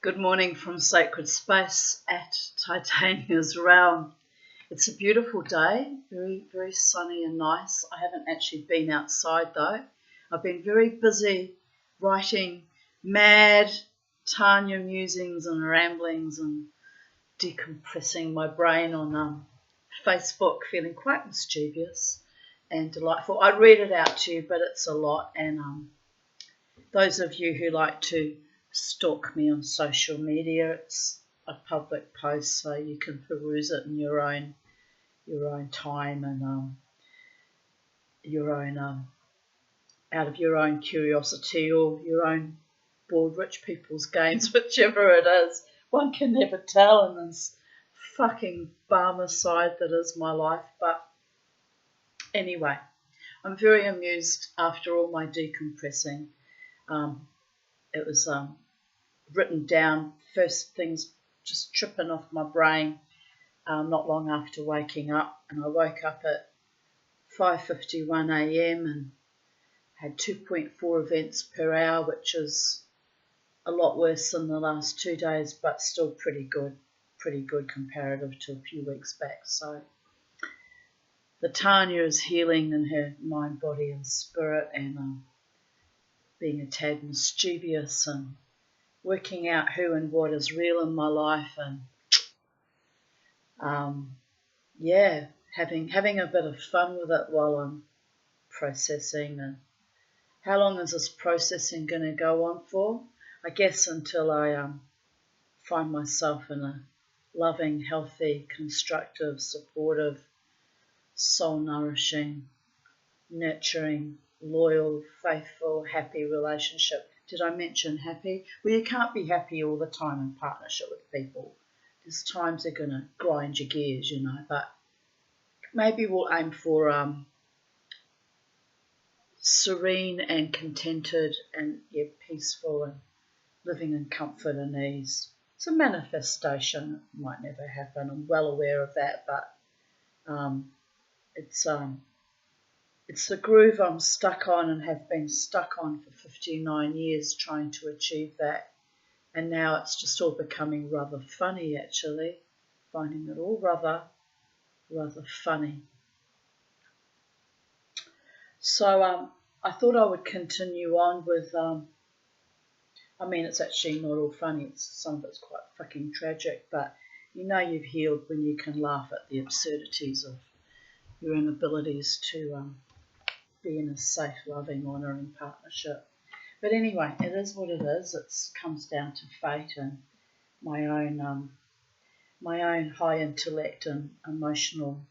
Good morning from Sacred Space at Titania's Realm. It's a beautiful day, very, very sunny and nice. I haven't actually been outside though. I've been very busy writing mad Tanya musings and ramblings and decompressing my brain on Facebook, feeling quite mischievous and delightful. I read it out to you, but it's a lot, and those of you who like to stalk me on social media, it's a public post, so you can peruse it in your own time and out of your own curiosity or your own bored rich people's games, whichever it is. One can never tell in this fucking Barmicide that is my life. But anyway, I'm very amused after all my decompressing. It was written down, first things just tripping off my brain not long after waking up. And I woke up at 5:51 a.m. and had 2.4 events per hour, which is a lot worse than the last 2 days, but still pretty good comparative to a few weeks back. So the Tanya is healing in her mind, body and spirit, and being a tad mischievous and working out who and what is real in my life, and having a bit of fun with it while I'm processing. And how long is this processing going to go on for? I guess until I find myself in a loving, healthy, constructive, supportive, soul-nourishing, nurturing, loyal, faithful, happy relationship. Did I mention happy? Well, you can't be happy all the time in partnership with people. There's times they're going to grind your gears, but maybe we'll aim for serene and contented and peaceful and living in comfort and ease. It's a manifestation. It might never happen. I'm well aware of that, but it's the groove I'm stuck on and have been stuck on for 59 years trying to achieve that. And now it's just all becoming rather funny, actually, finding it all rather funny. So I thought I would continue on with, it's actually not all funny. Some of it's quite fucking tragic, but you've healed when you can laugh at the absurdities of your inabilities to be in a safe, loving, honouring partnership. But anyway, it is what it is. It comes down to fate and my own high intellect and emotional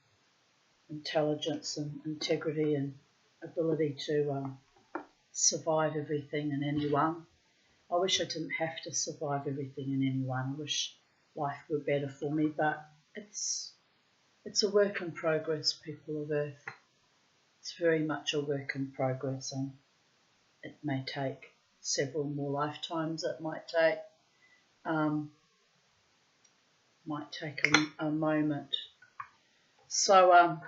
intelligence and integrity and ability to survive everything and anyone. I wish I didn't have to survive everything and anyone. I wish life were better for me, but it's a work in progress, people of Earth. It's very much a work in progress, and it may take several more lifetimes. It might take a moment. So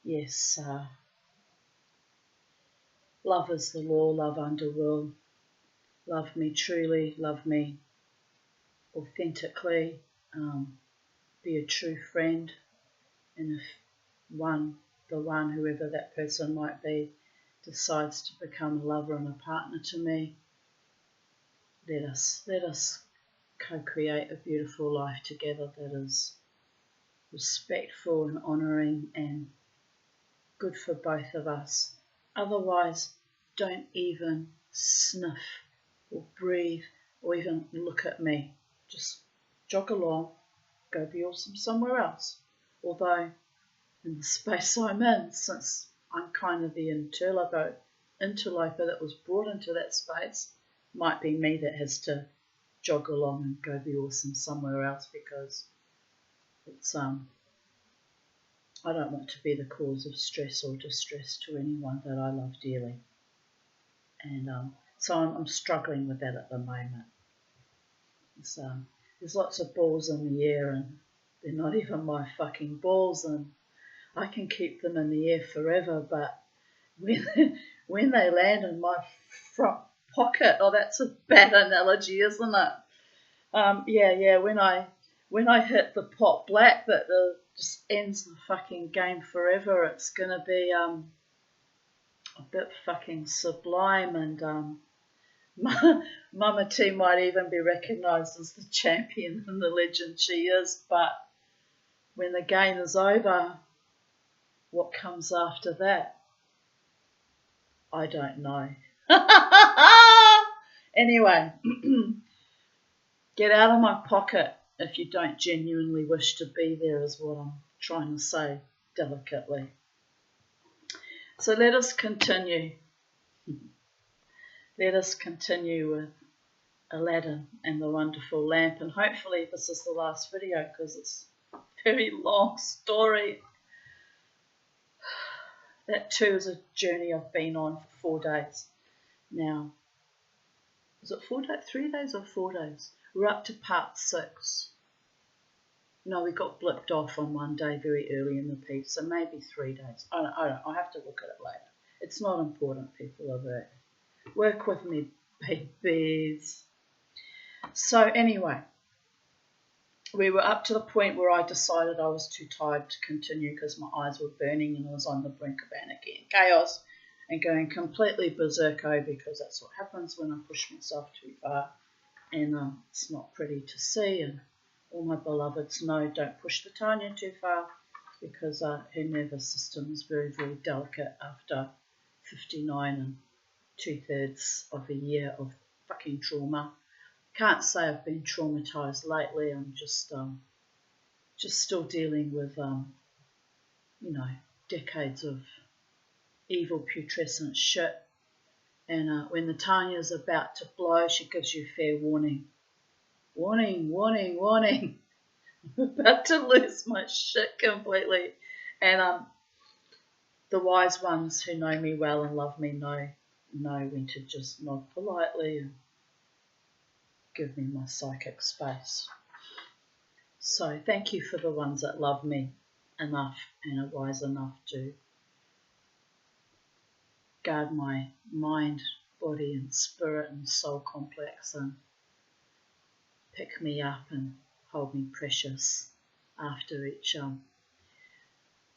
yes, love is the law, love under will. Love me truly, love me authentically, be a true friend, and if whoever that person might be, decides to become a lover and a partner to me, let us co-create a beautiful life together that is respectful and honouring and good for both of us. Otherwise, don't even sniff or breathe or even look at me. Just jog along, go be awesome somewhere else. Although in the space I'm in, since I'm kind of the interloper that was brought into that space, might be me that has to jog along and go be awesome somewhere else, because it's I don't want to be the cause of stress or distress to anyone that I love dearly. And so I'm struggling with that at the moment. There's lots of balls in the air, and they're not even my fucking balls, and I can keep them in the air forever, but when they land in my front pocket. Oh, that's a bad analogy, isn't it? Yeah. When I hit the pot black, that just ends the fucking game forever. It's gonna be a bit fucking sublime, and Mama T might even be recognised as the champion and the legend she is. But when the game is over, what comes after that? I don't know. Anyway, get out of my pocket if you don't genuinely wish to be there, is what I'm trying to say delicately. So let us continue. Let us continue with Aladdin and the Wonderful Lamp, and hopefully this is the last video because it's a very long story. That too is a journey I've been on for 4 days now. Is it 4 days? 3 days or 4 days? We're up to part 6. No, we got blipped off on one day very early in the piece, so maybe 3 days. I don't know. I'll have to look at it later. It's not important, people are there. Work with me, babies. So anyway, we were up to the point where I decided I was too tired to continue because my eyes were burning and I was on the brink of anarchy and chaos and going completely berserko, because that's what happens when I push myself too far, and it's not pretty to see. And all my beloveds know, don't push the Tanya too far, because her nervous system is very, very delicate after 59 and 2/3 of a year of fucking trauma. Can't say I've been traumatized lately. I'm just still dealing with decades of evil putrescent shit. And when the Tanya's about to blow, she gives you fair warning. Warning. I'm about to lose my shit completely. And the wise ones who know me well and love me know when to just nod politely and give me my psychic space. So thank you for the ones that love me enough and are wise enough to guard my mind, body and spirit and soul complex and pick me up and hold me precious after each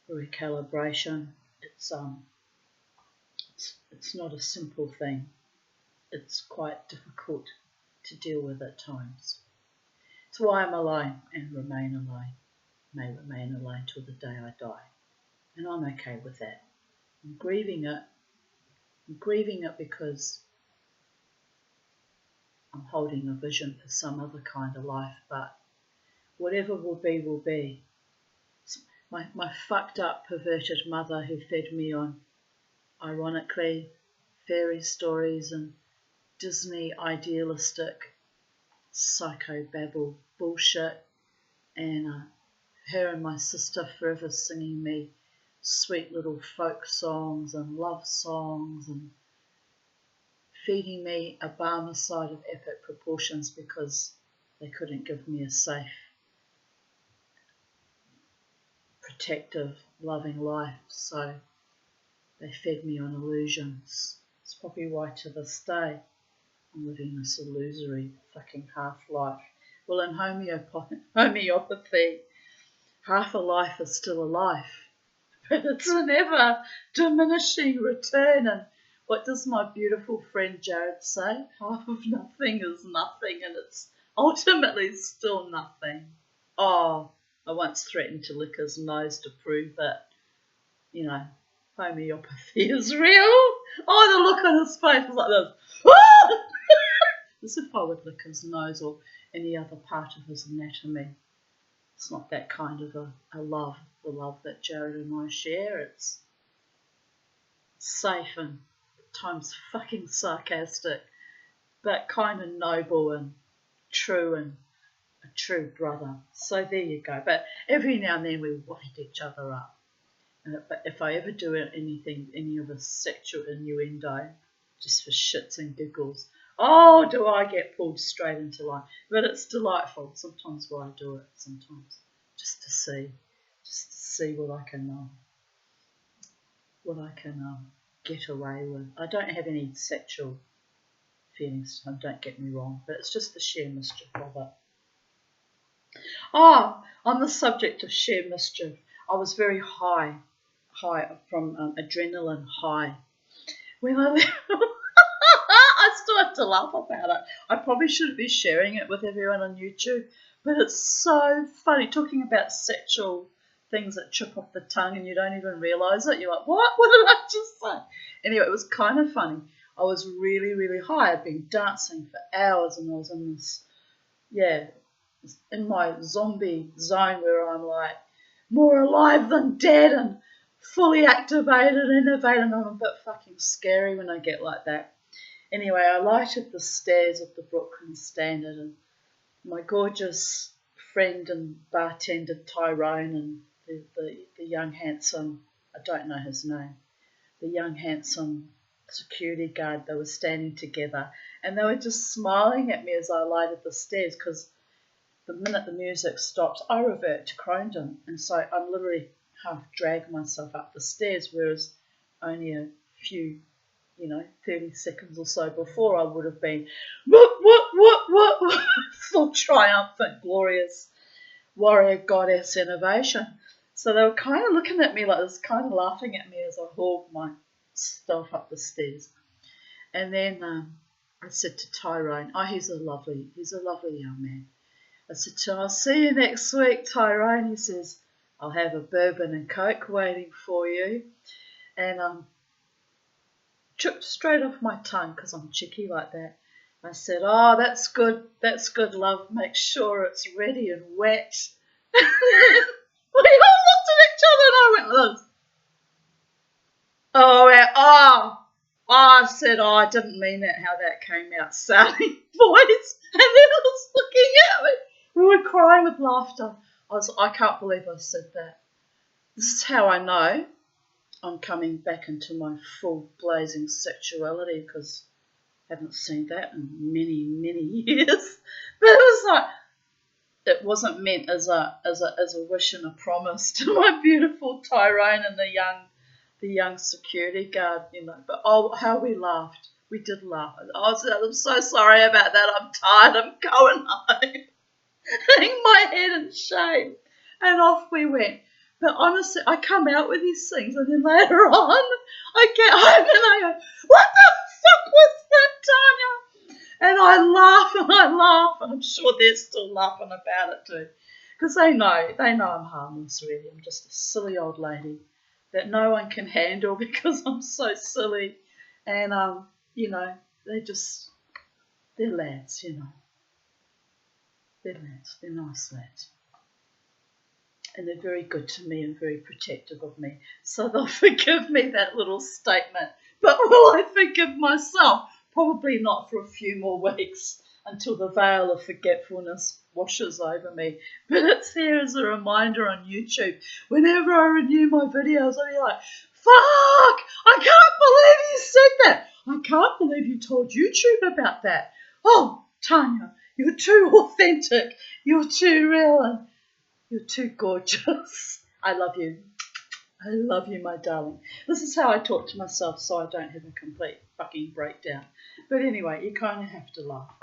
recalibration. It's not a simple thing. It's quite difficult to deal with at times. It's why I'm alone and may remain alone till the day I die. And I'm okay with that. I'm grieving it. I'm grieving it because I'm holding a vision for some other kind of life, but whatever will be, will be. My fucked up, perverted mother who fed me on, ironically, fairy stories and Disney idealistic psychobabble bullshit, and her and my sister forever singing me sweet little folk songs and love songs and feeding me a Barmecide of epic proportions because they couldn't give me a safe, protective, loving life, so they fed me on illusions. It's probably why to this day I'm living this illusory fucking half-life. Well, in homeopathy, half a life is still a life, but it's an ever diminishing return. And what does my beautiful friend Jared say? Half of nothing is nothing, and it's ultimately still nothing. Oh, I once threatened to lick his nose to prove that, homeopathy is real. Oh, the look on his face was like this. As if I would lick his nose or any other part of his anatomy. It's not that kind of a love, the love that Jared and I share. It's safe and at times fucking sarcastic, but kind of noble and true, and a true brother. So there you go. But every now and then we wind each other up. But if I ever do anything, any of a sexual innuendo, just for shits and giggles, oh, do I get pulled straight into line. But it's delightful. Sometimes why I do it, sometimes just to see what I can get away with. I don't have any sexual feelings to him, don't get me wrong, but it's just the sheer mischief of it. Oh, on the subject of sheer mischief, I was very high from adrenaline high. When I I still have to laugh about it. I probably shouldn't be sharing it with everyone on YouTube, but it's so funny, talking about sexual things that chip off the tongue and you don't even realise it. You're like, what? What did I just say? Anyway, it was kind of funny. I was really, really high. I'd been dancing for hours and I was in this, in my zombie zone where I'm like more alive than dead and fully activated and innovative, and I'm a bit fucking scary when I get like that. Anyway, I lighted the stairs of the Brooklyn Standard and my gorgeous friend and bartender Tyrone and the young handsome, I don't know his name, the young handsome security guard, they were standing together and they were just smiling at me as I lighted the stairs, because the minute the music stops, I revert to Crondon, and so I'm literally half drag myself up the stairs, whereas only a few, 30 seconds or so before I would have been what, full triumphant, glorious warrior goddess innovation. So they were kind of looking at me like this, kind of laughing at me as I hauled myself up the stairs. And then I said to Tyrone, he's a lovely young man. I said to him, I'll see you next week, Tyrone. He says, I'll have a bourbon and coke waiting for you. And tripped straight off my tongue because I'm cheeky like that. I said, that's good, love. Make sure it's ready and wet. We all looked at each other and I went like this. I said, I didn't mean that, how that came out, Sally, boys. And then I was looking at me. We were crying with laughter. I can't believe I said that. This is how I know I'm coming back into my full blazing sexuality, because I haven't seen that in many, many years. But it was like, it wasn't meant as a wish and a promise to my beautiful Tyrone and the young security guard, But how we laughed. We did laugh. I'm so sorry about that. I'm tired. I'm going home. Hang my head in shame. And off we went. But honestly, I come out with these things and then later on I get home and I go, what the fuck was that, Tanya? And I laugh and I'm sure they're still laughing about it too. Because they know I'm harmless really. I'm just a silly old lady that no one can handle because I'm so silly. And, they're lads, They're lads, they're nice lads. And they're very good to me and very protective of me. So they'll forgive me that little statement. But will I forgive myself? Probably not for a few more weeks until the veil of forgetfulness washes over me. But it's there as a reminder on YouTube. Whenever I renew my videos, I'll be like, fuck! I can't believe you said that! I can't believe you told YouTube about that. Oh, Tanya, you're too authentic. You're too real. And you're too gorgeous. I love you. I love you, my darling. This is how I talk to myself so I don't have a complete fucking breakdown. But anyway, you kind of have to laugh.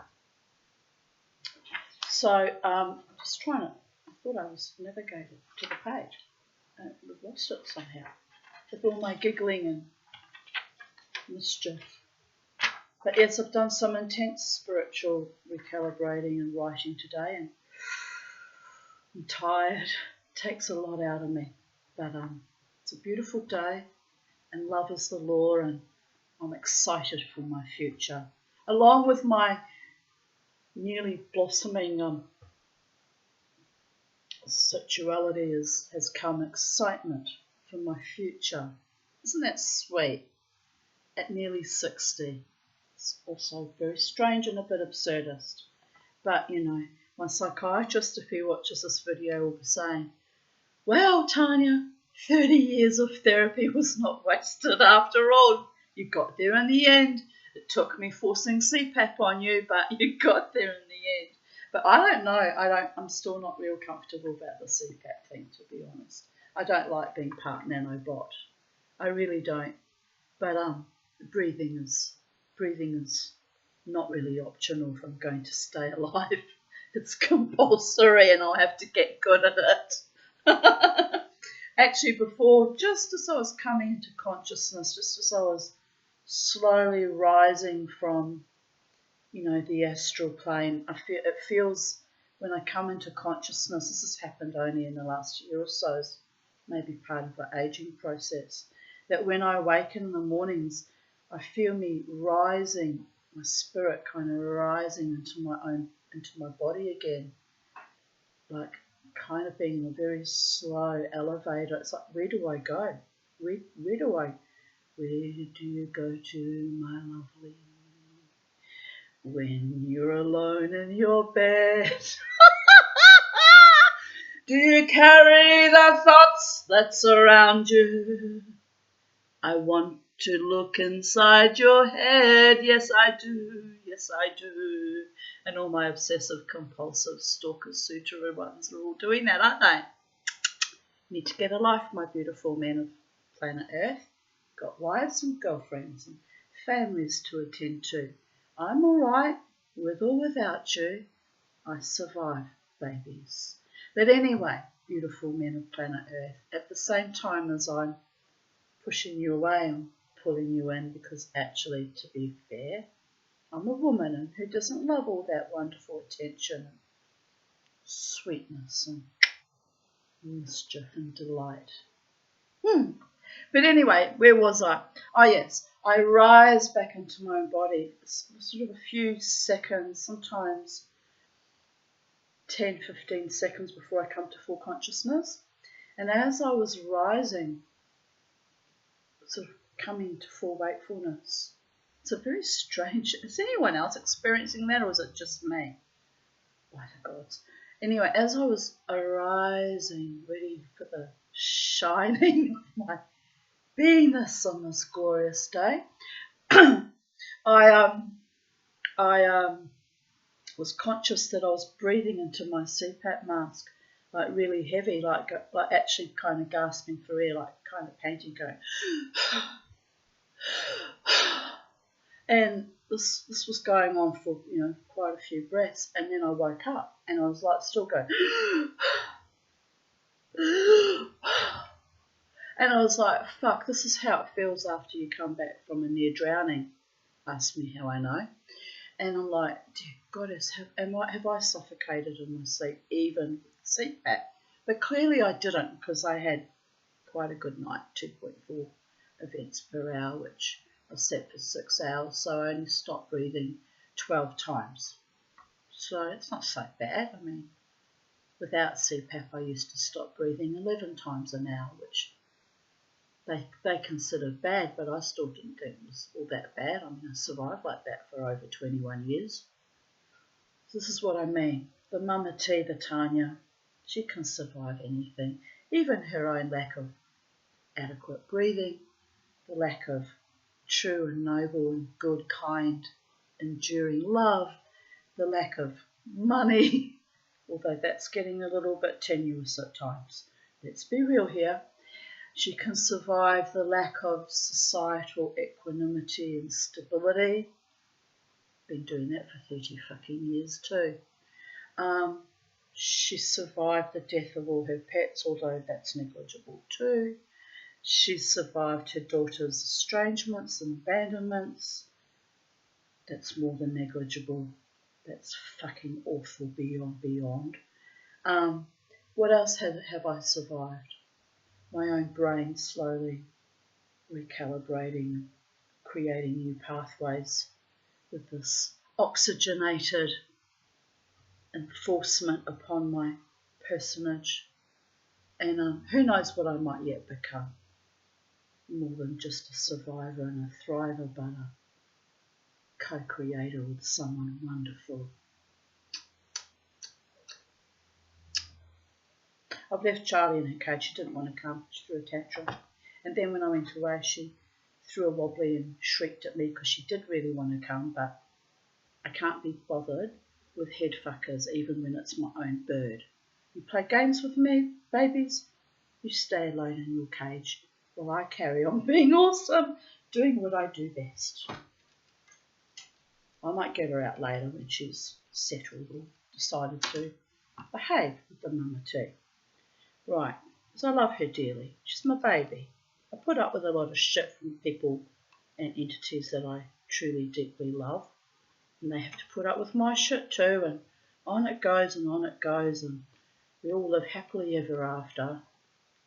So, I'm just trying to, I thought I was navigated to the page. We've lost it somehow. With all my giggling and mischief. But yes, I've done some intense spiritual recalibrating and writing today, and I'm tired. It takes a lot out of me. But it's a beautiful day, and love is the law, and I'm excited for my future. Along with my newly blossoming sexuality has come excitement for my future. Isn't that sweet? At nearly 60. It's also very strange and a bit absurdist. But, my psychiatrist, if he watches this video, will be saying, well, Tanya, 30 years of therapy was not wasted after all. You got there in the end. It took me forcing CPAP on you, but you got there in the end. But I don't know. I'm still not real comfortable about the CPAP thing, to be honest. I don't like being part nanobot. I really don't. But breathing is not really optional if I'm going to stay alive. It's compulsory and I'll have to get good at it. Actually, before, just as I was coming into consciousness, just as I was slowly rising from, the astral plane, it feels when I come into consciousness, this has happened only in the last year or so, it's maybe part of the aging process, that when I awaken in the mornings, I feel me rising, my spirit kind of rising into my body again, like kind of being in a very slow elevator. It's like, where do I go? Where do you go to, my lovely? When you're alone in your bed, do you carry the thoughts that surround you? I want to look inside your head. Yes, I do. Yes, I do. And all my obsessive compulsive stalker suturer ones are all doing that, aren't they? Need to get a life, my beautiful men of planet Earth. Got wives and girlfriends and families to attend to. I'm all right, with or without you. I survive, babies. But anyway, beautiful men of planet Earth, at the same time as I'm pushing you away and pulling you in, because actually, to be fair, I'm a woman and who doesn't love all that wonderful attention and sweetness and mischief and delight. But anyway, where was I? Oh yes, I rise back into my own body. It's sort of a few seconds, sometimes 10, 15 seconds before I come to full consciousness. And as I was rising, sort of coming to full wakefulness, it's a very strange, is anyone else experiencing that, or is it just me? By the gods. Anyway, as I was arising, ready for the shining of my beingness on this glorious day, I was conscious that I was breathing into my CPAP mask, like really heavy, like actually kind of gasping for air, like kind of panting, going. And this was going on for quite a few breaths, and then I woke up and I was like still going. And I was like, fuck, this is how it feels after you come back from a near drowning. Ask me how I know. And I'm like, dear goddess, have I suffocated in my sleep, even with CPAP? But clearly I didn't, because I had quite a good night, 2.4 events per hour, which I slept for 6 hours, so I only stopped breathing 12 times. So it's not so bad. I mean, without CPAP, I used to stop breathing 11 times an hour, which they considered bad, but I still didn't think it was all that bad. I mean, I survived like that for over 21 years. So this is what I mean. The Mama T, the Tanya, she can survive anything, even her own lack of adequate breathing, the lack of true and noble and good, kind, enduring love, the lack of money, although that's getting a little bit tenuous at times. Let's be real here. She can survive the lack of societal equanimity and stability. Been doing that for 30 fucking years too. She survived the death of all her pets, although that's negligible too. She survived her daughter's estrangements and abandonments. That's more than negligible. That's fucking awful beyond. What else have I survived? My own brain slowly recalibrating, creating new pathways with this oxygenated enforcement upon my personage. And who knows what I might yet become. More than just a survivor and a thriver, but a co-creator with someone wonderful. I've left Charlie in her cage. She didn't want to come. She threw a tantrum. And then when I went away, she threw a wobbly and shrieked at me because she did really want to come, but I can't be bothered with head fuckers even when it's my own bird. You play games with me, babies? You stay alone in your cage while I carry on being awesome, doing what I do best. I might get her out later when she's settled or decided to behave with the mama too. Right, because I love her dearly. She's my baby. I put up with a lot of shit from people and entities that I truly, deeply love. And they have to put up with my shit too, and on it goes and on it goes, and we all live happily ever after,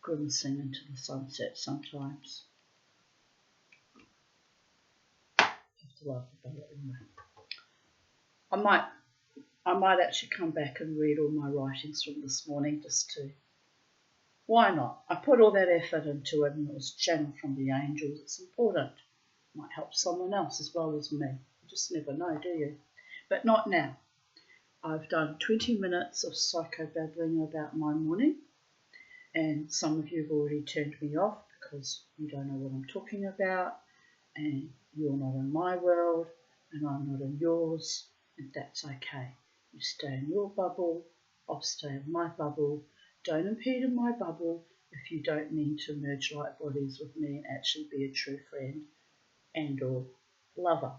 grimacing into the sunset sometimes. I have to laugh about it anyway. I might actually come back and read all my writings from this morning just to. Why not? I put all that effort into it and it was channeled from the angels. It's important. It might help someone else as well as me. You just never know, do you? But not now. I've done 20 minutes of psycho-babbling about my morning, and some of you have already turned me off because you don't know what I'm talking about, and you're not in my world, and I'm not in yours, and that's okay. You stay in your bubble, I'll stay in my bubble. Don't impede in my bubble if you don't mean to merge light bodies with me and actually be a true friend and or lover.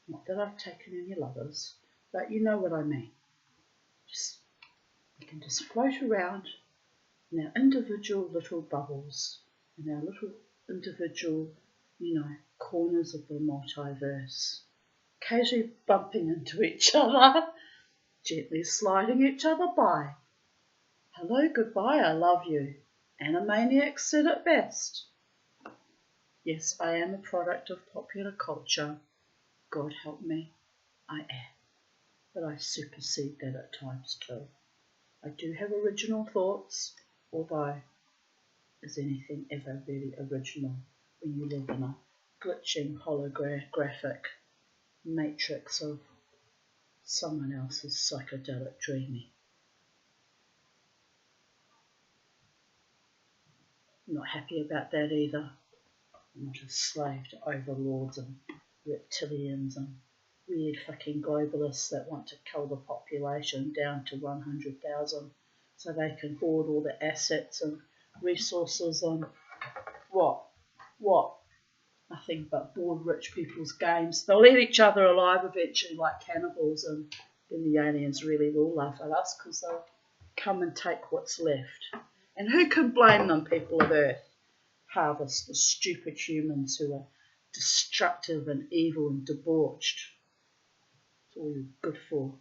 Not that I've taken any lovers, but you know what I mean. We can just float around in our individual little bubbles, in our little individual, corners of the multiverse, occasionally bumping into each other, gently sliding each other by. Hello, goodbye, I love you. Animaniacs said it best. Yes, I am a product of popular culture. God help me, I am. But I supersede that at times too. I do have original thoughts, although is anything ever really original when you live in a glitching holographic matrix of someone else's psychedelic dreaming. I'm not happy about that either. I'm not a slave to overlords and reptilians and weird fucking globalists that want to kill the population down to 100,000 so they can hoard all the assets and resources and what? Nothing but bored rich people's games. They'll eat each other alive eventually like cannibals, and then the aliens really will laugh at us because they'll come and take what's left. And who can blame them, people of Earth? Harvest the stupid humans who are destructive and evil and debauched. That's all you're good for.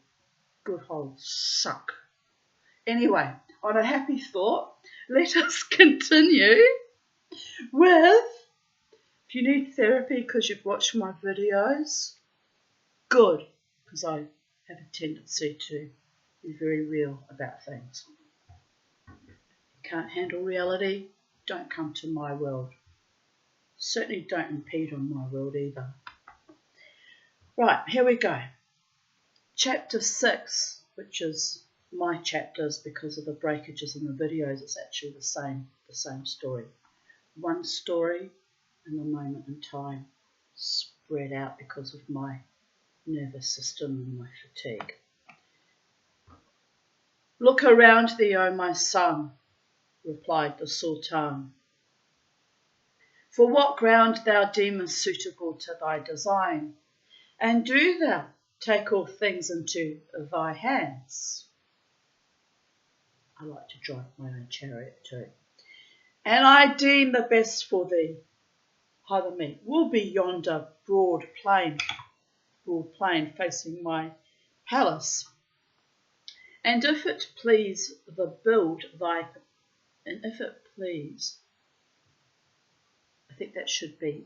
Good holes suck. Anyway, on a happy thought, let us continue with, if you need therapy because you've watched my videos, good, because I have a tendency to be very real about things. Can't handle reality, don't come to my world. Certainly don't impede on my world either. Right, here we go. Chapter 6, which is my chapters because of the breakages in the videos, it's actually the same story. One story in a moment in time, spread out because of my nervous system and my fatigue. Look around thee, O my son, replied the Sultan. For what ground thou deemest suitable to thy design, and do thou take all things into thy hands. I like to drive my own chariot too. And I deem the best for thee, pardon me, will be yonder broad plain facing my palace. And if it please I think that should be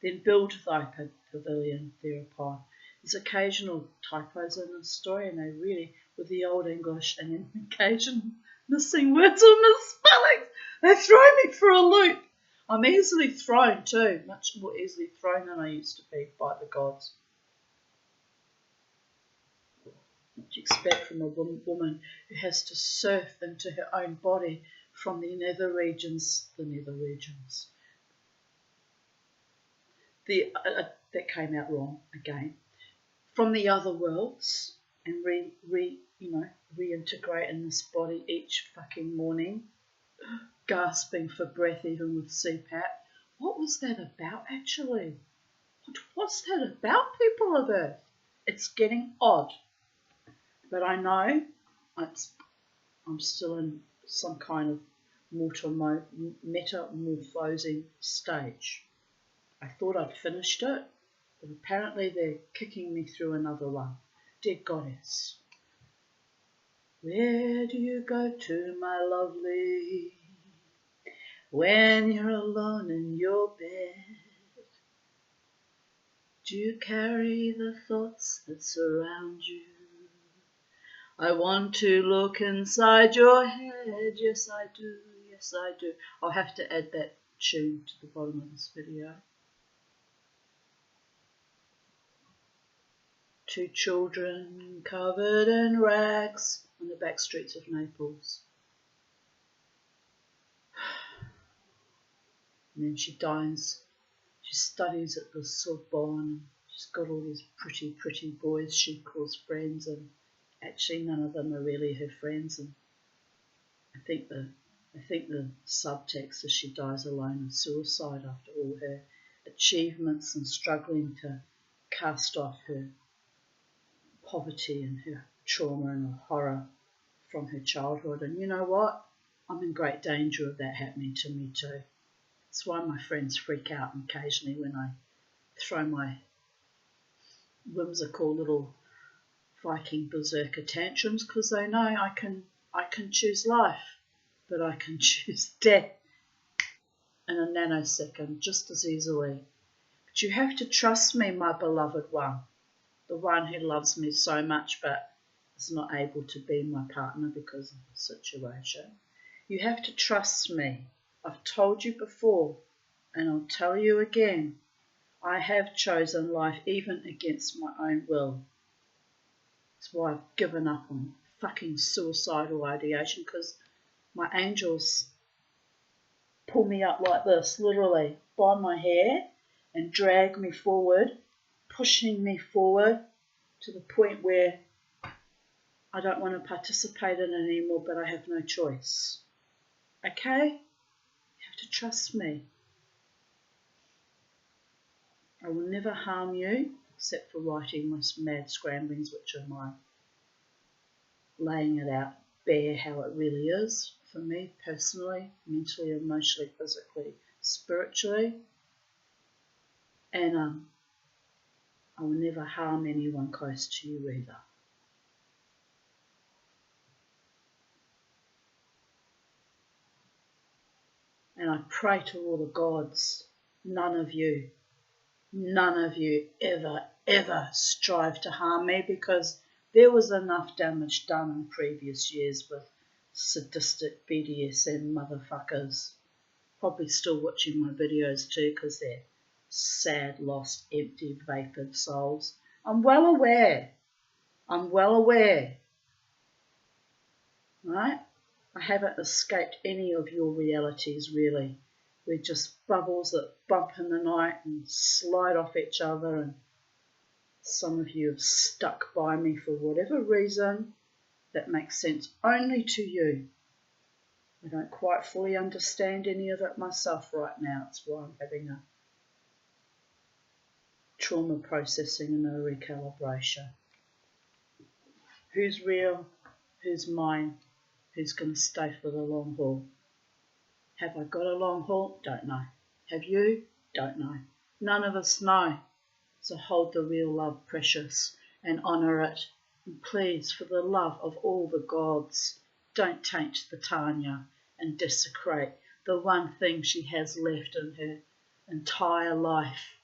then build thy pavilion thereupon. There's occasional typos in the story, and they really, with the old English and occasional missing words or misspellings, they throw me for a loop. I'm easily thrown too, much more easily thrown than I used to be by the gods. What do you expect from a woman who has to surf into her own body from the nether regions? That came out wrong again. From the other worlds and reintegrate in this body each fucking morning, gasping for breath even with CPAP. What was that about actually? What's that about, people of Earth? It's getting odd. But I know I'm still in some kind of metamorphosing stage. I thought I'd finished it, but apparently they're kicking me through another one. Dear Goddess, where do you go to, my lovely, when you're alone in your bed? Do you carry the thoughts that surround you? I want to look inside your head. Yes, I do. Yes, I do. I'll have to add that tune to the bottom of this video. 2 children covered in rags on the back streets of Naples. And then she dies. She studies at the Sorbonne. She's got all these pretty, pretty boys she calls friends, and actually none of them are really her friends. And I think the subtext is she dies alone in suicide after all her achievements and struggling to cast off her poverty and her trauma and her horror from her childhood. And you know what? I'm in great danger of that happening to me too. That's why my friends freak out occasionally when I throw my whimsical little Viking berserker tantrums, because they know I can choose life, but I can choose death in a nanosecond just as easily. But you have to trust me, my beloved one, the one who loves me so much but is not able to be my partner because of the situation. You have to trust me. I've told you before, and I'll tell you again, I have chosen life even against my own will. That's why I've given up on fucking suicidal ideation, because my angels pull me up like this, literally, by my hair and drag me forward, pushing me forward to the point where I don't want to participate in it anymore, but I have no choice. Okay? You have to trust me. I will never harm you, except for writing my mad scramblings, which are my laying it out bare how it really is for me personally, mentally, emotionally, physically, spiritually. And I will never harm anyone close to you either. And I pray to all the gods, none of you ever strive to harm me, because there was enough damage done in previous years with sadistic BDSM motherfuckers. Probably still watching my videos too, because they're sad, lost, empty, vapid souls. I'm well aware. Right? I haven't escaped any of your realities, really. We're just bubbles that bump in the night and slide off each other, and some of you have stuck by me for whatever reason that makes sense only to you. I don't quite fully understand any of it myself right now. That's why I'm having a trauma processing and a recalibration. Who's real? Who's mine? Who's going to stay for the long haul? Have I got a long haul? Don't know. Have you? Don't know. None of us know. So hold the real love precious and honour it. And please, for the love of all the gods, don't taint the Tanya and desecrate the one thing she has left in her entire life,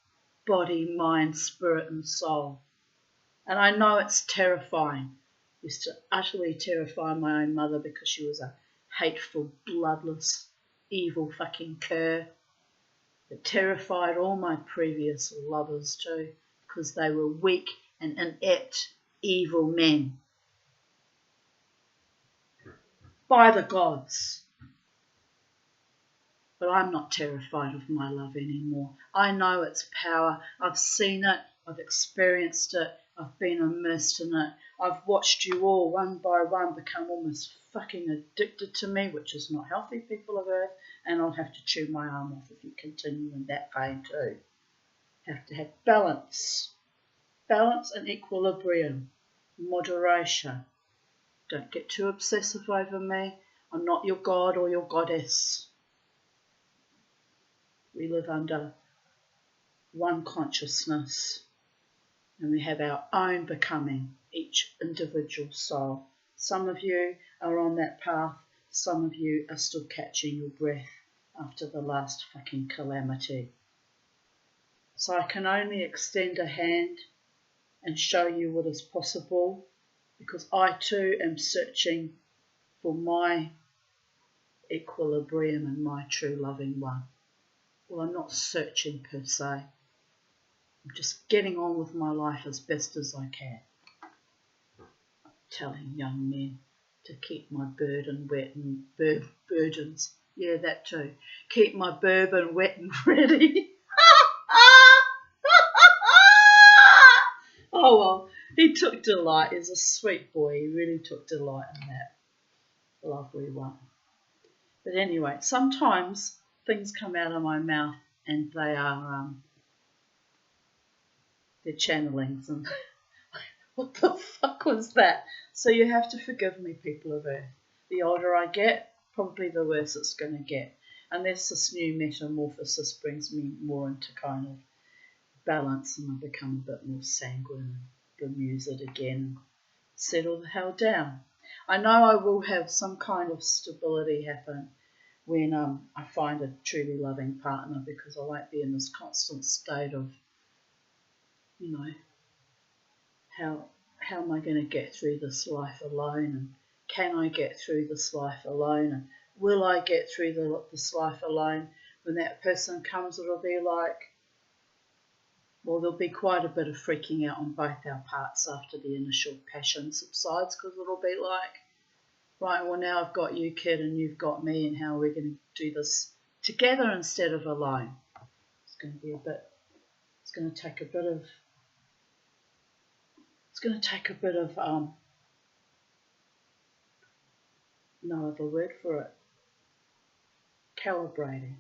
body, mind, spirit and soul. And I know it's terrifying. It used to utterly terrify my own mother, because she was a hateful, bloodless, evil fucking cur. It terrified all my previous lovers too, because they were weak and inept, evil men. By the gods. But I'm not terrified of my love anymore. I know its power. I've seen it. I've experienced it. I've been immersed in it. I've watched you all, one by one, become almost fucking addicted to me, which is not healthy, people of Earth, and I'll have to chew my arm off if you continue in that vein too. Have to have balance. Balance and equilibrium. Moderation. Don't get too obsessive over me. I'm not your god or your goddess. We live under one consciousness and we have our own becoming, each individual soul. Some of you are on that path. Some of you are still catching your breath after the last fucking calamity. So I can only extend a hand and show you what is possible, because I too am searching for my equilibrium and my true loving one. Well, I'm not searching per se. I'm just getting on with my life as best as I can. Telling young men to keep my burden wet and burdens. Yeah, that too. Keep my bourbon wet and ready. Oh well, he took delight. He's a sweet boy. He really took delight in that lovely one. But anyway, sometimes things come out of my mouth and they are they're channelings, and what the fuck was that? So you have to forgive me, people of Earth. The older I get, probably the worse it's going to get. Unless this new metamorphosis brings me more into kind of balance and I become a bit more sanguine and bemused again. Settle the hell down. I know I will have some kind of stability happen when I find a truly loving partner, because I won't be in this constant state of, you know, how am I going to get through this life alone, and can I get through this life alone, and will I get through this life alone? When that person comes, it'll be like, well, there'll be quite a bit of freaking out on both our parts after the initial passion subsides, because it'll be like, right, well, now I've got you, kid, and you've got me, and how are we going to do this together instead of alone? It's going to be it's going to take a bit of, no other word for it, calibrating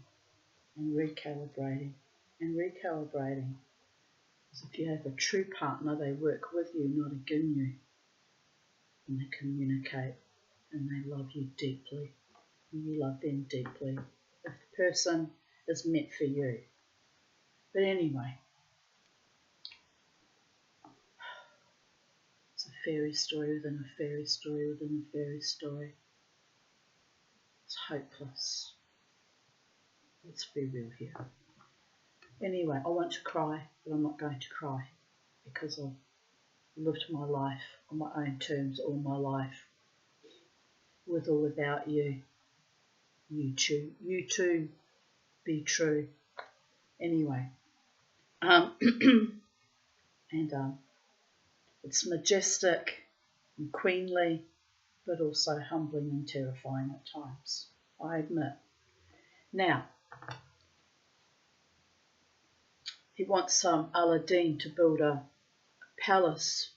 and recalibrating and recalibrating. Because if you have a true partner, they work with you, not against you, and they communicate and they love you deeply and you love them deeply if the person is meant for you. But anyway, it's a fairy story within a fairy story within a fairy story. It's hopeless. Let's be real here. Anyway, I want to cry, but I'm not going to cry, because I've lived my life on my own terms all my life, with or without you. You too, be true. Anyway, and it's majestic and queenly, but also humbling and terrifying at times, I admit. Now, he wants Aladdin to build a palace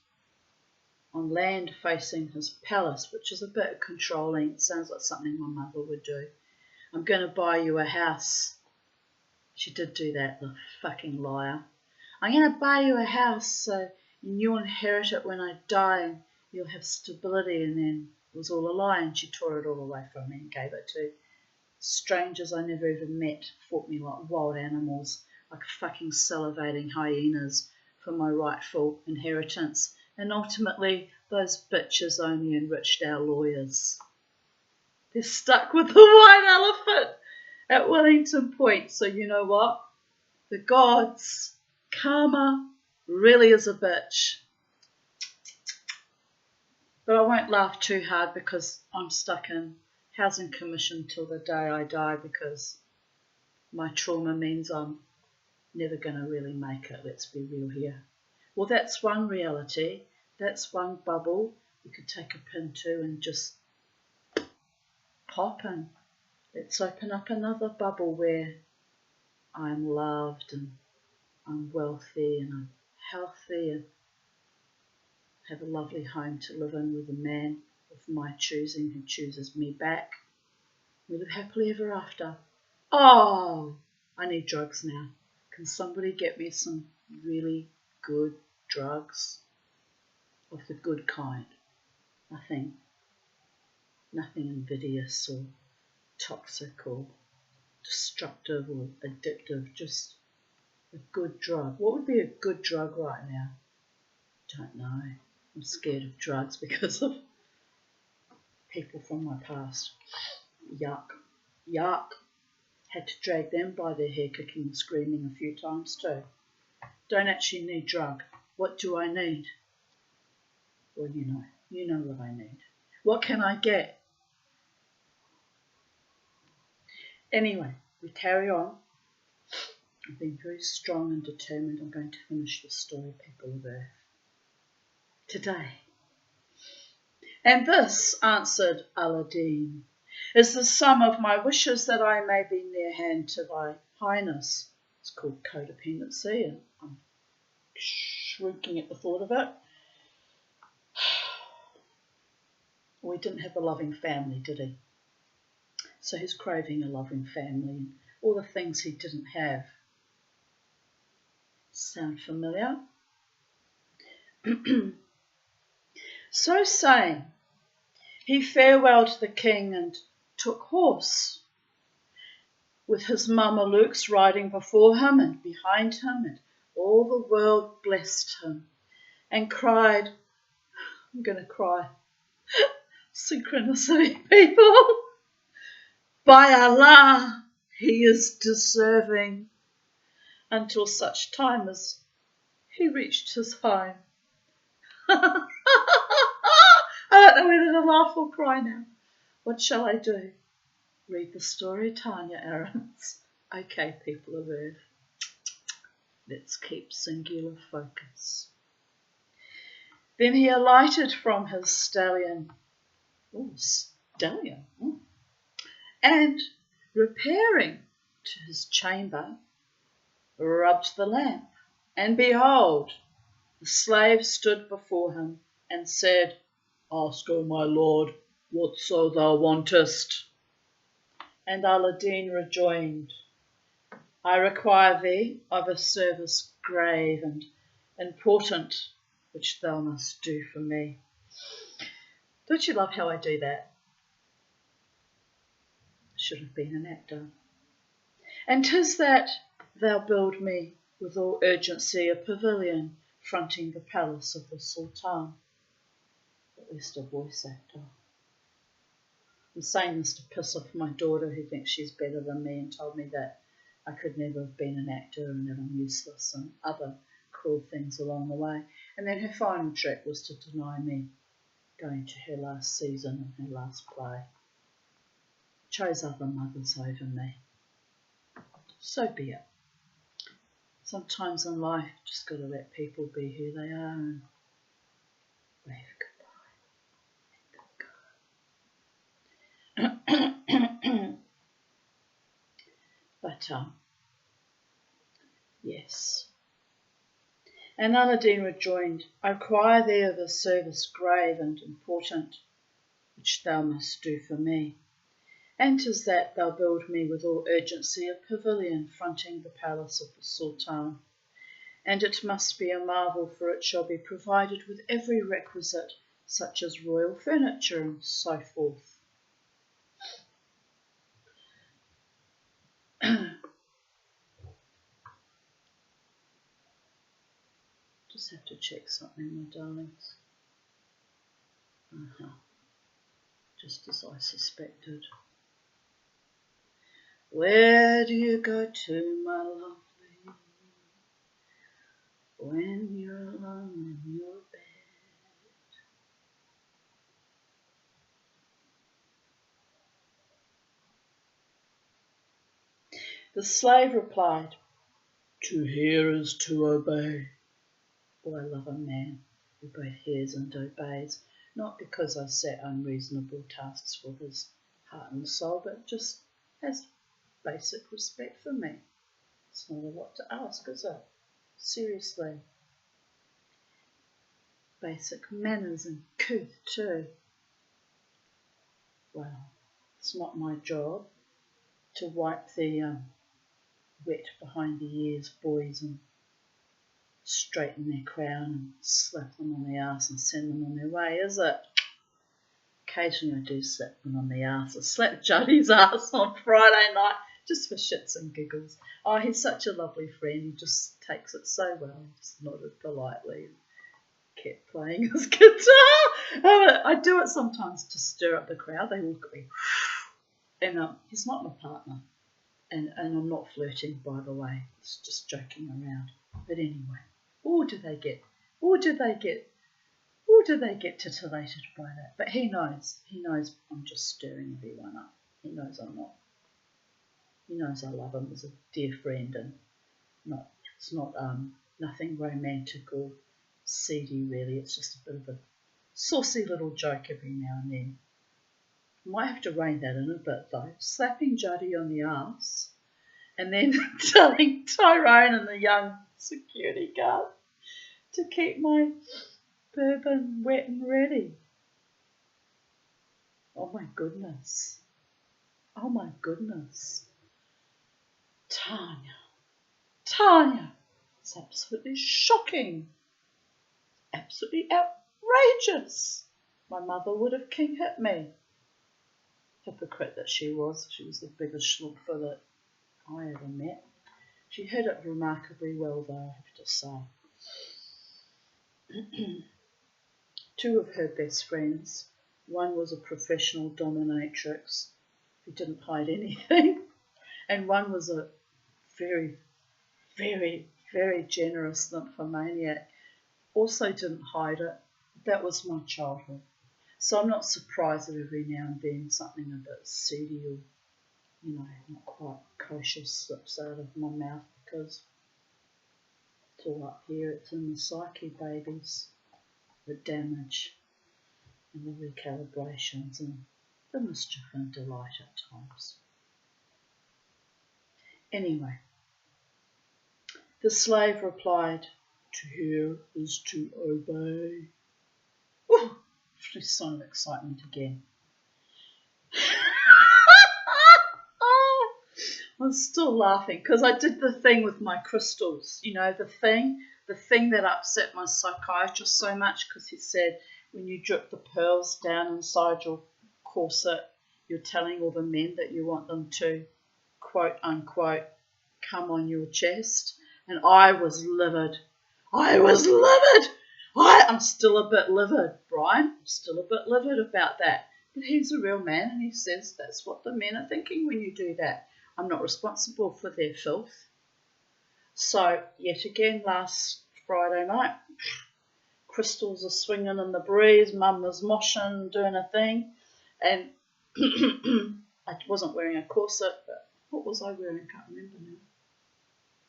on land facing his palace, which is a bit controlling. It sounds like something my mother would do. I'm going to buy you a house. She did do that, the fucking liar. I'm going to buy you a house so you'll inherit it when I die and you'll have stability. And then it was all a lie, and she tore it all away from me and gave it to strangers I never even met, fought me like wild animals, like fucking salivating hyenas for my rightful inheritance. And ultimately, those bitches only enriched our lawyers. They're stuck with the white elephant at Wellington Point. So you know what? The gods, karma, really is a bitch. But I won't laugh too hard, because I'm stuck in housing commission till the day I die, because my trauma means I'm never going to really make it. Let's be real here. Well, that's one reality. That's one bubble you could take a pin to and just pop in. Let's open up another bubble where I'm loved and I'm wealthy and I'm healthy and have a lovely home to live in with a man of my choosing who chooses me back. We live happily ever after. Oh, I need drugs now, Can somebody get me some really good drugs of the good kind? Nothing invidious or toxic or destructive or addictive, just a good drug. What would be a good drug right now? Don't know. I'm scared of drugs because of people from my past. Yuck. Had to drag them by their hair, kicking and screaming a few times too. Don't actually need drug. What do I need? Well, you know what I need. What can I get? Anyway, we carry on. I've been very strong and determined. I'm going to finish the story, people of Earth, today. And this, answered Aladdin, is the sum of my wishes, that I may be near hand to thy highness. It's called codependency, and I'm shrinking at the thought of it. We didn't have a loving family, did he? So he's craving a loving family and all the things he didn't have. Sound familiar? So saying, he farewelled the king and took horse, with his Mamelukes riding before him and behind him, and all the world blessed him and cried, I'm going to cry, synchronicity, people, by Allah, he is deserving, until such time as he reached his home. I don't know whether to laugh or cry now. What shall I do? Read the story, Tanya Aarons. Okay, people of Earth, let's keep singular focus. Then he alighted from his stallion. Oh, stallion. Oh. And, repairing to his chamber, rubbed the lamp. And behold, the slave stood before him and said, Ask, O my lord, whatso thou wantest. And Aladdin rejoined, I require thee of a service grave and important, which thou must do for me. Don't you love how I do that? Should have been an actor. And 'tis that thou build me with all urgency a pavilion fronting the palace of the Sultan. At least a voice actor. I'm saying this to piss off my daughter, who thinks she's better than me and told me that I could never have been an actor and that I'm useless and other cruel things along the way. And then her final trick was to deny me going to her last season and her last play. Chose other mothers over me. So be it. Sometimes in life, you just got to let people be who they are and wave goodbye. But, yes. And Aladdin rejoined, I require thee of a service grave and important, which thou must do for me. And 'tis that thou build me with all urgency a pavilion fronting the palace of the Sultan. And it must be a marvel, for it shall be provided with every requisite, such as royal furniture and so forth. Just have to check something, my darlings. Just as I suspected. Where do you go to, my lovely, when you're alone in your bed? The slave replied, To hear is to obey. Oh, I love a man who both hears and obeys, not because I set unreasonable tasks for his heart and soul, but just has basic respect for me. It's not a lot to ask, is it? Seriously. Basic manners and couth too. Well, it's not my job to wipe the wet behind the ears boys and straighten their crown and slap them on the arse and send them on their way, is it? Occasionally I do slap them on the arse. I slapped Juddy's arse on Friday night just for shits and giggles. Oh, he's such a lovely friend. He just takes it so well. He just nodded politely and kept playing his guitar. I do it sometimes to stir up the crowd. They look at me. And he's not my partner. And I'm not flirting, by the way. It's just joking around. But anyway, do they get titillated by that? But he knows I'm just stirring everyone up. He knows I'm not. He knows I love him as a dear friend, and it's not nothing romantic or seedy really. It's just a bit of a saucy little joke every now and then. Might have to rein that in a bit though. Slapping Juddy on the arse and then telling Tyrone and the young security guard to keep my bourbon wet and ready. Oh my goodness. Oh my goodness. Tanya. It's absolutely shocking. Absolutely outrageous. My mother would have king hit me. Hypocrite that she was. She was the biggest schlupfer that I ever met. She hid it remarkably well though, I have to say. Two of her best friends. One was a professional dominatrix who didn't hide anything, and one was a very, very, very generous nymphomaniac. Also didn't hide it. That was my childhood. So I'm not surprised that every now and then something a bit seedy or, not quite kosher slips out of my mouth, because it's all up here. It's in the psyche, babies. The damage and the recalibrations and the mischief and delight at times. Anyway, the slave replied, "To hear is to obey." Ooh, a sign of excitement again. I'm still laughing because I did the thing with my crystals, the thing that upset my psychiatrist so much, because he said when you drip the pearls down inside your corset, you're telling all the men that you want them to, quote unquote, come on your chest. And I was livid. I'm still a bit livid, Brian. I'm still a bit livid about that. But he's a real man and he says that's what the men are thinking when you do that. I'm not responsible for their filth. So, yet again, last Friday night, crystals are swinging in the breeze, Mum was moshing, doing a thing, and I wasn't wearing a corset, but what was I wearing? I can't remember now.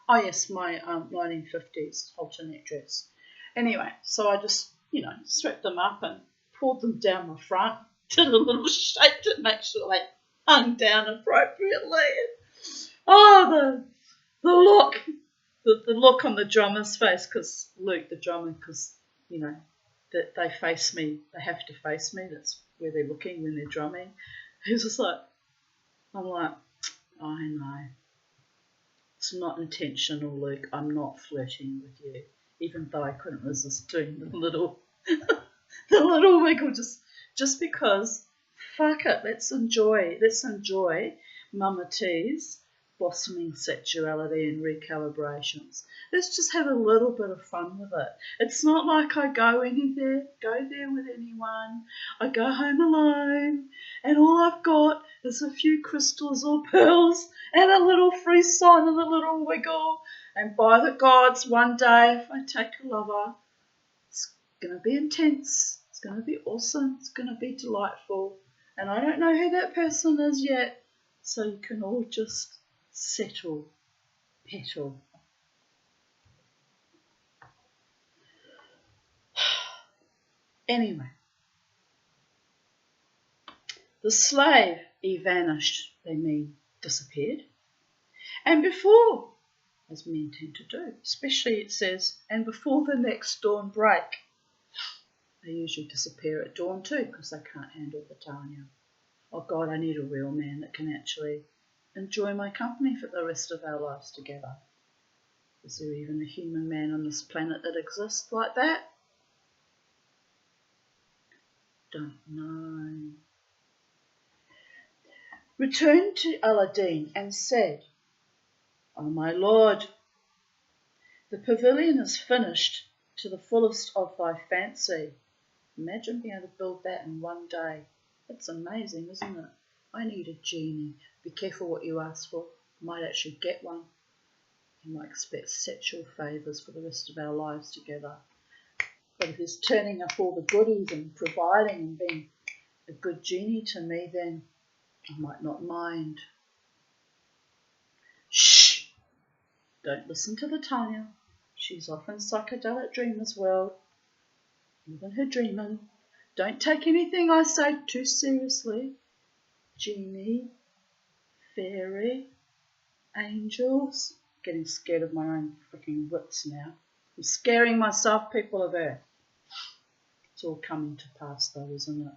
Oh yes, my 1950s halter-neck dress. Anyway, so I just, strapped them up and pulled them down my front, did a little shake to make sure they hung down appropriately. Oh, the look on the drummer's face, because Luke, the drummer, because, that they face me, they have to face me, that's where they're looking when they're drumming. He was just like, I'm like, I know. It's not intentional, Luke. I'm not flirting with you. Even though I couldn't resist doing the little wiggle just because. Fuck it. Let's enjoy Mama T's blossoming sexuality and recalibrations. Let's just have a little bit of fun with it. It's not like I go there with anyone. I go home alone, and all I've got is a few crystals or pearls and a little freestyle and a little wiggle. And by the gods, one day if I take a lover, it's going to be intense. It's going to be awesome. It's going to be delightful. And I don't know who that person is yet, so you can all just settle, petal. Anyway, the slave, he vanished, they mean disappeared. And before, as men tend to do, especially it says, and before the next dawn break. They usually disappear at dawn too, because they can't handle the Tanya. Oh God, I need a real man that can actually enjoy my company for the rest of our lives together. Is there even a human man on this planet that exists like that? Don't know. Returned to Aladdin and said, "O my lord, the pavilion is finished to the fullest of thy fancy." Imagine being able to build that in one day. It's amazing, isn't it? I need a genie. Be careful what you ask for. Might actually get one. You might expect sexual favours for the rest of our lives together. But if he's turning up all the goodies and providing and being a good genie to me, then I might not mind. Shh! Don't listen to the Tanya. She's off in psychedelic dreamers' world. Even her dreaming. Don't take anything I say too seriously. Genie, fairy, angels. Getting scared of my own freaking wits now. I'm scaring myself, people of Earth. It's all coming to pass though, isn't it?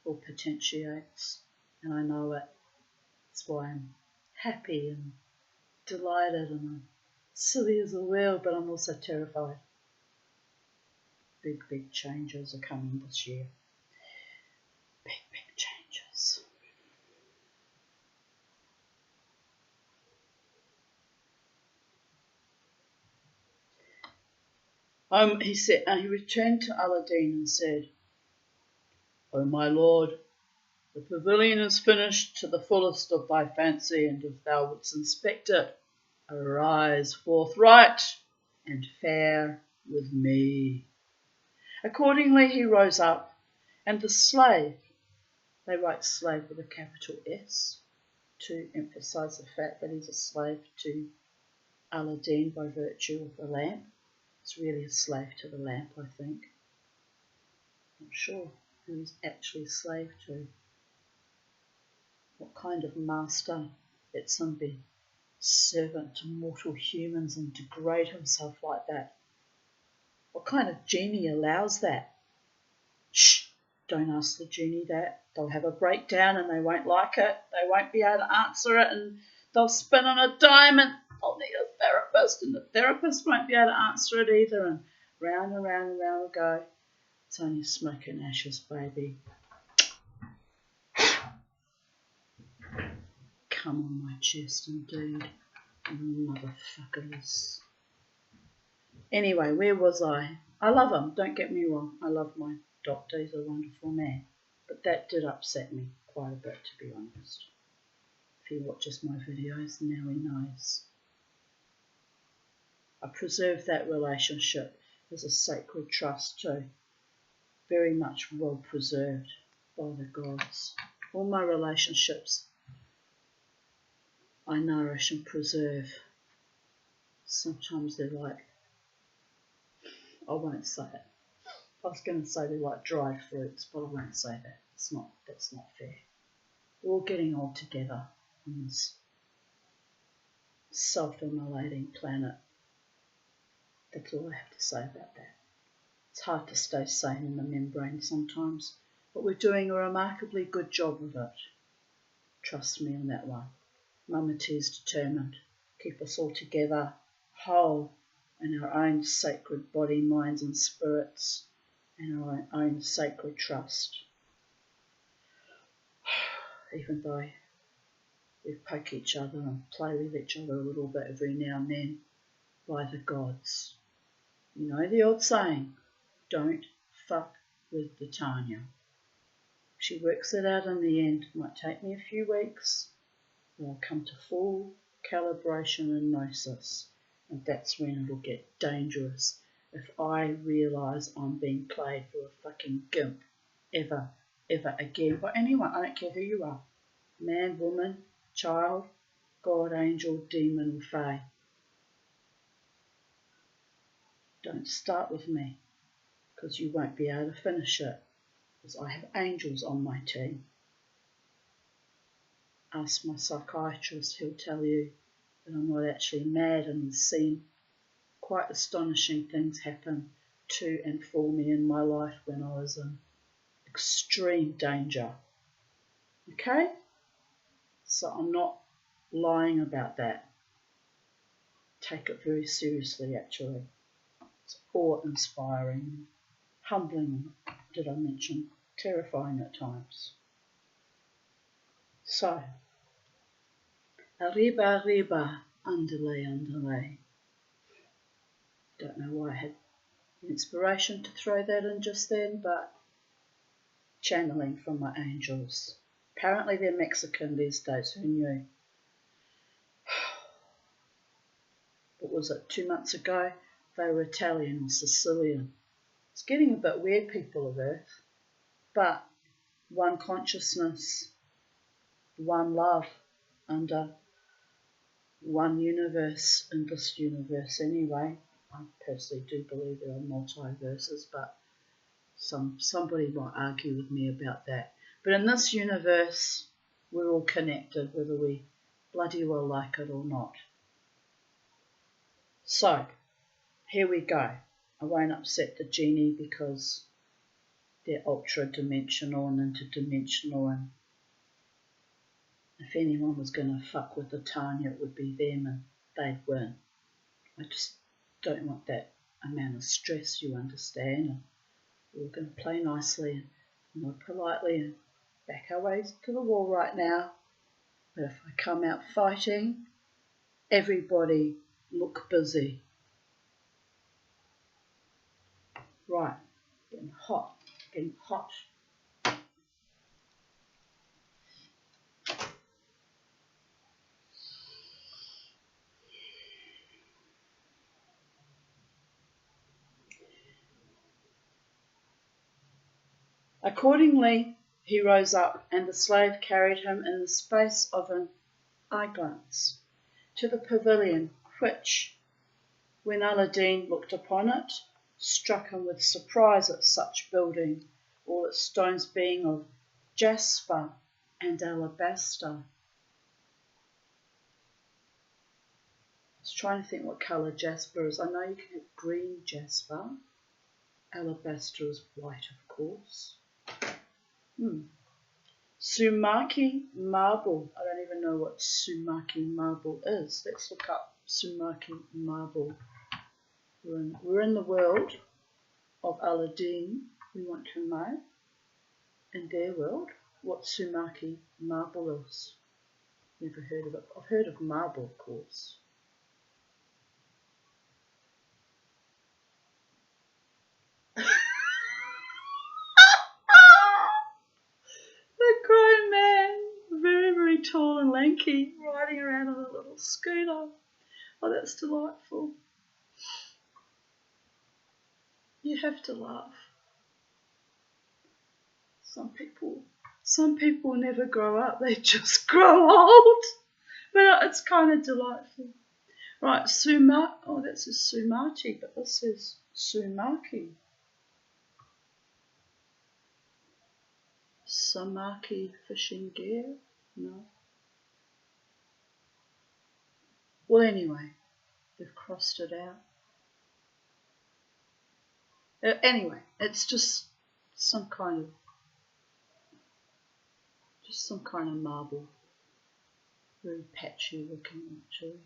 All potentiates. And I know it. That's why I'm happy and delighted and I'm silly as a whale, but I'm also terrified. Big changes are coming this year. Big changes. He returned to Aladdin and said, "O my lord, the pavilion is finished to the fullest of thy fancy, and if thou wouldst inspect it, arise forthright and fare with me." Accordingly he rose up, and the slave, they write slave with a capital S to emphasise the fact that he's a slave to Aladdin by virtue of the lamp. It's really a slave to the lamp, I think. Not sure who he's actually a slave to. What kind of master lets him be servant to mortal humans and degrade himself like that? What kind of genie allows that? Shh! Don't ask the genie that. They'll have a breakdown and they won't like it. They won't be able to answer it and they'll spin on a dime and I'll need a therapist and the therapist won't be able to answer it either, and round and round and round we'll go. It's only smoke and ashes, baby. Come on my chest, indeed. Motherfuckers. Anyway, where was I? I love him, don't get me wrong. I love my doctor, he's a wonderful man. But that did upset me quite a bit, to be honest. If he watches my videos, now he knows. I preserve that relationship as a sacred trust too. Very much well preserved by the gods. All my relationships I nourish and preserve. Sometimes they're like, I won't say it. I was going to say they're like dried fruits, but I won't say that. That's not fair. We're all getting old together on this self-immolating planet. That's all I have to say about that. It's hard to stay sane in the membrane sometimes, but we're doing a remarkably good job of it. Trust me on that one. Mama T's determined. Keep us all together, whole, in our own sacred body, minds and spirits, and our own sacred trust. Even though we poke each other and play with each other a little bit every now and then, by the gods. You know the old saying, don't fuck with the Tanya. She works it out in the end. Might take me a few weeks, but I'll come to full calibration and gnosis, and that's when it'll get dangerous if I realise I'm being played for a fucking gimp ever again by anyone. I don't care who you are. Man, woman, child, God, angel, demon or fae. Don't start with me, because you won't be able to finish it, because I have angels on my team. Ask my psychiatrist, he'll tell you that I'm not actually mad, and he's seen quite astonishing things happen to and for me in my life when I was in extreme danger. Okay? So I'm not lying about that. Take it very seriously, actually. It's awe-inspiring, humbling, did I mention, terrifying at times. So, arriba, arriba, underlay, underlay. Don't know why I had the inspiration to throw that in just then, but channeling from my angels. Apparently they're Mexican these days, who knew? What was it, 2 months ago? They were Italian or Sicilian. It's getting a bit weird, people of Earth. But one consciousness, one love, under one universe in this universe anyway. I personally do believe there are multiverses, but somebody might argue with me about that. But in this universe, we're all connected, whether we bloody well like it or not. So, here we go. I won't upset the genie because they're ultra-dimensional and interdimensional, and if anyone was going to fuck with the Tanya, it would be them and they'd win. I just don't want that amount of stress, you understand. And we're going to play nicely and nod politely and back our ways to the wall right now. But if I come out fighting, everybody look busy. Right, getting hot, getting hot. Accordingly, he rose up, and the slave carried him in the space of an eye-glance to the pavilion, which, when Aladdin looked upon it, struck him with surprise at such building, all its stones being of jasper and alabaster. I was trying to think what colour jasper is. I know you can have green jasper. Alabaster is white, of course. Sumaki marble. I don't even know what Sumaki marble is. Let's look up Sumaki marble. We're in the world of Aladdin. We want to know, in their world, what Sumaki marble is. Never heard of it. I've heard of marble, of course. A grown man, very, very tall and lanky, riding around on a little scooter. Oh, that's delightful. You have to laugh. Some people never grow up, they just grow old. But it's kind of delightful. Right, oh, that says Sumati, but this is Sumaki. Samaki fishing gear? No. Well, anyway, they've crossed it out. Anyway, it's just some kind of marble. Very patchy looking, actually.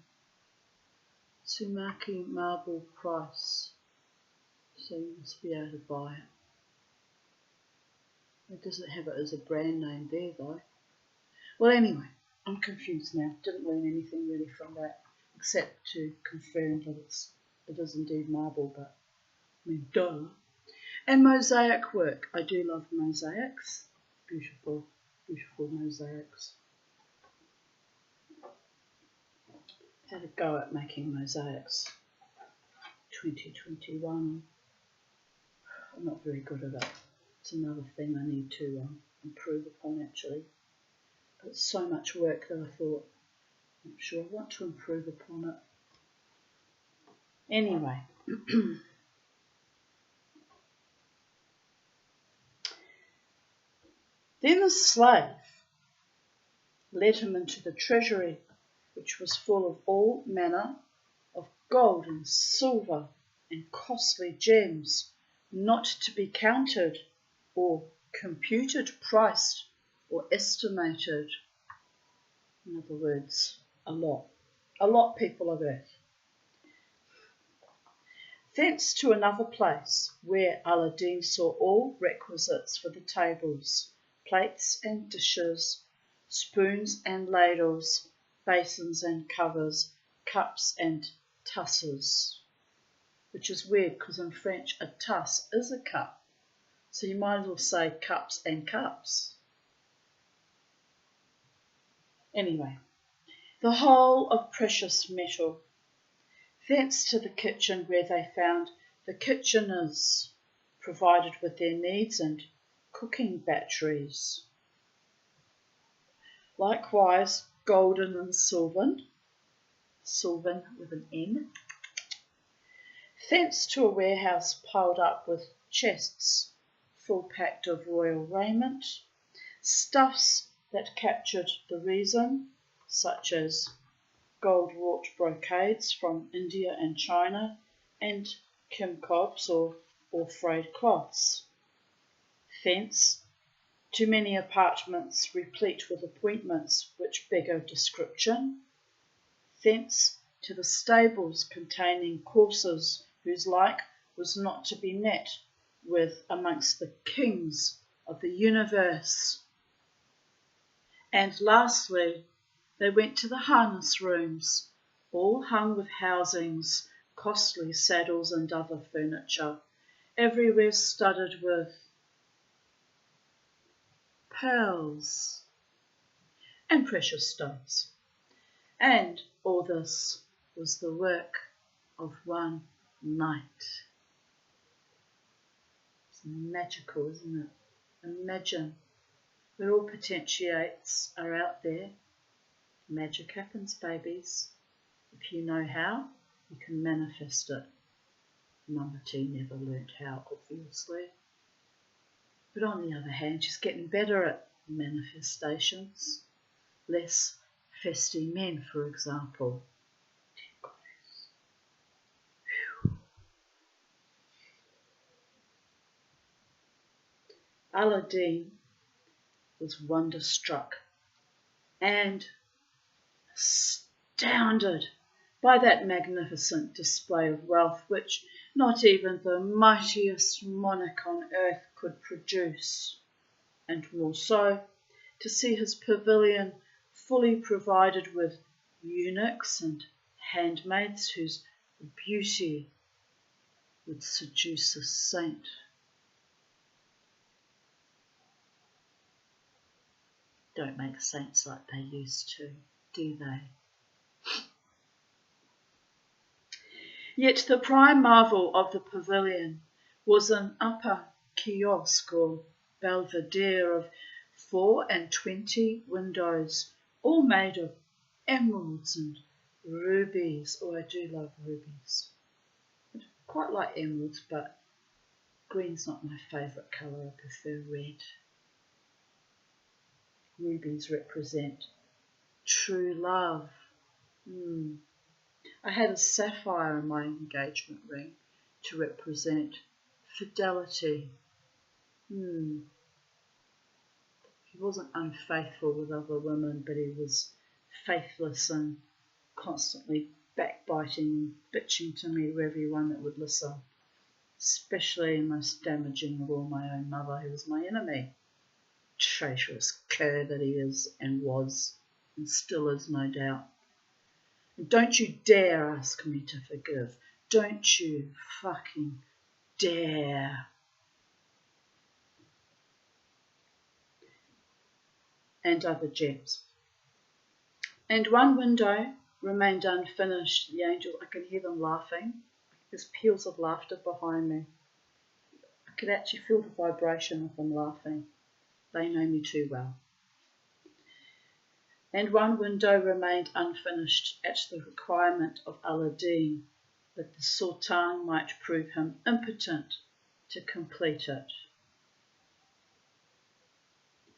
Sumaki marble price. So you must be able to buy it. It doesn't have it as a brand name there, though. Well, anyway, I'm confused now. Didn't learn anything really from that, except to confirm that it is indeed marble, but I mean, duh. And mosaic work. I do love mosaics. Beautiful, beautiful mosaics. Had a go at making mosaics. 2021. I'm not very good at it. It's another thing I need to improve upon, actually. But it's so much work that I thought, I'm sure I want to improve upon it. Anyway. Then the slave led him into the treasury, which was full of all manner of gold and silver and costly gems, not to be counted or computed, priced or estimated. In other words, A lot people of earth. Thence to another place, where Aladdin saw all requisites for the tables, plates and dishes, spoons and ladles, basins and covers, cups and tusses. Which is weird because in French a tasse is a cup. So you might as well say cups and cups. Anyway, the whole of precious metal. Thence to the kitchen, where they found the kitcheners provided with their needs and cooking batteries. Likewise, golden and sylvan with an N. Thence to a warehouse piled up with chests, full packed of royal raiment, stuffs that captured the reason, such as gold-wrought brocades from India and China, and kimcobs or frayed cloths. Thence to many apartments replete with appointments which beggar description. Thence to the stables containing coursers whose like was not to be met with amongst the kings of the universe. And lastly, they went to the harness rooms, all hung with housings, costly saddles and other furniture, everywhere studded with pearls and precious stones. And all this was the work of one night. It's magical, isn't it? Imagine, where all potentiates are out there. Magic happens, babies. If you know how, you can manifest it. Mama T never learnt how, obviously. But on the other hand, she's getting better at manifestations. Less festy men, for example. Aladdin was wonderstruck and astounded by that magnificent display of wealth which not even the mightiest monarch on earth could produce, and more so to see his pavilion fully provided with eunuchs and handmaids whose beauty would seduce a saint. Don't make saints like they used to, do they? Yet the prime marvel of the pavilion was an upper kiosk or belvedere of 24 windows, all made of emeralds and rubies. Oh, I do love rubies. I quite like emeralds, but green's not my favourite colour. I prefer red. Rubies represent true love. I had a sapphire in my engagement ring to represent fidelity. He wasn't unfaithful with other women, but he was faithless and constantly backbiting, bitching to me to everyone that would listen, especially and most damaging of all, my own mother, who was my enemy. Traitorous cur that he is and was, and still is, no doubt. And don't you dare ask me to forgive. Don't you fucking dare. And other gems. And one window remained unfinished. The angels, I can hear them laughing. There's peals of laughter behind me. I could actually feel the vibration of them laughing. They know me too well. And one window remained unfinished at the requirement of Aladdin, that the Sultan might prove him impotent to complete it.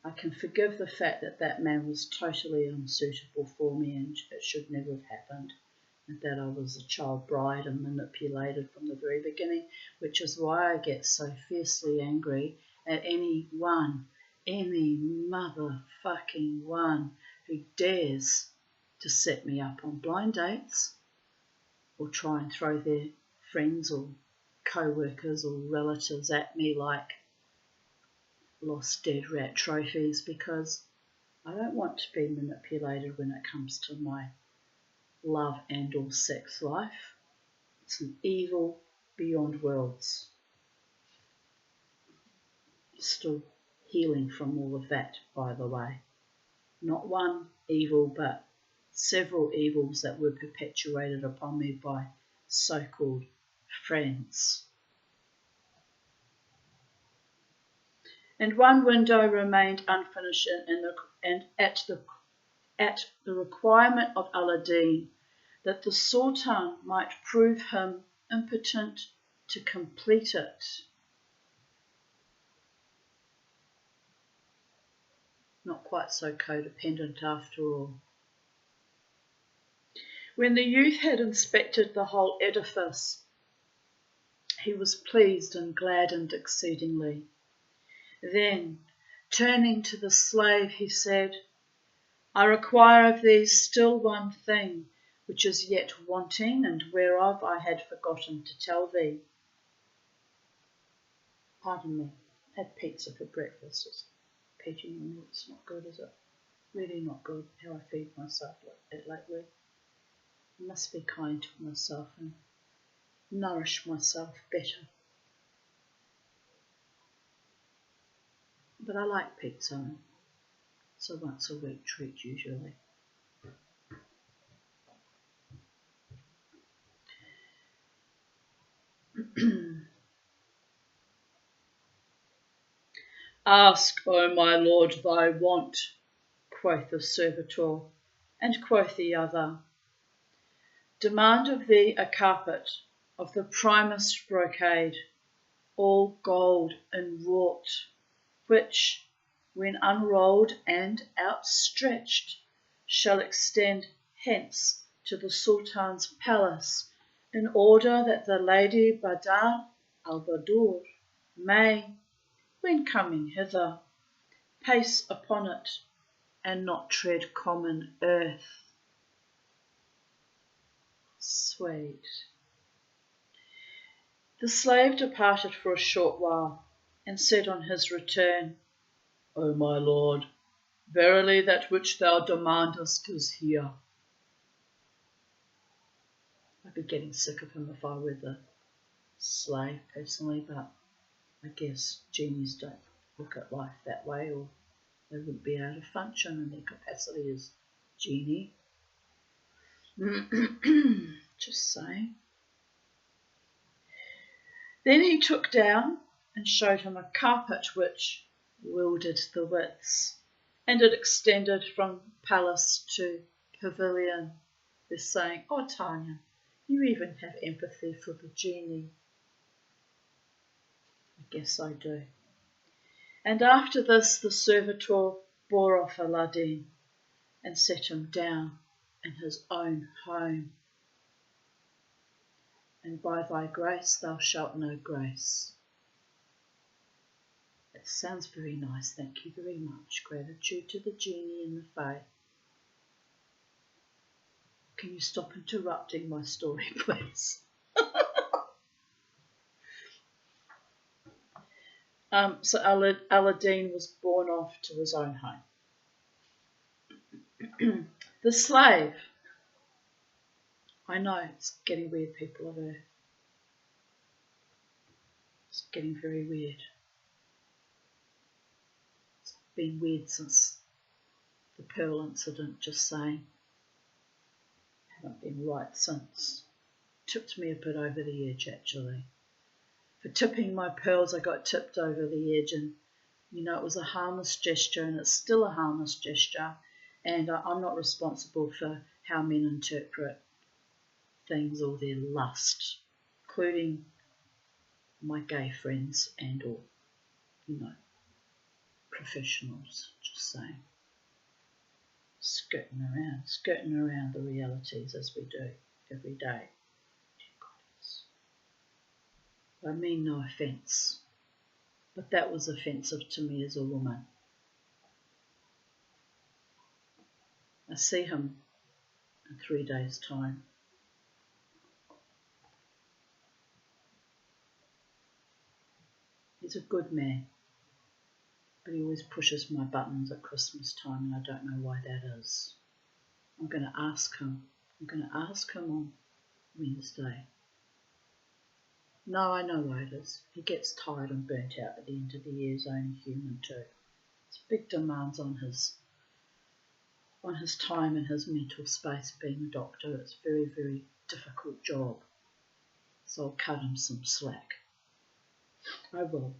I can forgive the fact that that man was totally unsuitable for me and it should never have happened, and that I was a child bride and manipulated from the very beginning, which is why I get so fiercely angry at any motherfucking one who dares to set me up on blind dates or try and throw their friends or co-workers or relatives at me like lost dead rat trophies, because I don't want to be manipulated when it comes to my love and or sex life. It's an evil beyond worlds. Still healing from all of that, by the way. Not one evil, but several evils that were perpetuated upon me by so-called friends. And one window remained unfinished, and at the requirement of Aladdin, that the Sultan might prove him impotent to complete it. Not quite so codependent after all. When the youth had inspected the whole edifice, he was pleased and gladdened exceedingly. Then, turning to the slave, he said, I require of thee still one thing, which is yet wanting, and whereof I had forgotten to tell thee. Pardon me, had pizza for breakfast. It's peating on me. It's not good, is it? Really not good how I feed myself lately. I must be kind to myself and nourish myself better. But I like pizza. It's a once a week treat usually. Ask, O my lord, thy want, quoth the servitor, and quoth the other. Demand of thee a carpet of the primest brocade, all gold enwrought, which, when unrolled and outstretched, shall extend hence to the Sultan's palace, in order that the Lady Badar al-Badur may, when coming hither, pace upon it and not tread common earth. Sweet. The slave departed for a short while, and said on his return, O my lord, verily that which thou demandest is here. I'd be getting sick of him if I were the slave personally, but I guess genies don't look at life that way, or they wouldn't be able to function in their capacity as genie. Just saying. Then he took down and showed him a carpet which wielded the widths, and it extended from palace to pavilion. They're saying, oh Tanya, you even have empathy for the genie. I guess I do. And after this the servitor bore off Aladdin and set him down in his own home. And by thy grace thou shalt know grace. It sounds very nice, thank you very much. Gratitude to the genie and the fae. Can you stop interrupting my story, please? So Aladdin was borne off to his own home. The slave. I know, it's getting weird, people of Earth. It's getting very weird. It's been weird since the Pearl incident, just saying. Haven't been right since. Tipped me a bit over the edge, actually. For tipping my pearls, I got tipped over the edge, and it was a harmless gesture, and it's still a harmless gesture, and I'm not responsible for how men interpret things or their lust, including my gay friends and or, professionals, just saying. Skirting around the realities as we do every day. I mean no offence, but that was offensive to me as a woman. I see him in 3 days' time. He's a good man, but he always pushes my buttons at Christmas time, and I don't know why that is. I'm going to ask him. I'm going to ask him on Wednesday. No, I know why it is. He gets tired and burnt out at the end of the year. He's only human too. It's big demands on his time and his mental space being a doctor. It's a very, very difficult job. So I'll cut him some slack. I will.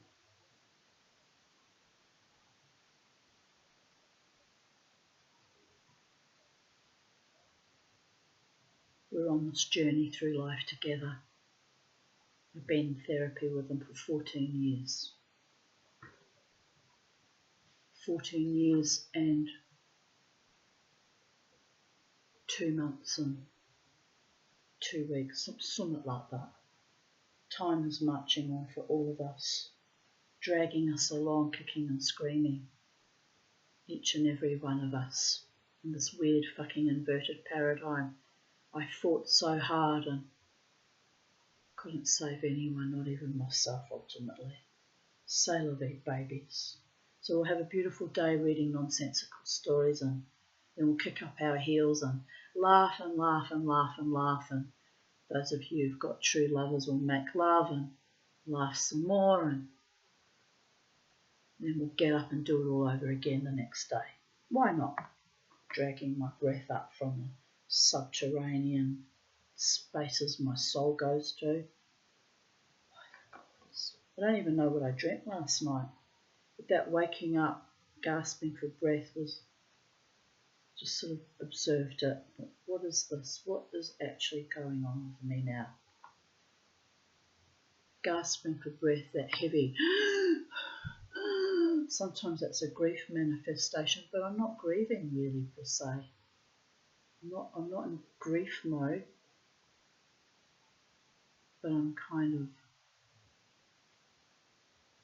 We're on this journey through life together. I've been in therapy with him for 14 years. 14 years and 2 months and 2 weeks, something like that. Time is marching on for all of us, dragging us along, kicking and screaming, each and every one of us, in this weird fucking inverted paradigm. I fought so hard and couldn't save anyone, not even myself ultimately. C'est la vie, babies. So we'll have a beautiful day reading nonsensical stories, and then we'll kick up our heels and laugh and laugh and laugh and laugh, and those of you who've got true lovers will make love and laugh some more, and then we'll get up and do it all over again the next day. Why not? Dragging my breath up from the subterranean spaces my soul goes to. I don't even know what I dreamt last night. But that waking up, gasping for breath was just sort of observed it. But what is this? What is actually going on with me now? Gasping for breath, that heavy. Sometimes that's a grief manifestation, but I'm not grieving really per se. I'm not in grief mode, but I'm kind of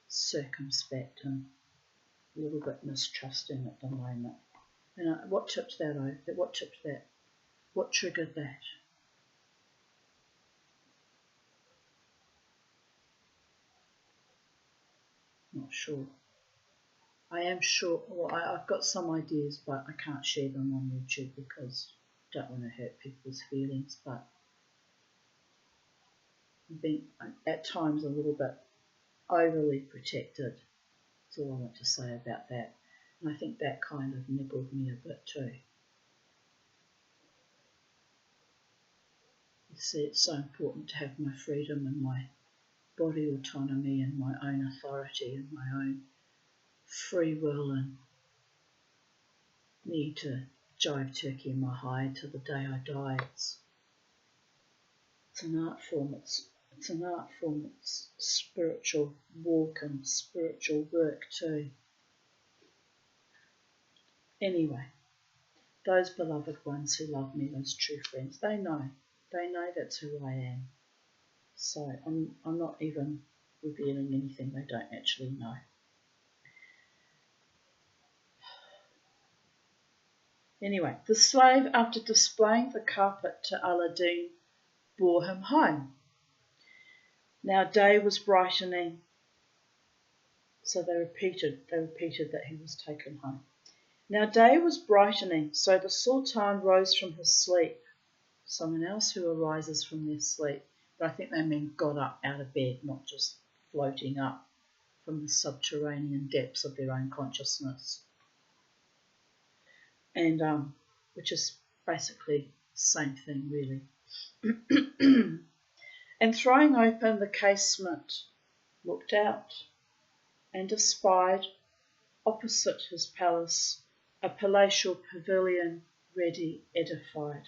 circumspect and a little bit mistrusting at the moment. And what tipped that over? What tipped that? What triggered that? Not sure. I am sure. Well, I've got some ideas, but I can't share them on YouTube because I don't want to hurt people's feelings. But I've been at times a little bit overly protected. That's all I want to say about that. And I think that kind of niggled me a bit too. You see, it's so important to have my freedom and my body autonomy and my own authority and my own free will, and need to jive turkey in my hide till the day I die. It's an art form. It's an art form. It's spiritual walk and spiritual work too. Anyway, those beloved ones who love me, those true friends, they know that's who I am. So I'm not even revealing anything they don't actually know. Anyway, the slave, after displaying the carpet to Aladdin, bore him home. Now day was brightening, so they repeated that he was taken home. Now day was brightening, so the Sultan rose from his sleep. Someone else who arises from their sleep. But I think they mean got up out of bed, not just floating up from the subterranean depths of their own consciousness. And which is basically the same thing really. And throwing open the casement, looked out and espied opposite his palace a palatial pavilion ready edified.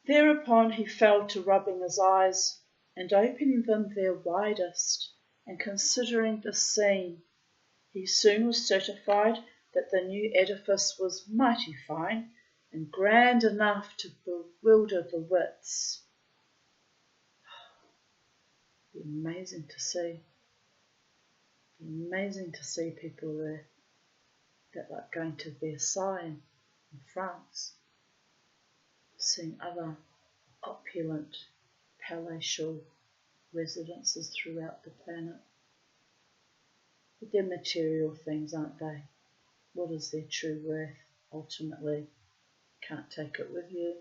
Thereupon he fell to rubbing his eyes, and opening them their widest, and considering the scene, he soon was certified that the new edifice was mighty fine, and grand enough to bewilder the wits. It'd be amazing to see. It'd be amazing to see people there that like going to Versailles and in France, seeing other opulent palatial residences throughout the planet. But they're material things, aren't they? What is their true worth? Ultimately, can't take it with you.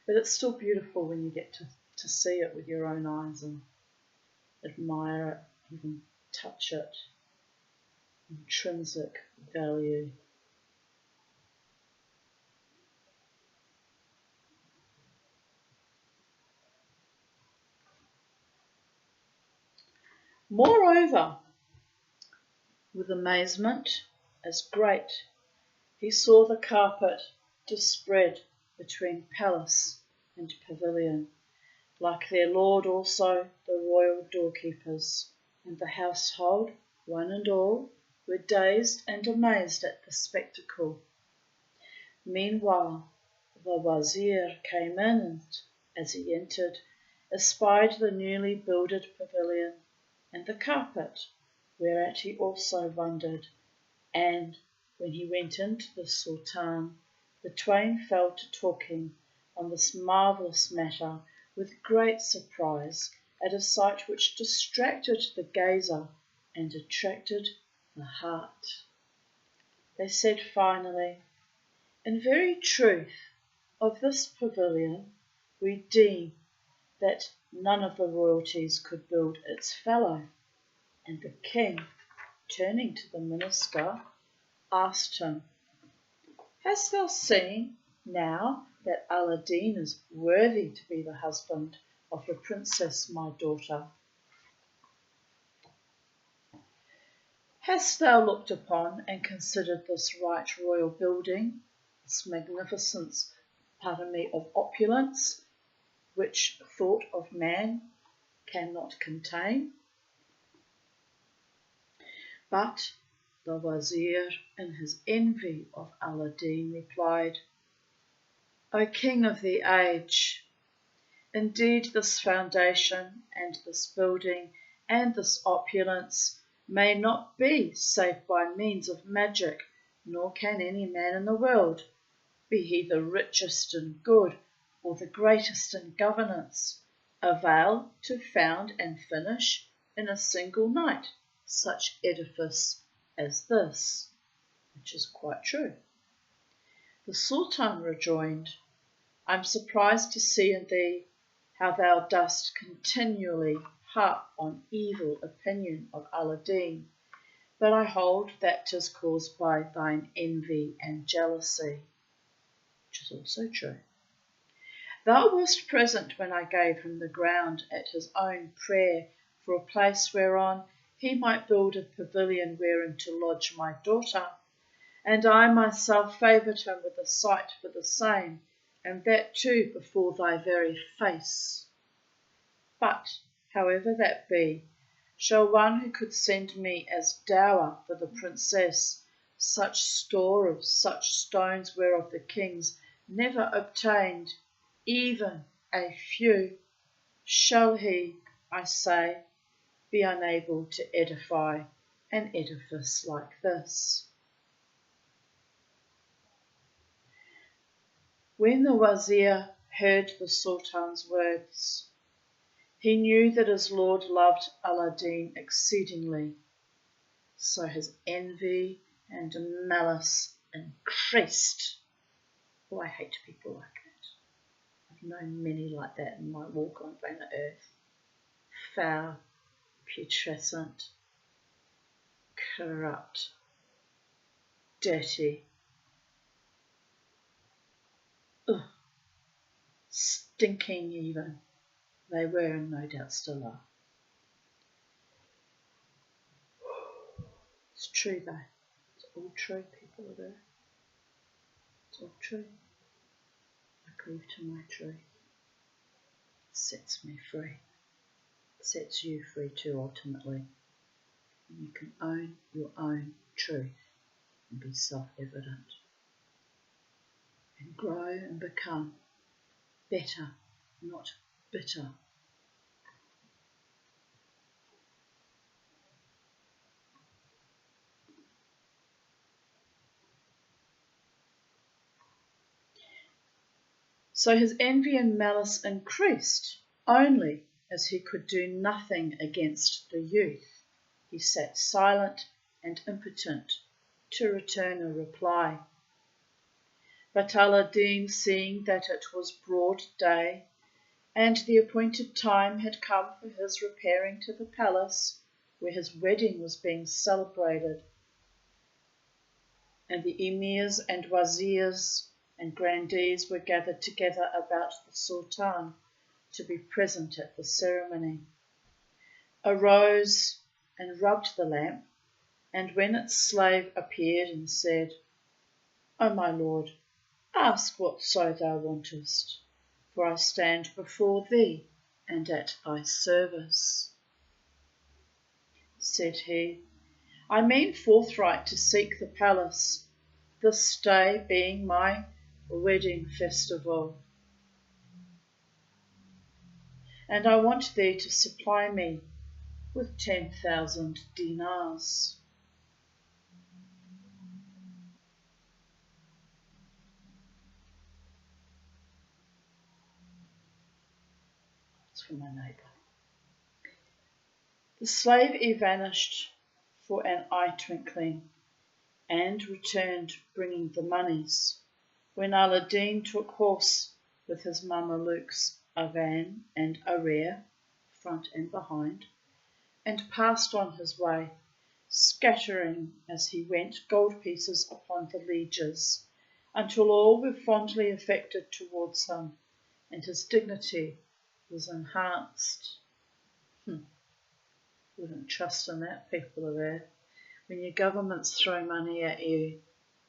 But it's still beautiful when you get to see it with your own eyes and admire it, even touch it. Intrinsic value. Moreover, with amazement as great, he saw the carpet dispread between palace and pavilion. Like their lord also, the royal doorkeepers and the household, one and all, were dazed and amazed at the spectacle. Meanwhile, the Wazir came in and, as he entered, espied the newly builded pavilion and the carpet, whereat he also wondered, and, when he went in to the Sultan, the twain fell to talking on this marvellous matter with great surprise at a sight which distracted the gazer and attracted the heart. They said finally, "In very truth, of this pavilion we deem that none of the royalties could build its fellow." And the king, turning to the minister, asked him, "Hast thou seen now that Aladdin is worthy to be the husband of the princess my daughter? Hast thou looked upon and considered this right royal building, this magnificence, of opulence, which thought of man cannot contain?" But the Wazir, in his envy of Aladdin, replied, "O King of the age, indeed this foundation and this building and this opulence may not be save by means of magic, nor can any man in the world, be he the richest in good or the greatest in governance, avail to found and finish in a single night such edifice as this," which is quite true. The Sultan rejoined, "I am surprised to see in thee how thou dost continually harp on evil opinion of Aladdin, but I hold that 'tis caused by thine envy and jealousy," which is also true. "Thou wast present when I gave him the ground at his own prayer for a place whereon he might build a pavilion wherein to lodge my daughter, and I myself favoured him with a site for the same, and that too before thy very face. But, however that be, shall one who could send me as dower for the princess such store of such stones whereof the kings never obtained even a few, shall he, I say, be unable to edify an edifice like this?" When the Wazir heard the Sultan's words, he knew that his lord loved Aladdin exceedingly, so his envy and malice increased. Oh, I hate people like that. I've known many like that in my walk on planet Earth. Foul, putrescent, corrupt, dirty, stinking even. They were and no doubt still are. It's true though. It's all true, people of Earth. It's all true. I cleave to my truth. It sets me free. It sets you free too, ultimately. And you can own your own truth and be self-evident. And grow and become better, not bitter. So his envy and malice increased, only as he could do nothing against the youth. He sat silent and impotent to return a reply. But Aladdin, seeing that it was broad day, and the appointed time had come for his repairing to the palace where his wedding was being celebrated, and the emirs and wazirs and grandees were gathered together about the sultan to be present at the ceremony, arose and rubbed the lamp, and when its slave appeared and said, "O my lord, ask whatso thou wantest, for I stand before thee and at thy service," said he, "I mean forthright to seek the palace, this day being my wedding festival, and I want thee to supply me with 10,000 dinars." It's for my neighbour. The slave vanished for an eye twinkling, and returned bringing the monies. When Aladdin took horse with his Mamelukes Avan and Arir, front and behind, and passed on his way, scattering as he went gold pieces upon the lieges, until all were fondly affected towards him, and his dignity was enhanced. Wouldn't trust in that, people of Earth. When your governments throw money at you,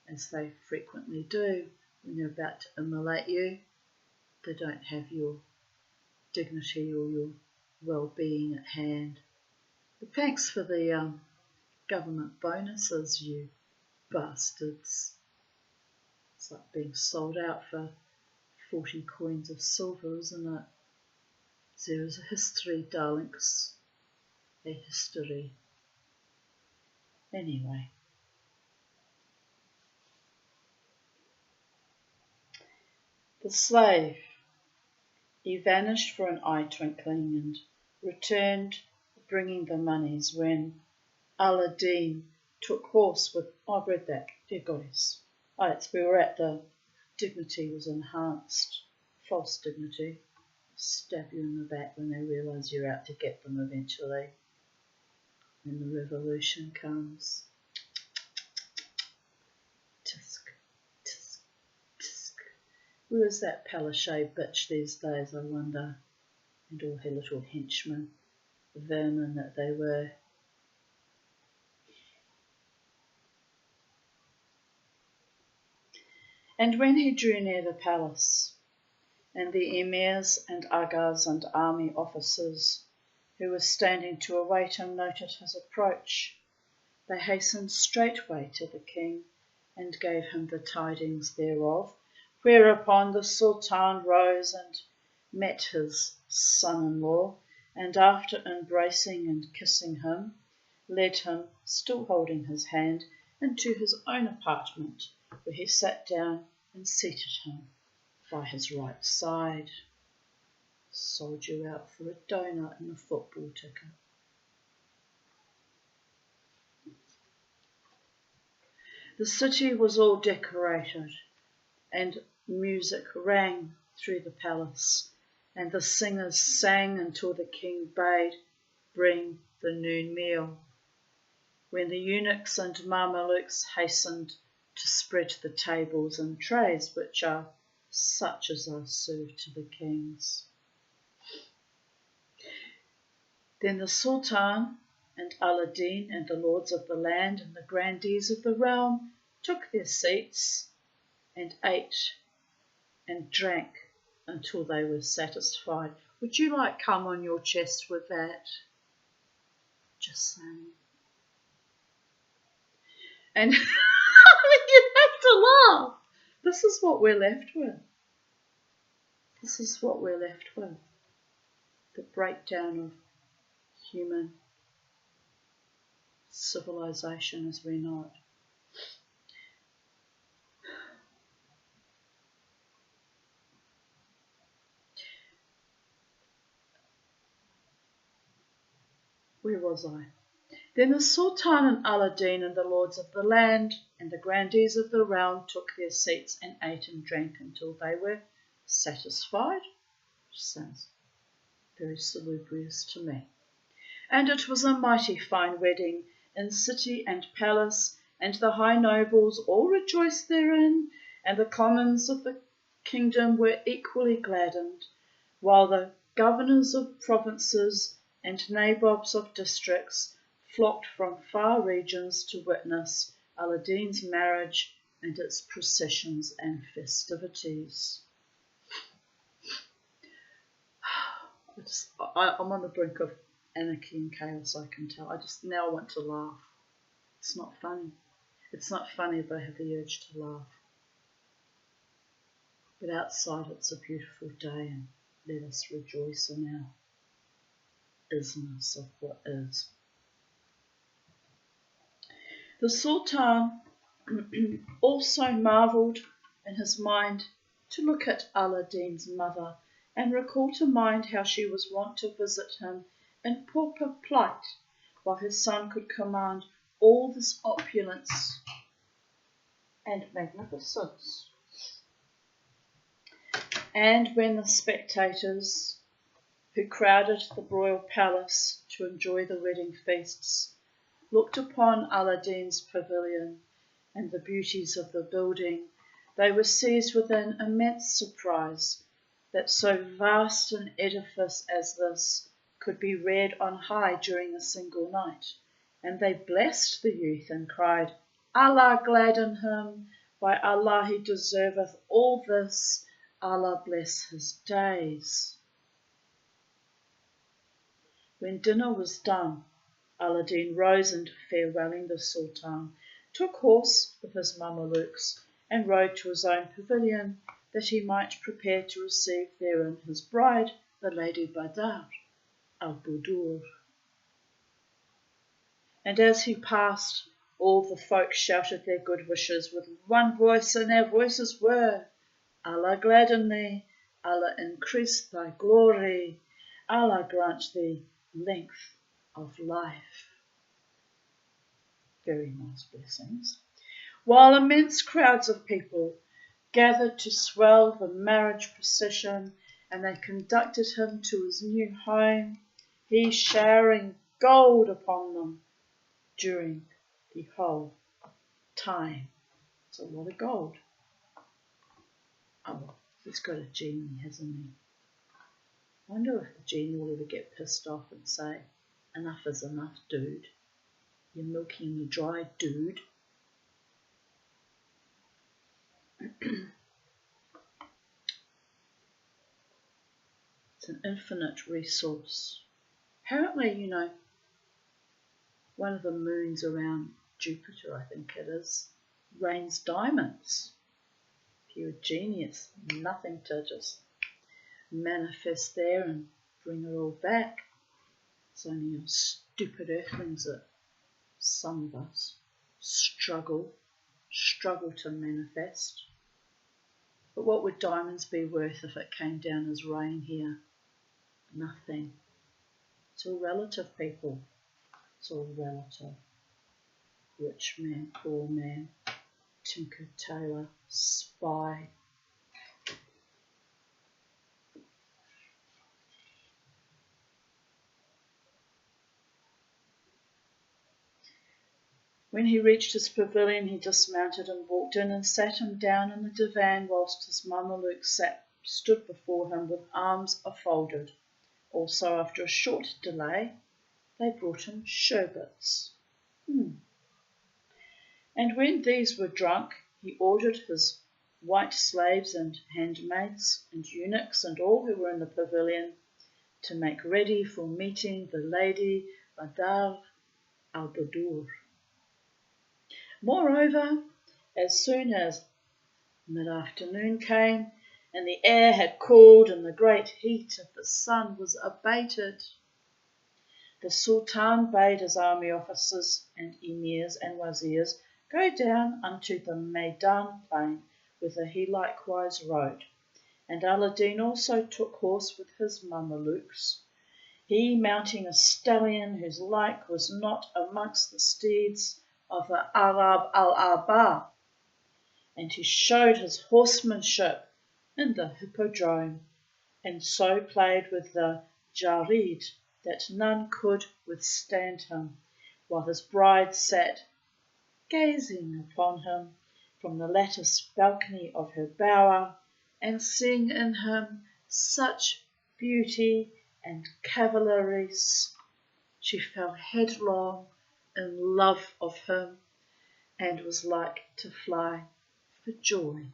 as they frequently do, when they're about to immolate you, they don't have your dignity or your well-being at hand. But thanks for the government bonuses, you bastards. It's like being sold out for 40 coins of silver, isn't it? There is a history, darlings. A history. Anyway. The slave. He vanished for an eye twinkling and returned bringing the monies when Aladdin took horse with, I've read that, dear goddess. Oh, we were at the dignity was enhanced, false dignity. Stab you in the back when they realise you're out to get them eventually. When the revolution comes. Tisk, tisk, tisk. Where is that Palaszczuk bitch these days, I wonder? And all her little henchmen, vermin that they were. And when he drew near the palace, and the emirs and agas and army officers who were standing to await him noted his approach, they hastened straightway to the king and gave him the tidings thereof, whereupon the sultan rose and met his son-in-law, and after embracing and kissing him, led him, still holding his hand, into his own apartment, where he sat down and seated him by his right side. Sold you out for a donut and a football ticket. The city was all decorated, and music rang through the palace, and the singers sang until the king bade bring the noon meal, when the eunuchs and Mamelukes hastened to spread the tables and trays, which are such as are served to the kings. Then the sultan and Aladdin and the lords of the land and the grandees of the realm took their seats and ate and drank until they were satisfied. Would you like cum on your chest with that? Just saying. And you have to laugh. This is what we're left with. This is what we're left with. The breakdown of human civilization as we know it. Where was I? Then the Sultan and Aladdin and the lords of the land and the grandees of the realm took their seats and ate and drank until they were satisfied. Sounds very salubrious to me. And it was a mighty fine wedding in city and palace, and the high nobles all rejoiced therein, and the commons of the kingdom were equally gladdened, while the governors of provinces and nabobs of districts flocked from far regions to witness Aladdin's marriage and its processions and festivities. I'm on the brink of anarchy and chaos, I can tell. I just now want to laugh. It's not funny. It's not funny, but I have the urge to laugh. But outside it's a beautiful day, and let us rejoice in our isness of what is. The Sultan also marvelled in his mind to look at Aladdin's mother and recall to mind how she was wont to visit him in pauper plight, while his son could command all this opulence and magnificence. And when the spectators who crowded the royal palace to enjoy the wedding feasts looked upon Aladdin's pavilion and the beauties of the building, they were seized with an immense surprise that so vast an edifice as this could be reared on high during a single night, and they blessed the youth and cried, Allah gladden him, by Allah he deserveth all this, Allah bless his days. When dinner was done, Aladdin rose and, farewelling the Sultan, took horse with his Mamelukes and rode to his own pavilion, that he might prepare to receive therein his bride, the Lady Badr al-Budur. And as he passed, all the folk shouted their good wishes with one voice, and their voices were, Allah gladden thee, Allah increase thy glory, Allah grant thee length of life. Very nice blessings. While immense crowds of people gathered to swell the marriage procession, and they conducted him to his new home, he showering gold upon them during the whole time. It's a lot of gold. Oh, he's got a genie, hasn't he? I wonder if the genie will ever get pissed off and say, enough is enough, dude. You're milking me dry, dude. It's an infinite resource. Apparently, one of the moons around Jupiter, I think it is, rains diamonds. If you're a genie, it's nothing to just manifest there and bring it all back. It's only us stupid earthlings that some of us struggle to manifest. But what would diamonds be worth if it came down as rain here? Nothing. It's all relative, people. It's all relative. Rich man, poor man, tinker, tailor, spy. When he reached his pavilion, he dismounted and walked in and sat him down in the divan, whilst his Mameluke stood before him with arms afolded. Also, after a short delay, they brought him sherbets. And when these were drunk, he ordered his white slaves and handmaids and eunuchs and all who were in the pavilion to make ready for meeting the Lady Badr al-Budur. Moreover, as soon as mid-afternoon came, and the air had cooled and the great heat of the sun was abated, the Sultan bade his army officers and emirs and wazirs go down unto the Maidan plain, whither he likewise rode. And Aladdin also took horse with his Mamelukes, he mounting a stallion whose like was not amongst the steeds of the Arab al-Arba, and he showed his horsemanship in the hippodrome, and so played with the Jarid that none could withstand him, while his bride sat gazing upon him from the lattice balcony of her bower, and seeing in him such beauty and cavalierice, she fell headlong in love of him, and was like to fly for joy.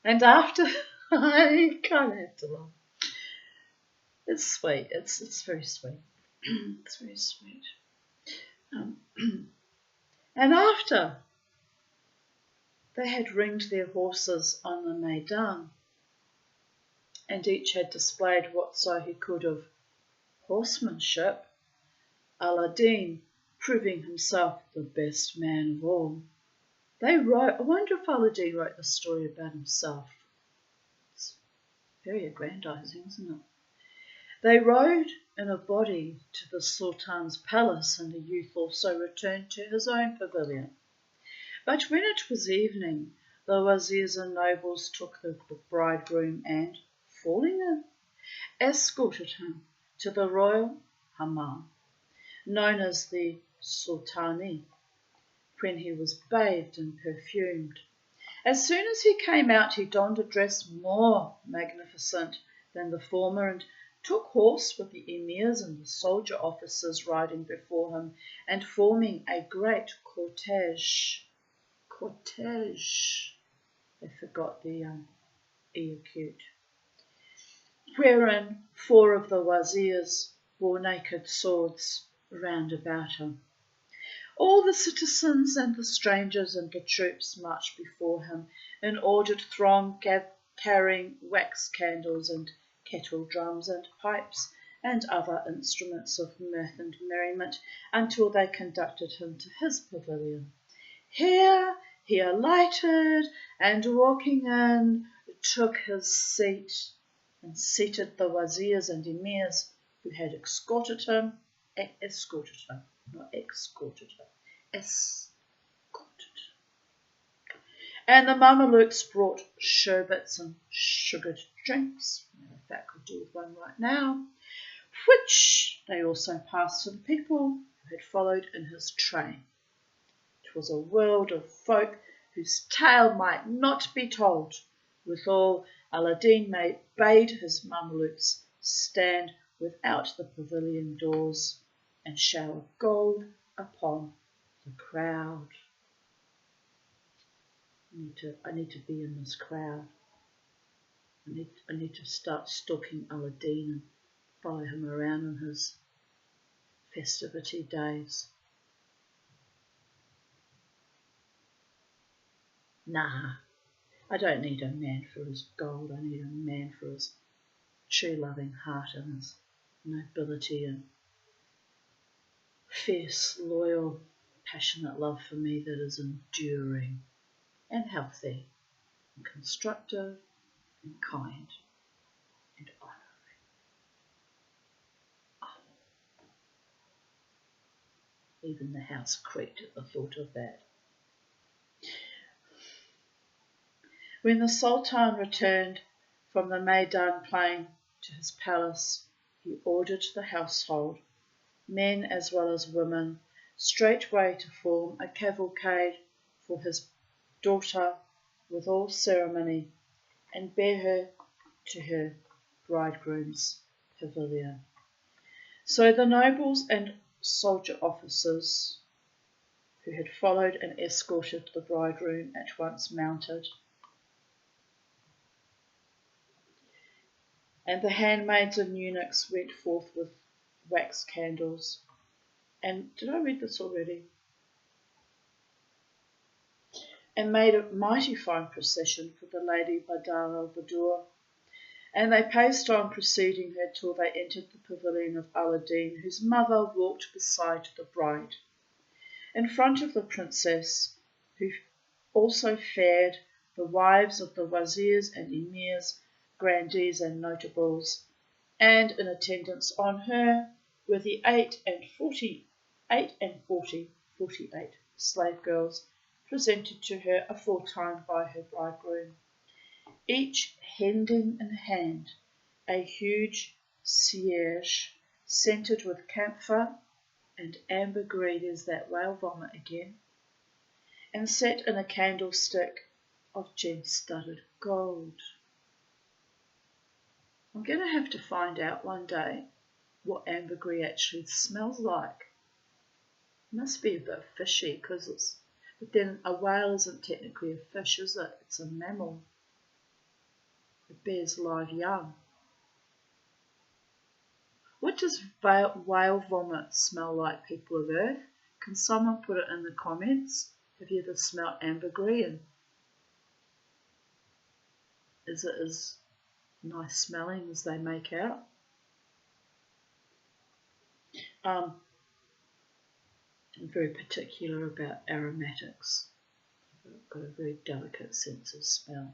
And after, I kind of have to laugh. It's sweet. It's very sweet. It's very sweet. Um, and after they had ringed their horses on the Maidan, and each had displayed whatso he could of horsemanship, Aladdin proving himself the best man of all, they wrote. I wonder if Aladdin wrote the story about himself. It's very aggrandizing, isn't it? They rode in a body to the Sultan's palace, and the youth also returned to his own pavilion. But when it was evening, the wazirs and nobles took the bridegroom and, falling in, escorted him to the royal hammam, known as the Sultani, when he was bathed and perfumed. As soon as he came out, he donned a dress more magnificent than the former, and took horse with the emirs and the soldier officers riding before him, and forming a great cortege. They forgot the E acute. Wherein 4 of the wazirs bore naked swords round about him. All the citizens and the strangers and the troops marched before him in ordered throng, carrying wax candles and kettle drums and pipes and other instruments of mirth and merriment, until they conducted him to his pavilion. Here he alighted, and walking in, took his seat, and seated the wazirs and emirs who had escorted him, and the Mamelukes brought sherbets and sugared drinks, if that could do with one right now, which they also passed to the people who had followed in his train. It was a world of folk whose tale might not be told. Withal, Aladdin bade his Mamelukes stand without the pavilion doors and shower gold upon the crowd. I need to be in this crowd. I need to start stalking Aladdin and follow him around on his festivity days. Nah, I don't need a man for his gold. I need a man for his true loving heart and his nobility and fierce, loyal, passionate love for me that is enduring and healthy and constructive and kind and honouring. Oh. Even the house creaked at the thought of that. When the Sultan returned from the Maidan plain to his palace, he ordered the household, men as well as women, straightway to form a cavalcade for his daughter with all ceremony, and bear her to her bridegroom's pavilion. So the nobles and soldier officers who had followed and escorted the bridegroom at once mounted, and the handmaids and eunuchs went forth with wax candles. And did I read this already? And made a mighty fine procession for the lady Badar al-Badur. And they paced on, preceding her till they entered the pavilion of Aladdin, whose mother walked beside the bride. In front of the princess, who also fared the wives of the wazirs and emirs, grandees and notables, and in attendance on her were the 48 slave girls presented to her aforetime by her bridegroom, each hending in hand a huge cierge scented with camphor and ambergris, there's that whale vomit again, and set in a candlestick of gem-studded gold. I'm going to have to find out one day what ambergris actually smells like. It must be a bit fishy, but then a whale isn't technically a fish, is it? It's a mammal. It bears live young. What does whale vomit smell like, people of Earth? Can someone put it in the comments? Have you ever smelled ambergris, and is it as nice smelling as they make out? I'm very particular about aromatics. I've got a very delicate sense of smell.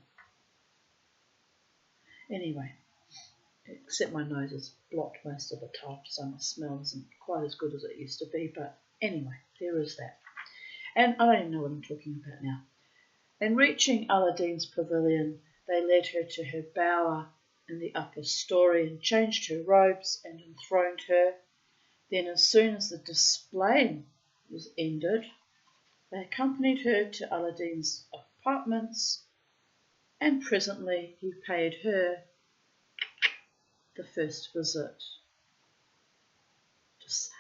Anyway, except my nose is blocked most of the time, so my smell isn't quite as good as it used to be, but anyway, there is that. And I don't even know what I'm talking about now. And reaching Aladdin's pavilion, they led her to her bower in the upper story and changed her robes and enthroned her. Then, as soon as the display was ended, they accompanied her to Aladdin's apartments, and presently he paid her the first visit. Just say,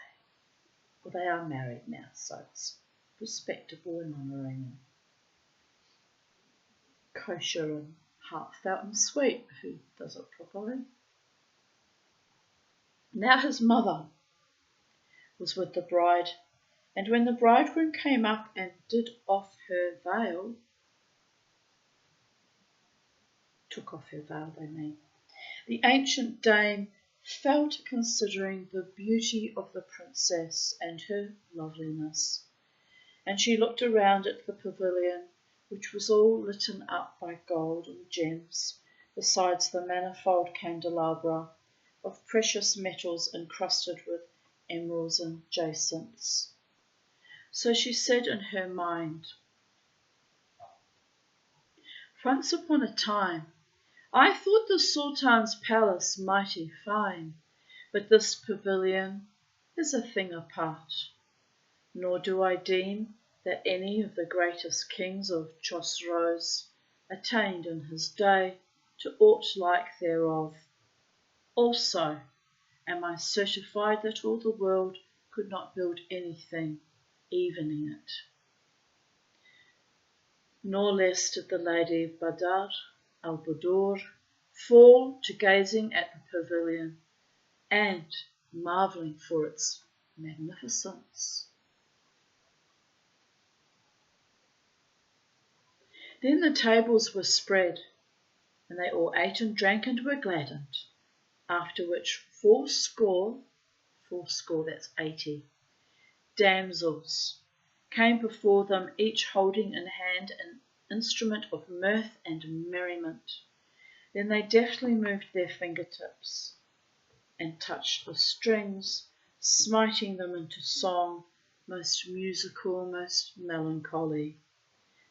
well, they are married now, so it's respectable and honouring and kosher and heartfelt and sweet if he does it properly. Now his mother was with the bride, and when the bridegroom came up and did off her veil, took off her veil, they mean, the ancient dame fell to considering the beauty of the princess and her loveliness, and she looked around at the pavilion, which was all litten up by gold and gems, besides the manifold candelabra of precious metals encrusted with emeralds and jacinths. So she said in her mind, once upon a time, I thought the Sultan's palace mighty fine, but this pavilion is a thing apart, nor do I deem that any of the greatest kings of Chosroes attained in his day to aught like thereof. Also am I certified that all the world could not build anything evening it. Nor less did the lady Badr al-Budur fall to gazing at the pavilion and marvelling for its magnificence. Then the tables were spread, and they all ate and drank and were gladdened, after which fourscore, that's 80, damsels came before them, each holding in hand an instrument of mirth and merriment. Then they deftly moved their fingertips and touched the strings, smiting them into song, most musical, most melancholy,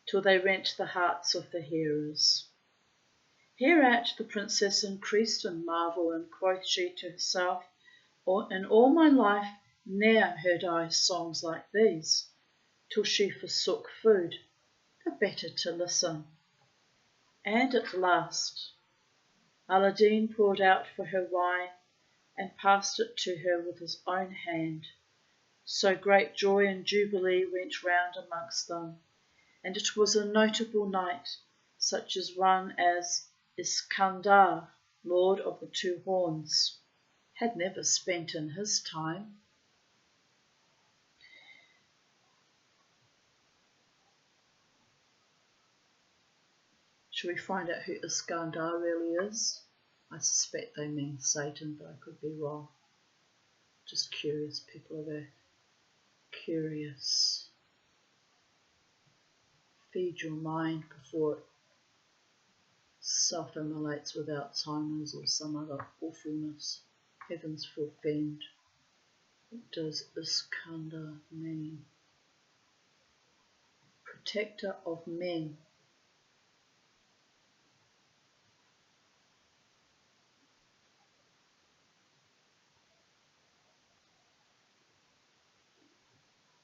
till they rent the hearts of the hearers. Hereat the princess increased in marvel, and quoth she to herself, in all my life ne'er heard I songs like these, till she forsook food, the better to listen. And at last Aladdin poured out for her wine, and passed it to her with his own hand. So great joy and jubilee went round amongst them, and it was a notable night, such as one as Iskandar, Lord of the Two Horns, had never spent in his time. Shall we find out who Iskandar really is? I suspect they mean Satan, but I could be wrong. Just curious, people of Earth. Curious. feed your mind before it self-immolates with Alzheimer's or some other awfulness. Heavens forfend. What does Iskandar mean? Protector of men.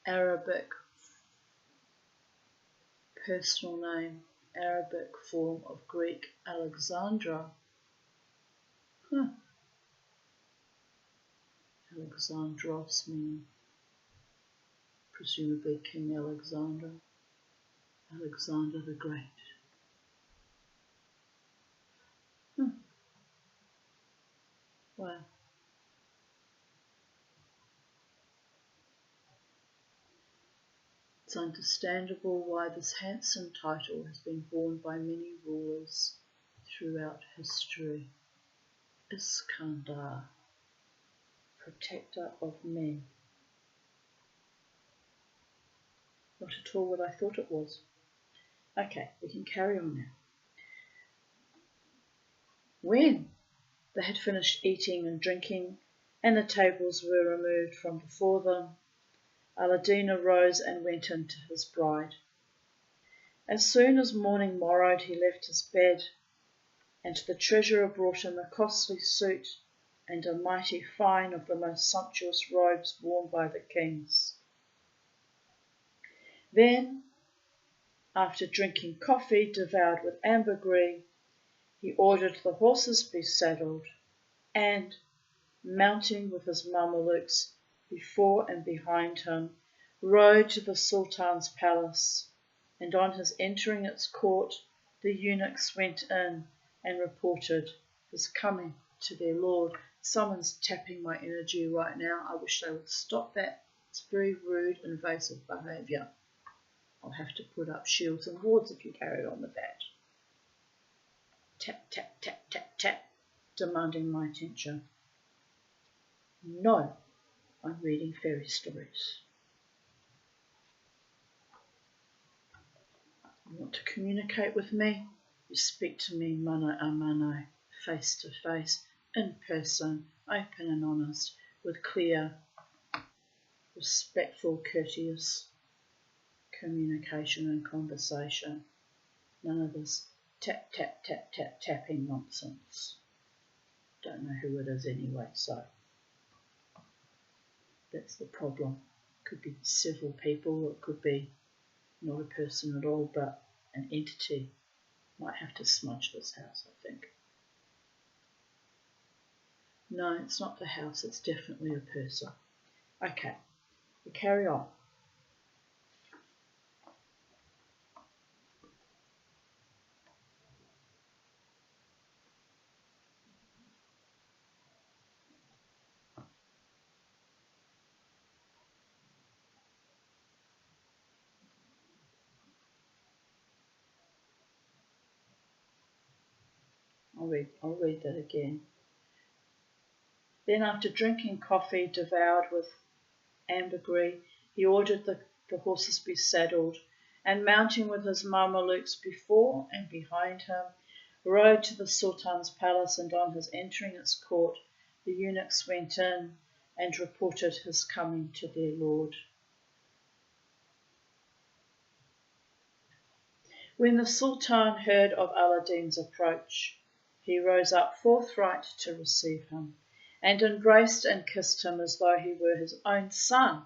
Arabic personal name, Arabic form of Greek Alexandra. Alexandros meaning presumably King Alexander, Alexander the Great. Wow. It's understandable why this handsome title has been borne by many rulers throughout history. Iskandar, protector of men. Not at all what I thought it was. Okay, we can carry on now. When they had finished eating and drinking, and the tables were removed from before them, Aladdin arose and went in to his bride. As soon as morning morrowed, he left his bed, and the treasurer brought him a costly suit and a mighty fine of the most sumptuous robes worn by the kings. Then, after drinking coffee devoured with ambergris, he ordered the horses be saddled, and, mounting with his Mamelukes before and behind him, rode to the Sultan's palace, and on his entering its court, the eunuchs went in and reported his coming to their lord. Someone's tapping my energy right now. I wish they would stop that. It's very rude, invasive behaviour. I'll have to put up shields and wards if you carry on with that. Tap, tap, tap, tap, tap, demanding my attention. No, I'm reading fairy stories. You want to communicate with me? You speak to me mano a mano, face to face, in person, open and honest, with clear, respectful, courteous communication and conversation. None of this tap, tap, tap, tap, tapping nonsense. Don't know who it is anyway, so that's the problem. Could be several people, or it could be not a person at all, but an entity. Might have to smudge this house, I think. No, it's not the house, it's definitely a person. Okay, we carry on. I'll read that again. Then after drinking coffee devoured with ambergris, he ordered the horses be saddled, and mounting with his Mamelukes before and behind him, rode to the Sultan's palace, and on his entering its court, the eunuchs went in and reported his coming to their lord. When the Sultan heard of Aladdin's approach, he rose up forthright to receive him, and embraced and kissed him as though he were his own son.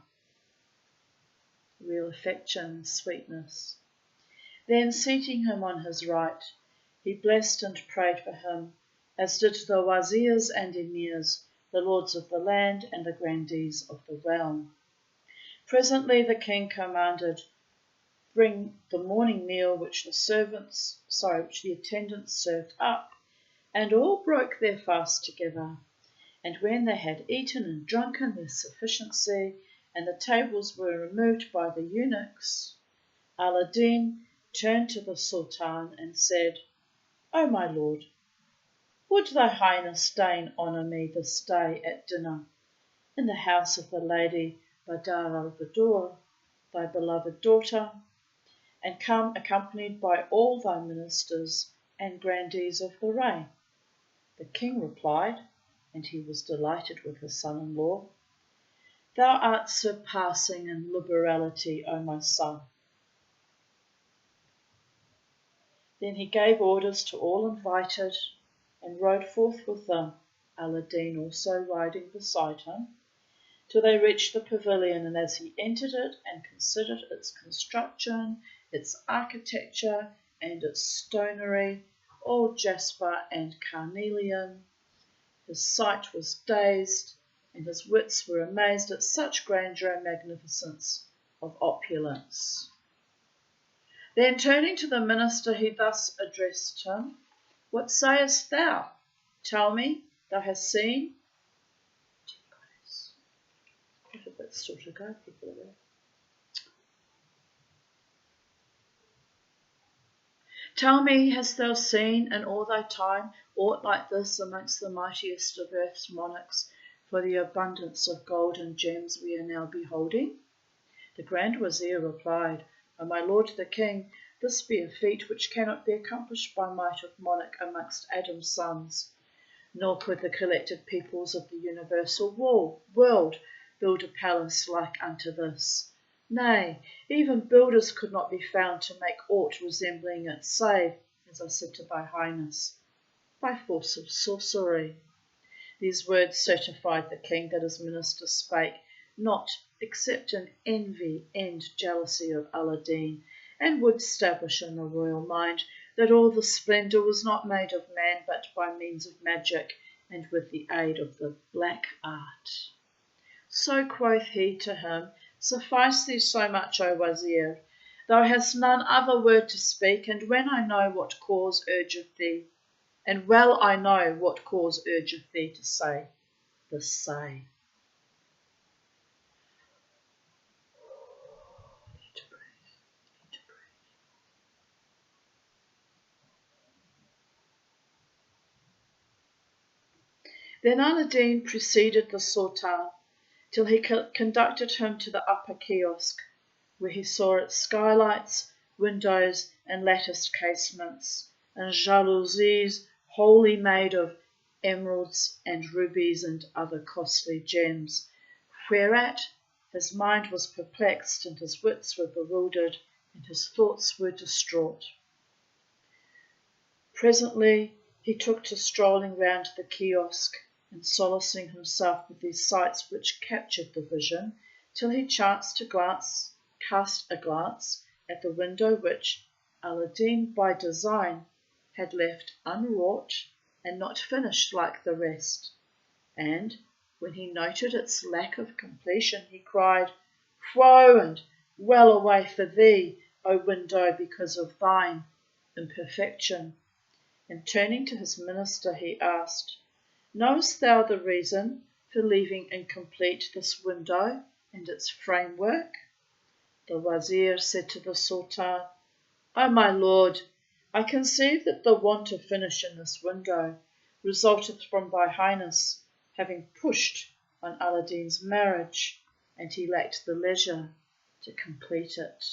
Real affection and sweetness. Then, seating him on his right, he blessed and prayed for him, as did the wazirs and emirs, the lords of the land and the grandees of the realm. Presently the king commanded, "Bring the morning meal which the attendants served up," and all broke their fast together. And when they had eaten and drunken their sufficiency, and the tables were removed by the eunuchs, Aladdin turned to the Sultan and said, "O my lord, would thy highness deign honour me this day at dinner in the house of the lady Badar al-Badur, thy beloved daughter, and come accompanied by all thy ministers and grandees of the reign. The king replied, and he was delighted with his son-in-law, Thou art surpassing in liberality, O my son. Then he gave orders to all invited, and rode forth with them, Aladdin also riding beside him, till they reached the pavilion, and as he entered it and considered its construction, its architecture, and its stonery, all jasper and carnelian, his sight was dazed, and his wits were amazed at such grandeur and magnificence of opulence. Then turning to the minister, he thus addressed him, What sayest thou? Tell me, thou hast seen? Quite a bit still to go, people are there. Tell me, hast thou seen in all thy time aught like this amongst the mightiest of earth's monarchs, for the abundance of gold and gems we are now beholding? The Grand Wazir replied, O my lord the king, this be a feat which cannot be accomplished by might of monarch amongst Adam's sons, nor could the collected peoples of the universal world build a palace like unto this. Nay, even builders could not be found to make aught resembling it, save, as I said to thy highness, by force of sorcery. These words certified the king that his minister spake not except in envy and jealousy of Aladdin, and would establish in the royal mind that all the splendour was not made of man but by means of magic, and with the aid of the black art. So quoth he to him, Suffice thee so much, O Wazir. Thou hast none other word to speak, and when I know what cause urgeth thee, and well I know what cause urgeth thee to say, this say. Then Aladdin preceded the Sultan till he conducted him to the upper kiosk, where he saw its skylights, windows, and latticed casements, and jalousies wholly made of emeralds and rubies and other costly gems, whereat his mind was perplexed, and his wits were bewildered, and his thoughts were distraught. Presently he took to strolling round the kiosk, and solacing himself with these sights which captured the vision, till he chanced to cast a glance at the window which Aladdin by design had left unwrought and not finished like the rest, and when he noted its lack of completion, he cried, Woe and well away for thee, O window, because of thine imperfection. And turning to his minister, he asked, Knowest thou the reason for leaving incomplete this window and its framework? The Wazir said to the Sultan, O my lord, I conceive that the want of finish in this window resulteth from thy highness having pushed on Aladdin's marriage, and he lacked the leisure to complete it.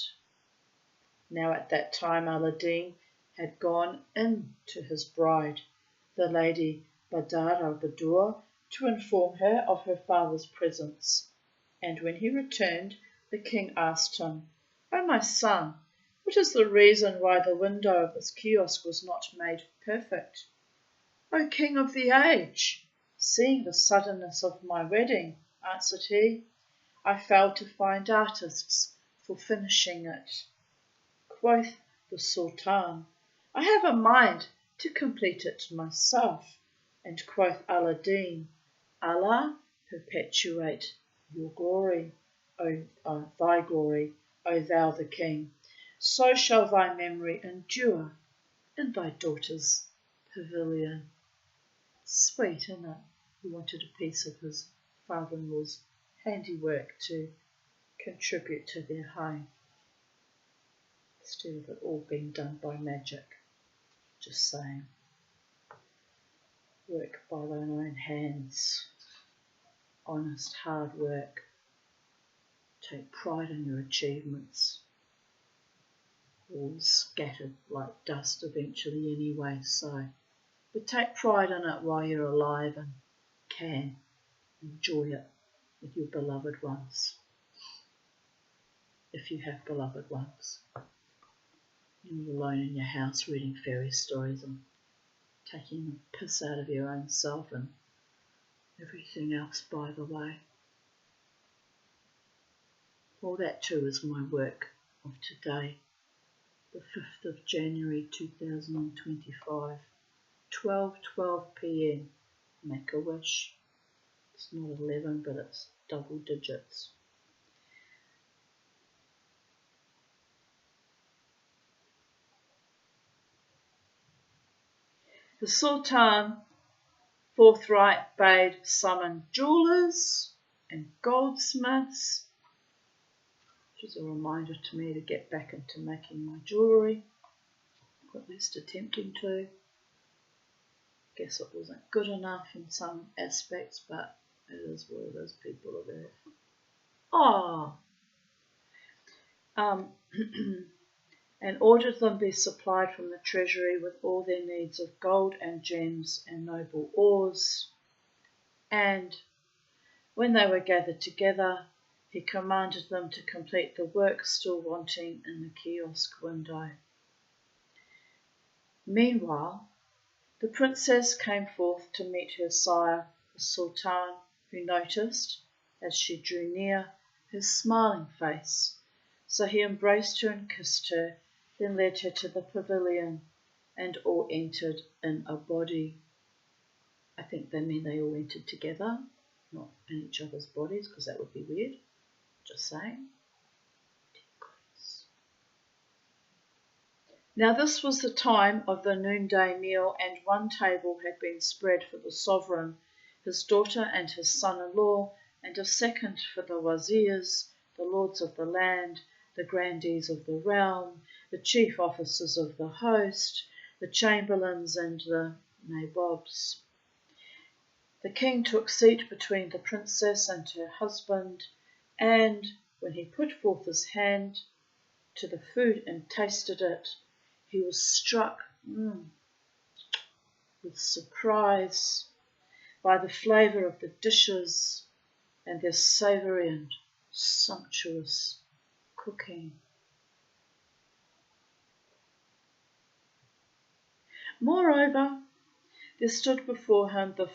Now at that time Aladdin had gone in to his bride, the lady Badar al-Badur, to inform her of her father's presence, and when he returned, the king asked him, O my son, what is the reason why the window of this kiosk was not made perfect? O king of the age, seeing the suddenness of my wedding, answered he, I failed to find artists for finishing it. Quoth the Sultan, I have a mind to complete it myself. And quoth Aladdin, Allah perpetuate your glory, thy glory, O thou the king. So shall thy memory endure in thy daughter's pavilion. Sweet, isn't it? He wanted a piece of his father-in-law's handiwork to contribute to their home, instead of it all being done by magic. Just saying. Work by thine own hands. Honest, hard work. Take pride in your achievements. all scattered like dust eventually anyway, so. But take pride in it while you're alive and can enjoy it with your beloved ones. If you have beloved ones. And you're alone in your house reading fairy stories and taking the piss out of your own self and everything else by the way. Well, that too is my work of today, the 5th of January 2025, 12:12 p.m. Make a wish. It's not 11, but it's double digits. The Sultan forthright bade summon jewellers and goldsmiths, which is a reminder to me to get back into making my jewellery, or at least attempting to. Guess it wasn't good enough in some aspects, but it is what it is, people of Earth. And ordered them be supplied from the treasury with all their needs of gold and gems and noble ores. And when they were gathered together, he commanded them to complete the work still wanting in the kiosk window. Meanwhile, the princess came forth to meet her sire, the Sultan, who noticed, as she drew near, her smiling face. So he embraced her and kissed her, then led her to the pavilion, and all entered in a body. I think they mean they all entered together, not in each other's bodies, because that would be weird. Just saying. Now this was the time of the noonday meal, and one table had been spread for the sovereign, his daughter and his son-in-law, and a second for the wazirs, the lords of the land, the grandees of the realm, the chief officers of the host, the chamberlains and the nabobs. The king took seat between the princess and her husband, and when he put forth his hand to the food and tasted it, he was struck with surprise by the flavour of the dishes and their savoury and sumptuous cooking. Moreover, there stood before him the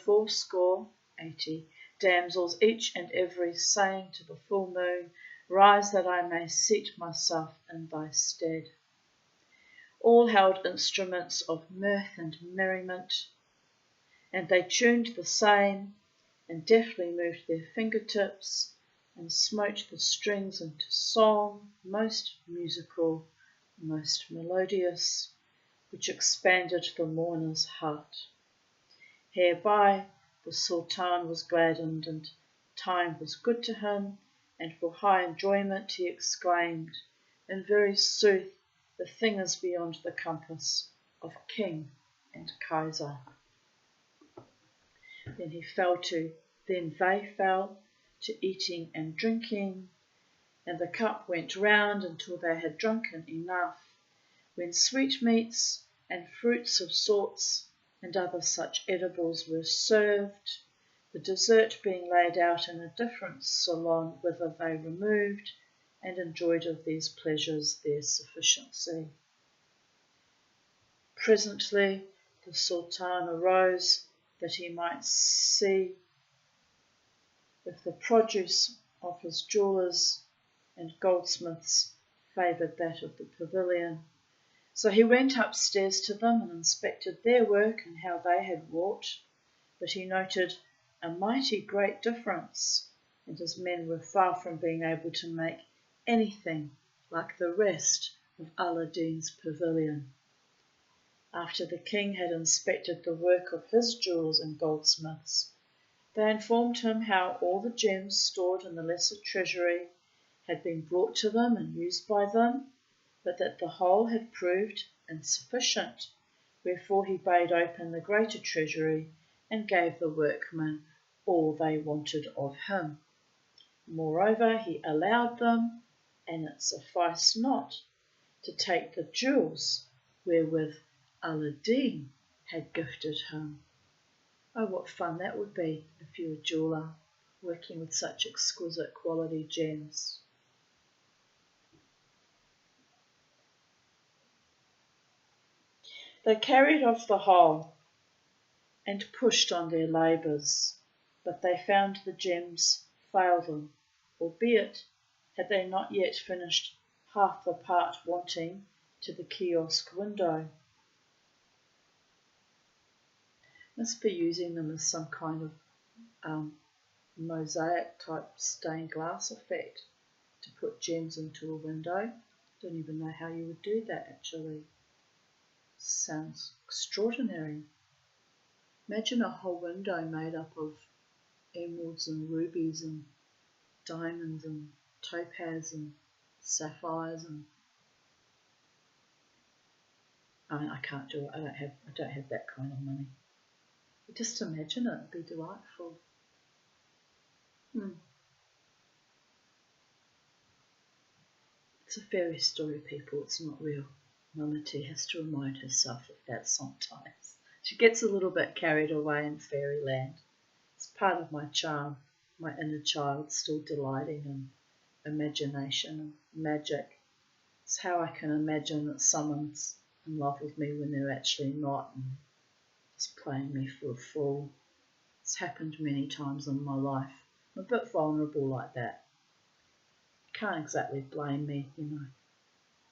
80 damsels, each and every saying to the full moon, "Rise that I may seat myself in thy stead." All held instruments of mirth and merriment, and they tuned the same, and deftly moved their fingertips, and smote the strings into song, most musical, most melodious, which expanded the mourner's heart. Hereby the Sultan was gladdened, and time was good to him, and for high enjoyment he exclaimed, "In very sooth, the thing is beyond the compass of king and Kaiser." Then they fell to eating and drinking, and the cup went round until they had drunken enough, when sweetmeats and fruits of sorts and other such edibles were served, the dessert being laid out in a different salon, whither they removed and enjoyed of these pleasures their sufficiency. Presently the Sultan arose, that he might see if the produce of his jewellers and goldsmiths favoured that of the pavilion. So he went upstairs to them and inspected their work and how they had wrought, but he noted a mighty great difference, and his men were far from being able to make anything like the rest of Aladdin's pavilion. After the king had inspected the work of his jewellers and goldsmiths, they informed him how all the gems stored in the lesser treasury had been brought to them and used by them, but that the whole had proved insufficient, wherefore he bade open the greater treasury and gave the workmen all they wanted of him. Moreover, he allowed them, and it sufficed not, to take the jewels wherewith Aladdin had gifted him. Oh, what fun that would be if you're a jeweller working with such exquisite quality gems. They carried off the whole and pushed on their labours, but they found the gems fail them, albeit had they not yet finished half the part wanting to the kiosk window. Must be using them as some kind of mosaic type stained glass effect to put gems into a window. Don't even know how you would do that actually. Sounds extraordinary. Imagine a whole window made up of emeralds and rubies and diamonds and topaz and sapphires and I can't do it. I don't have that kind of money. But just imagine it, it'd be delightful. It's a fairy story, people, it's not real. Mama T has to remind herself of that sometimes. She gets a little bit carried away in fairyland. It's part of my charm, my inner child still delighting in imagination and magic. It's how I can imagine that someone's in love with me when they're actually not and just playing me for a fool. It's happened many times in my life. I'm a bit vulnerable like that. You can't exactly blame me, you know.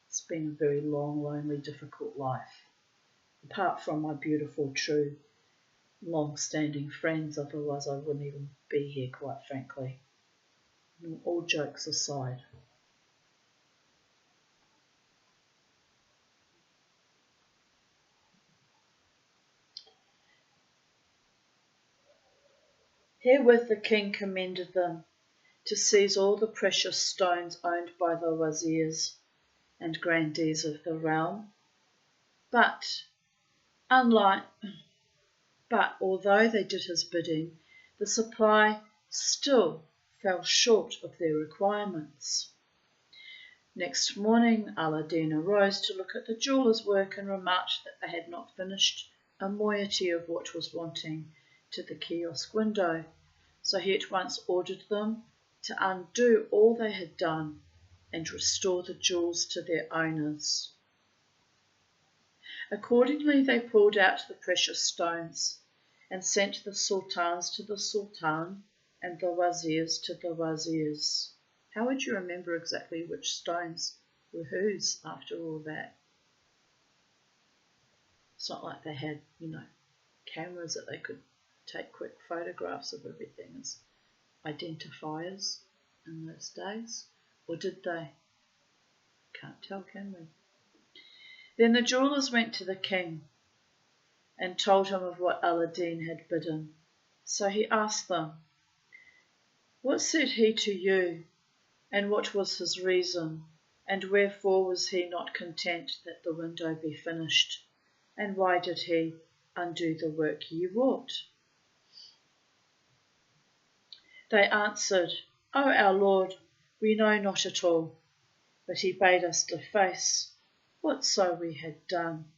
It's been a very long, lonely, difficult life. Apart from my beautiful, true, long-standing friends, otherwise I wouldn't even be here, quite frankly. All jokes aside. Herewith the king commended them to seize all the precious stones owned by the wazirs and grandees of the realm. But although they did his bidding, the supply still fell short of their requirements. Next morning Aladdin arose to look at the jeweller's work and remarked that they had not finished a moiety of what was wanting to the kiosk window, so he at once ordered them to undo all they had done and restore the jewels to their owners. Accordingly they pulled out the precious stones and sent the sultans to the sultan and the wazirs to the wazirs. How would you remember exactly which stones were whose after all that? It's not like they had, cameras that they could take quick photographs of everything as identifiers in those days. Or did they? Can't tell, can we? Then the jewellers went to the king and told him of what Aladdin had bidden. So he asked them, "What said he to you, and what was his reason, and wherefore was he not content that the window be finished, and why did he undo the work ye wrought?" They answered, "O our lord, we know not at all, but he bade us deface whatso we had done."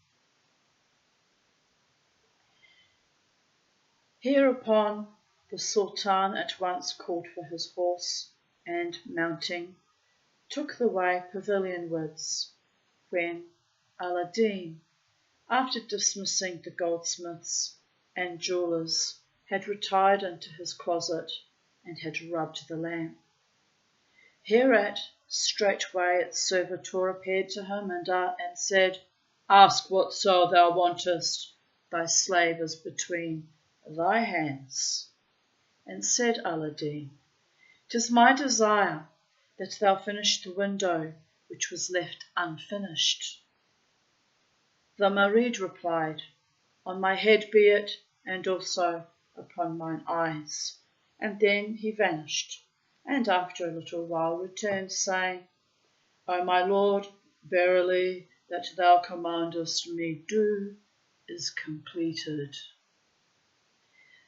Hereupon the sultan at once called for his horse, and, mounting, took the way pavilionwards, when Aladdin, after dismissing the goldsmiths and jewellers, had retired into his closet and had rubbed the lamp. Hereat straightway its servitor appeared to him and said, "Ask whatso thou wantest, thy slave is between thy hands." And said Aladdin, "'Tis my desire that thou finish the window which was left unfinished." The Marid replied, "On my head be it, and also upon mine eyes." And then he vanished, and after a little while returned, saying, "O my lord, verily that thou commandest me do is completed."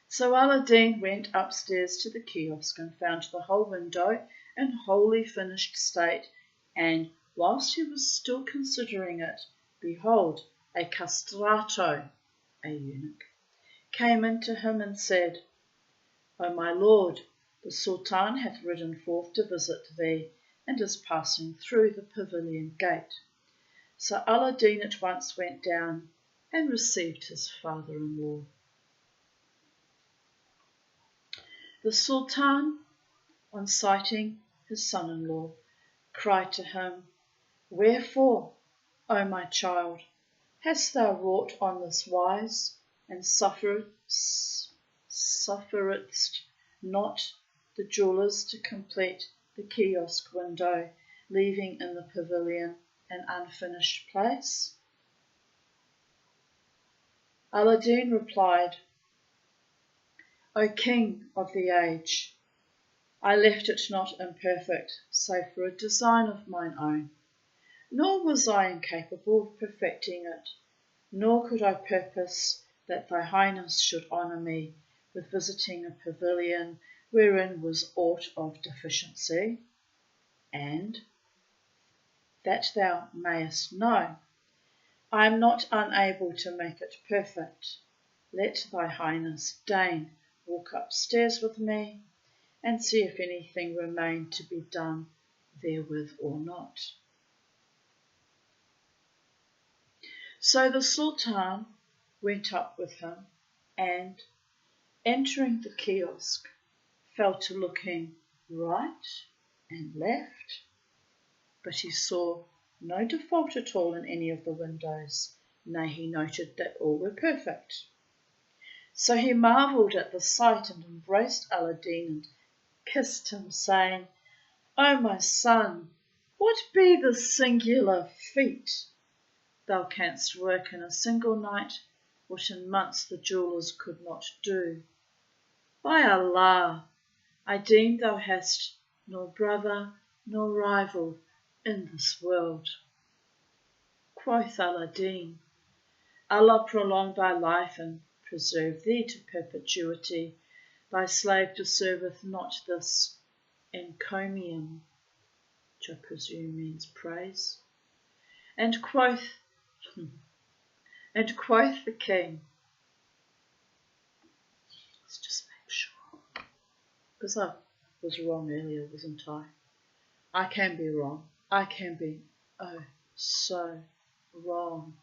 So Aladdin went upstairs to the kiosk and found the whole window in wholly finished state and Whilst he was still considering it, behold, a castrato, a eunuch, came in to him and said, O my lord, the Sultan hath ridden forth to visit thee, and is passing through the pavilion gate. So Aladdin at once went down and received his father-in-law. The Sultan, on sighting his son-in-law, cried to him, Wherefore, O my child, hast thou wrought on this wise, and sufferedst not the jewellers to complete the kiosk window, leaving in the pavilion an unfinished place? Aladdin replied, O King of the age, I left it not imperfect, save for a design of mine own. Nor was I incapable of perfecting it, nor could I purpose that thy highness should honour me with visiting a pavilion wherein was aught of deficiency. And, that thou mayest know, I am not unable to make it perfect. Let thy highness deign walk upstairs with me, and see if anything remain to be done therewith or not. So the Sultan went up with him, and, entering the kiosk, fell to looking right and left, but he saw no default at all in any of the windows, nay, he noted that all were perfect. So he marvelled at the sight and embraced Aladdin and kissed him, saying, O my son, what be this singular feat? Thou canst work in a single night what in months the jewellers could not do. By Allah, I deem thou hast nor brother nor rival in this world. Quoth Aladdin, Allah prolong thy life and preserve thee to perpetuity. Thy slave deserveth not this encomium, which I presume means praise. And quoth the king, let's just make sure, because I was wrong earlier, wasn't I? I can be wrong. I can be, oh, so wrong.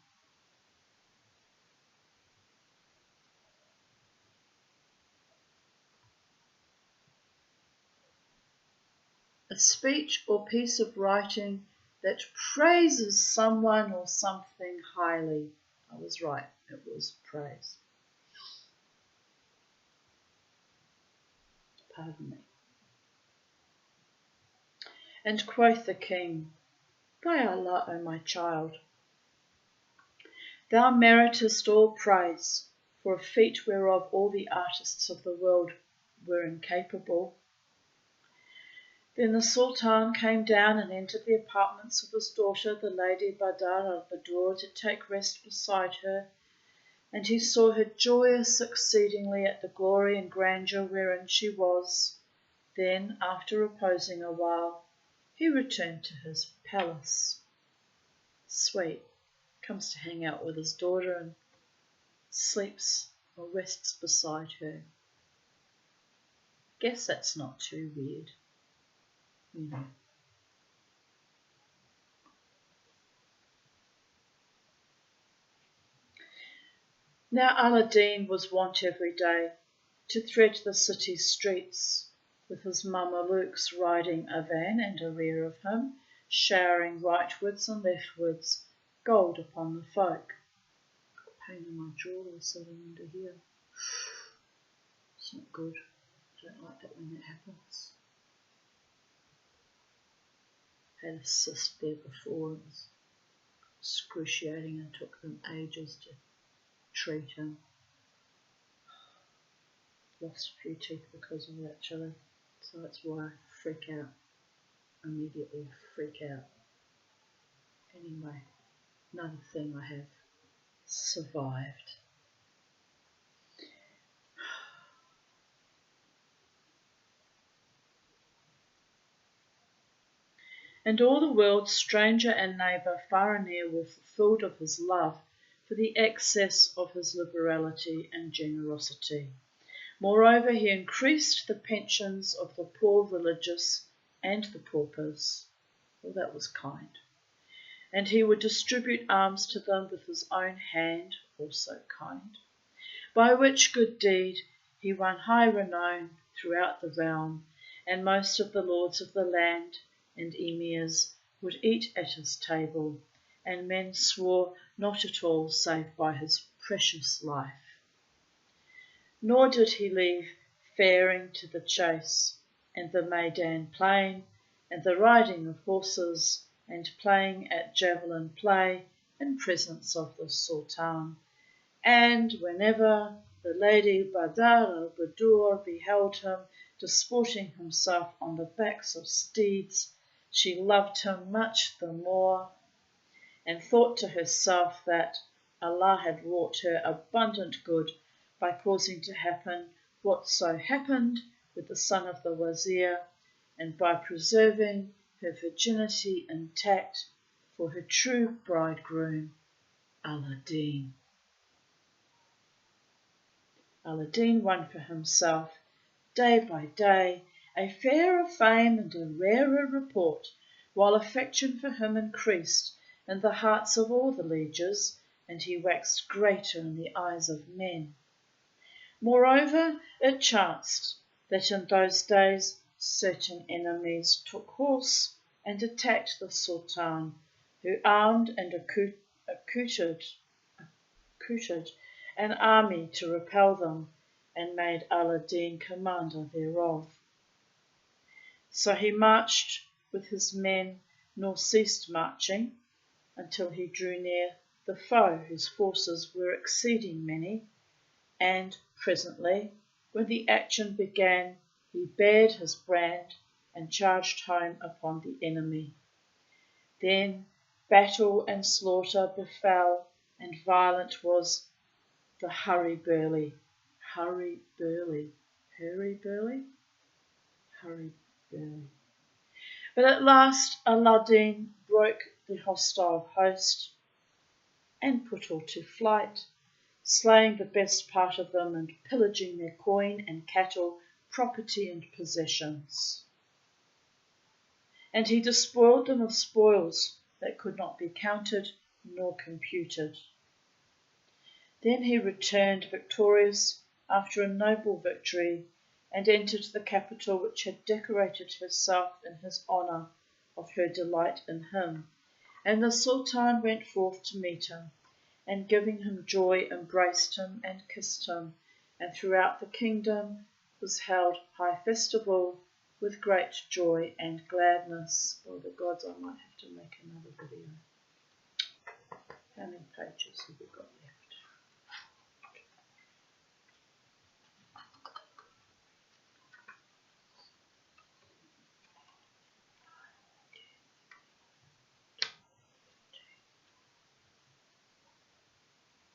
A speech or piece of writing that praises someone or something highly. I was right, it was praise. Pardon me. And quoth the king, By Allah, O my child, thou meritest all praise for a feat whereof all the artists of the world were incapable. Then the Sultan came down and entered the apartments of his daughter, the Lady Badar al-Badur, to take rest beside her, and he saw her joyous exceedingly at the glory and grandeur wherein she was. Then, after reposing a while, he returned to his palace. Sweet, comes to hang out with his daughter and sleeps or rests beside her. Guess that's not too weird. You know. Now Aladdin was wont every day to thread the city's streets, with his Mamelukes riding a van and a rear of him, showering rightwards and leftwards gold upon the folk. Pain in my jaw is sitting under here. It's not good. I don't like that when that happens. Had a cyst there before. It was excruciating and took them ages to treat him. Lost a few teeth because of that, actually. So that's why I freak out. Immediately freak out. Anyway, another thing I have survived. And all the world, stranger and neighbour, far and near, were fulfilled of his love for the excess of his liberality and generosity. Moreover, he increased the pensions of the poor religious and the paupers. Well, that was kind. And he would distribute alms to them with his own hand, also kind. By which good deed he won high renown throughout the realm, and most of the lords of the land and emirs would eat at his table, and men swore not at all save by his precious life. Nor did he leave faring to the chase, and the Maidan plain, and the riding of horses, and playing at javelin play in presence of the Sultan. And whenever the Lady Badar al-Budur beheld him disporting himself on the backs of steeds, she loved him much the more, and thought to herself that Allah had wrought her abundant good by causing to happen what so happened with the son of the Wazir, and by preserving her virginity intact for her true bridegroom, Aladdin. Aladdin won for himself, day by day, a fairer fame and a rarer report, while affection for him increased in the hearts of all the lieges, and he waxed greater in the eyes of men. Moreover, it chanced that in those days certain enemies took horse and attacked the Sultan, who armed and accoutred an army to repel them, and made Aladdin commander thereof. So he marched with his men, nor ceased marching, until he drew near the foe, whose forces were exceeding many, and presently, when the action began, he bared his brand and charged home upon the enemy. Then battle and slaughter befell, and violent was the hurry-burly. But at last Aladdin broke the hostile host and put all to flight, slaying the best part of them and pillaging their coin and cattle, property and possessions. And he despoiled them of spoils that could not be counted nor computed. Then he returned victorious after a noble victory, and entered the capital, which had decorated herself in his honour of her delight in him. And the Sultan went forth to meet him, and giving him joy embraced him and kissed him, and throughout the kingdom was held high festival with great joy and gladness. Oh, the gods, I might have to make another video. How many pages have we got left?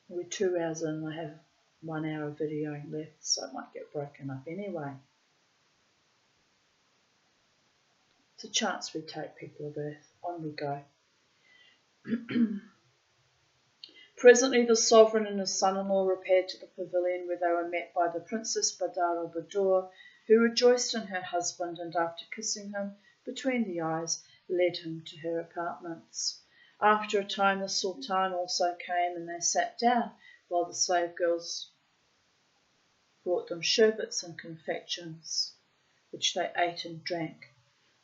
We're 2 hours in and I have 1 hour of videoing left, so it might get broken up anyway. It's a chance we take, people of Earth. On we go. Presently the sovereign and his son-in-law repaired to the pavilion, where they were met by the Princess Badar al-Budur, who rejoiced in her husband, and after kissing him between the eyes, led him to her apartments. After a time the Sultan also came, and they sat down, while the slave girls brought them sherbets and confections, which they ate and drank.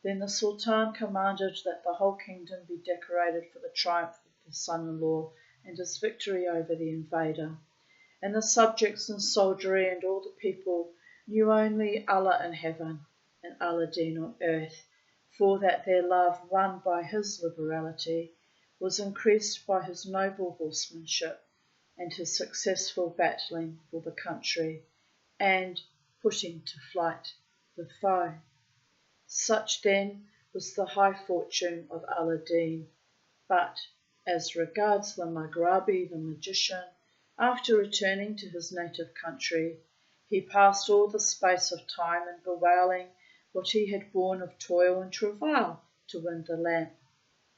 Then the Sultan commanded that the whole kingdom be decorated for the triumph of his son-in-law and his victory over the invader. And the subjects and soldiery and all the people knew only Allah in heaven and Aladdin on earth, for that their love, won by his liberality, was increased by his noble horsemanship and his successful battling for the country, and putting to flight the foe. Such then was the high fortune of Aladdin. But as regards the Maghrabi, the magician, after returning to his native country, he passed all the space of time in bewailing what he had borne of toil and travail to win the lamp,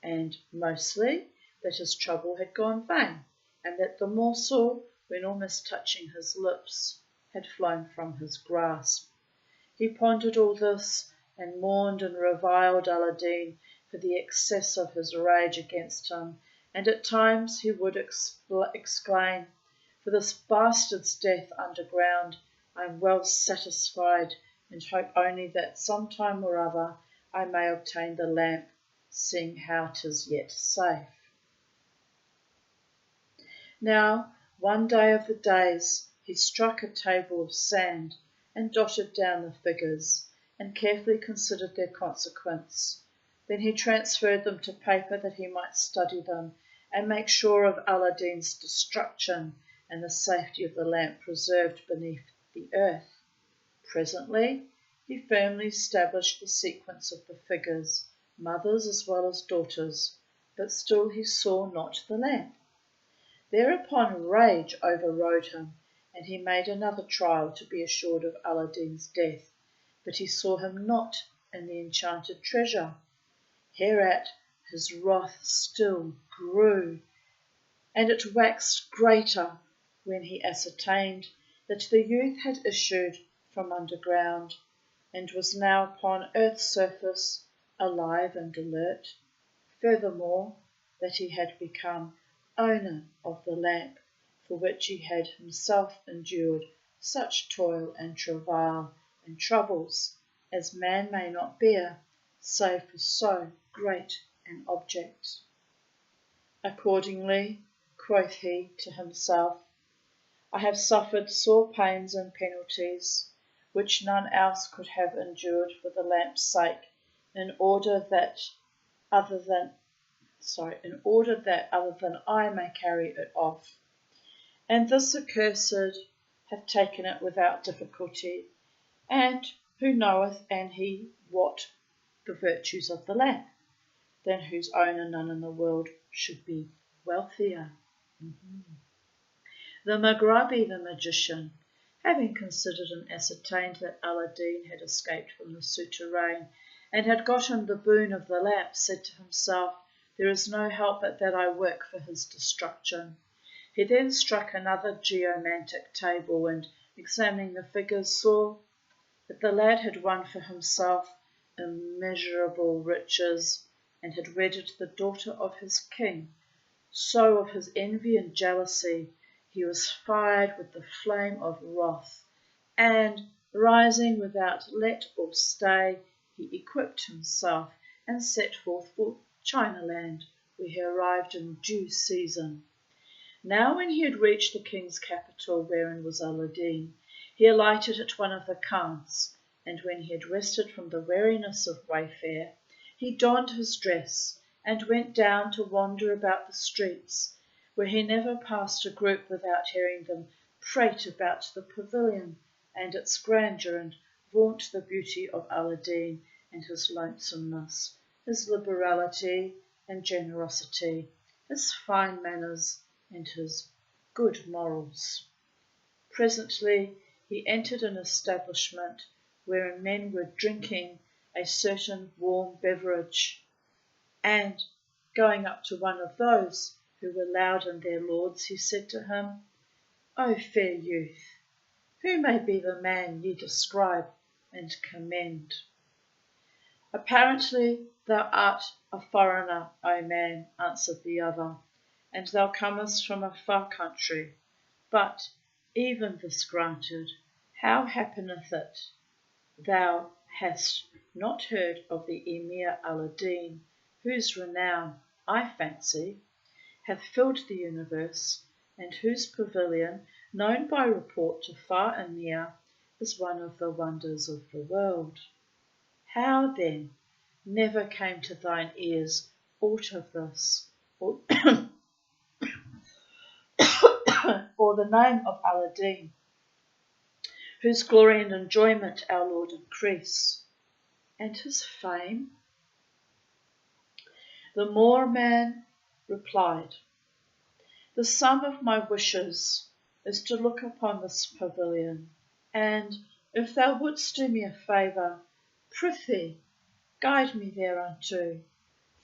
and mostly that his trouble had gone vain, and that the morsel, when almost touching his lips, had flown from his grasp. He pondered all this, and mourned and reviled Aladdin for the excess of his rage against him, and at times he would exclaim, "For this bastard's death underground I am well satisfied, and hope only that some time or other I may obtain the lamp, seeing how 'tis yet safe." Now, one day of the days, he struck a table of sand, and dotted down the figures, and carefully considered their consequence. Then he transferred them to paper that he might study them, and make sure of Aladdin's destruction, and the safety of the lamp preserved beneath the earth. Presently he firmly established the sequence of the figures, mothers as well as daughters, but still he saw not the lamp. Thereupon rage overrode him, and he made another trial to be assured of Aladdin's death, but he saw him not in the enchanted treasure. Hereat his wrath still grew, and it waxed greater when he ascertained that the youth had issued from underground, and was now upon earth's surface, alive and alert. Furthermore, that he had become owner of the lamp, for which he had himself endured such toil and travail and troubles as man may not bear, save for so great an object. Accordingly, quoth he to himself, I have suffered sore pains and penalties, which none else could have endured for the lamp's sake, in order that other than I may carry it off. And this accursed hath taken it without difficulty, and who knoweth and he what the virtues of the lamp, than whose owner none in the world should be wealthier. The Maghrabi, the magician, having considered and ascertained that Aladdin had escaped from the souterrain, and had gotten the boon of the lamp, said to himself, there is no help but that I work for his destruction. He then struck another geomantic table, and, examining the figures, saw that the lad had won for himself immeasurable riches, and had wedded the daughter of his king. So of his envy and jealousy he was fired with the flame of wrath, and, rising without let or stay, he equipped himself and set forth for Chinaland, where he arrived in due season. Now when he had reached the king's capital, wherein was Aladdin, he alighted at one of the khans, and when he had rested from the weariness of wayfare, he donned his dress, and went down to wander about the streets, where he never passed a group without hearing them prate about the pavilion and its grandeur, and vaunt the beauty of Aladdin and his lonesomeness, his liberality and generosity, his fine manners and his good morals. Presently he entered an establishment wherein men were drinking a certain warm beverage, and, going up to one of those who were loud in their lauds, he said to him, O fair youth, who may be the man ye describe and commend? Apparently thou art a foreigner, O man, answered the other, and thou comest from a far country. But, even this granted, how happeneth it thou hast not heard of the Emir Aladdin, whose renown, I fancy, hath filled the universe, and whose pavilion, known by report to far and near, is one of the wonders of the world? How, then, never came to thine ears aught of this, or, or the name of Aladdin, whose glory and enjoyment our Lord increase, and his fame? The Moor man replied, the sum of my wishes is to look upon this pavilion, and, if thou wouldst do me a favour, prithee, Guide me thereunto,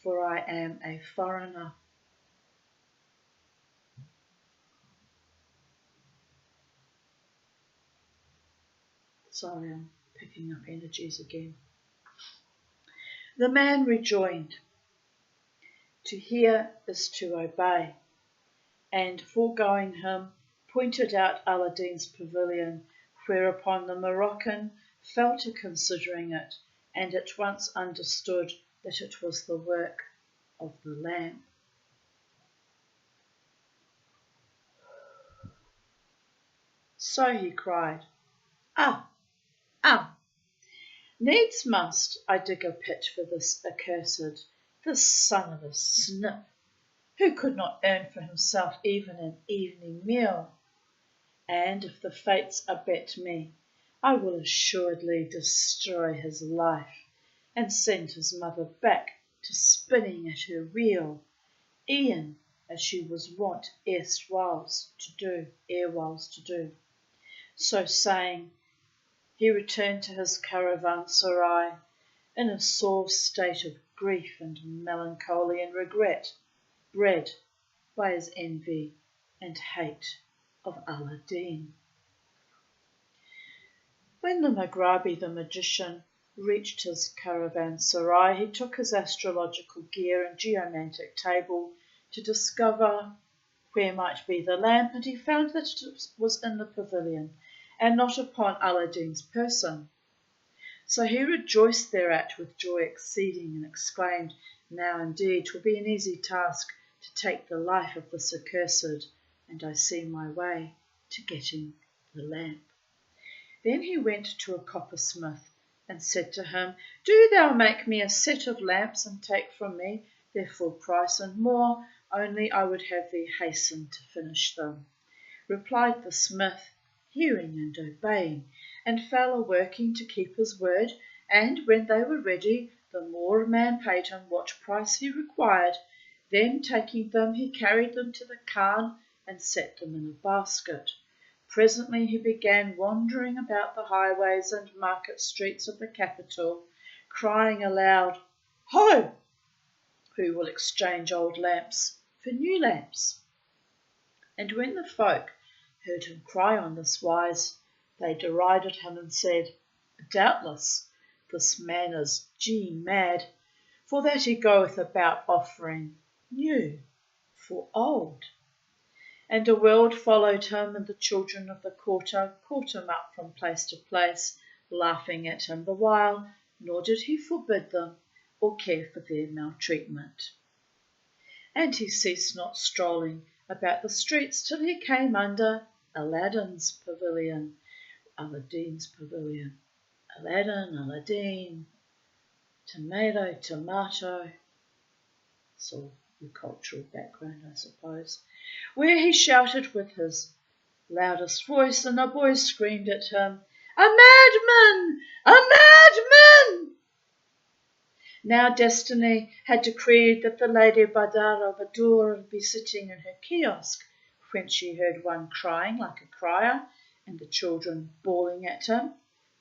for I am a foreigner. Sorry, I'm picking up energies again. The man rejoined, To hear is to obey, and foregoing him, pointed out Aladdin's pavilion, whereupon the Moroccan fell to considering it, and at once understood that it was the work of the lamp. So he cried, Ah, ah, needs must I dig a pit for this accursed, this son of a snip, who could not earn for himself even an evening meal. And if the fates abet me, I will assuredly destroy his life, and send his mother back to spinning at her wheel, e'en as she was wont erewhiles to do. So saying, he returned to his caravanserai in a sore state of grief and melancholy and regret, bred by his envy and hate of Aladdin. When the Maghrabi, the magician, reached his caravanserai, he took his astrological gear and geomantic table to discover where might be the lamp, and he found that it was in the pavilion, and not upon Aladdin's person. So he rejoiced thereat with joy exceeding, and exclaimed, Now indeed 'twill be an easy task to take the life of this accursed, and I see my way to getting the lamp. Then he went to a coppersmith, and said to him, Do thou make me a set of lamps, and take from me their full price and more, only I would have thee hasten to finish them. Replied the smith, hearing and obeying, and fell a working to keep his word, and when they were ready, the Moor man paid him what price he required. Then taking them, he carried them to the khan and set them in a basket. Presently he began wandering about the highways and market streets of the capital, crying aloud, Ho! Who will exchange old lamps for new lamps? And when the folk heard him cry on this wise, they derided him and said, Doubtless this man is mad, for that he goeth about offering new for old. And a world followed him, and the children of the quarter caught him up from place to place, laughing at him the while, nor did he forbid them or care for their maltreatment. And he ceased not strolling about the streets till he came under Aladdin's pavilion. Aladdin's pavilion. Aladdin, Aladdin, tomato. It's all the cultural background, I suppose. Where he shouted with his loudest voice, and the boys screamed at him, A madman! A madman! Now destiny had decreed that the Lady Badar al-Badur would be sitting in her kiosk, when she heard one crying like a crier, and the children bawling at him.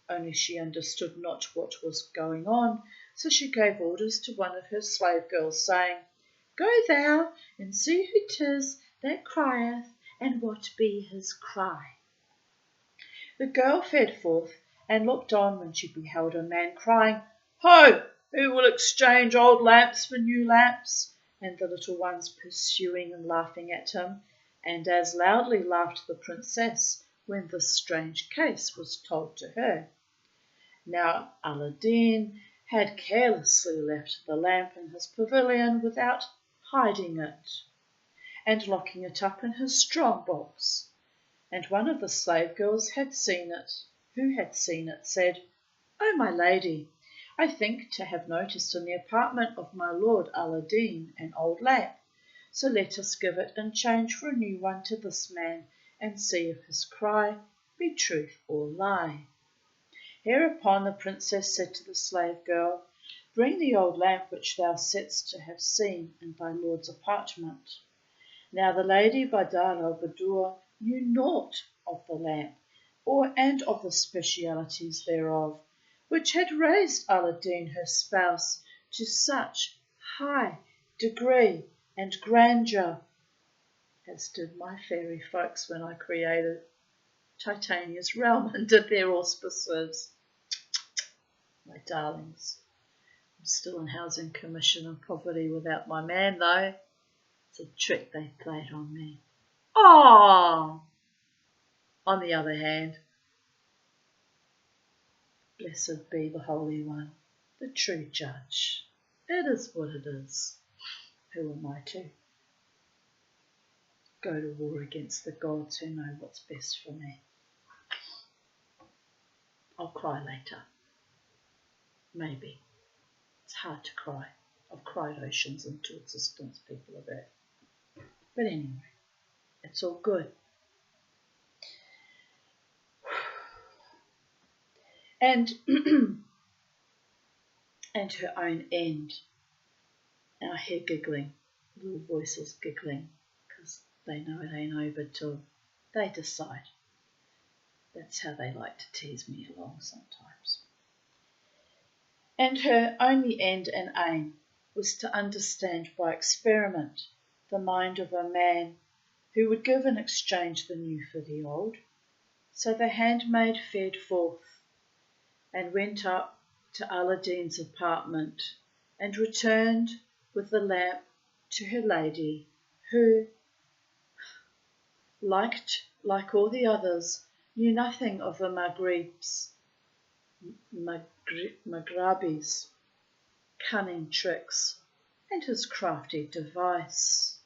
Only she understood not what was going on, so she gave orders to one of her slave girls, saying, Go thou and see who 'tis that crieth, and what be his cry. The girl fared forth, and looked on when she beheld a man crying, Ho! Who will exchange old lamps for new lamps? And the little ones pursuing and laughing at him, and as loudly laughed the princess when this strange case was told to her. Now Aladdin had carelessly left the lamp in his pavilion without hiding it, and locking it up in his strong box. And one of the slave girls who had seen it, said, O my lady, I think to have noticed in the apartment of my lord Aladdin an old lamp, so let us give it in change for a new one to this man, and see if his cry be truth or lie. Hereupon the princess said to the slave girl, Bring the old lamp which thou saidst to have seen in thy lord's apartment. Now the Lady Badar al-Badur knew naught of the lamp, and of the specialities thereof, which had raised Aladdin, her spouse, to such high degree and grandeur, as did my fairy folks when I created Titania's realm under their auspices. My darlings, I'm still in housing commission and poverty without my man, though. It's a trick they played on me. Ah! On the other hand, blessed be the Holy One, the true judge. It is what it is. Who am I to go to war against the gods who know what's best for me? I'll cry later. Maybe. It's hard to cry. I've cried oceans into existence, people are there. But anyway, it's all good. And and her own end. And I hear giggling, little voices giggling, because they know it ain't over till they decide. That's how they like to tease me along sometimes. And her only end and aim was to understand by experiment the mind of a man who would give in exchange the new for the old. So the handmaid fared forth and went up to Aladdin's apartment and returned with the lamp to her lady, who, like all the others, knew nothing of the Maghrabi's cunning tricks and his crafty device.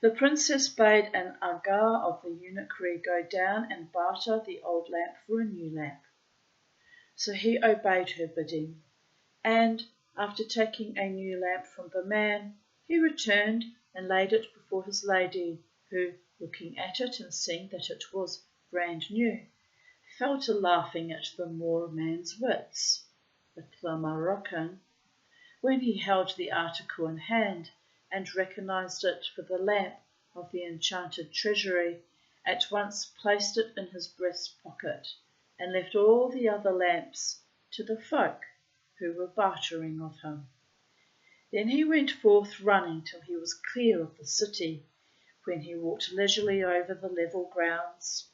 The princess bade an Aga of the eunuchry go down and barter the old lamp for a new lamp. So he obeyed her bidding, and, after taking a new lamp from the man, he returned and laid it before his lady, who, looking at it and seeing that it was brand new, fell to laughing at the Moor man's wits. But the Moroccan, when he held the article in hand and recognized it for the lamp of the enchanted treasury, at once placed it in his breast pocket and left all the other lamps to the folk who were bartering of him. Then he went forth running till he was clear of the city, when he walked leisurely over the level grounds,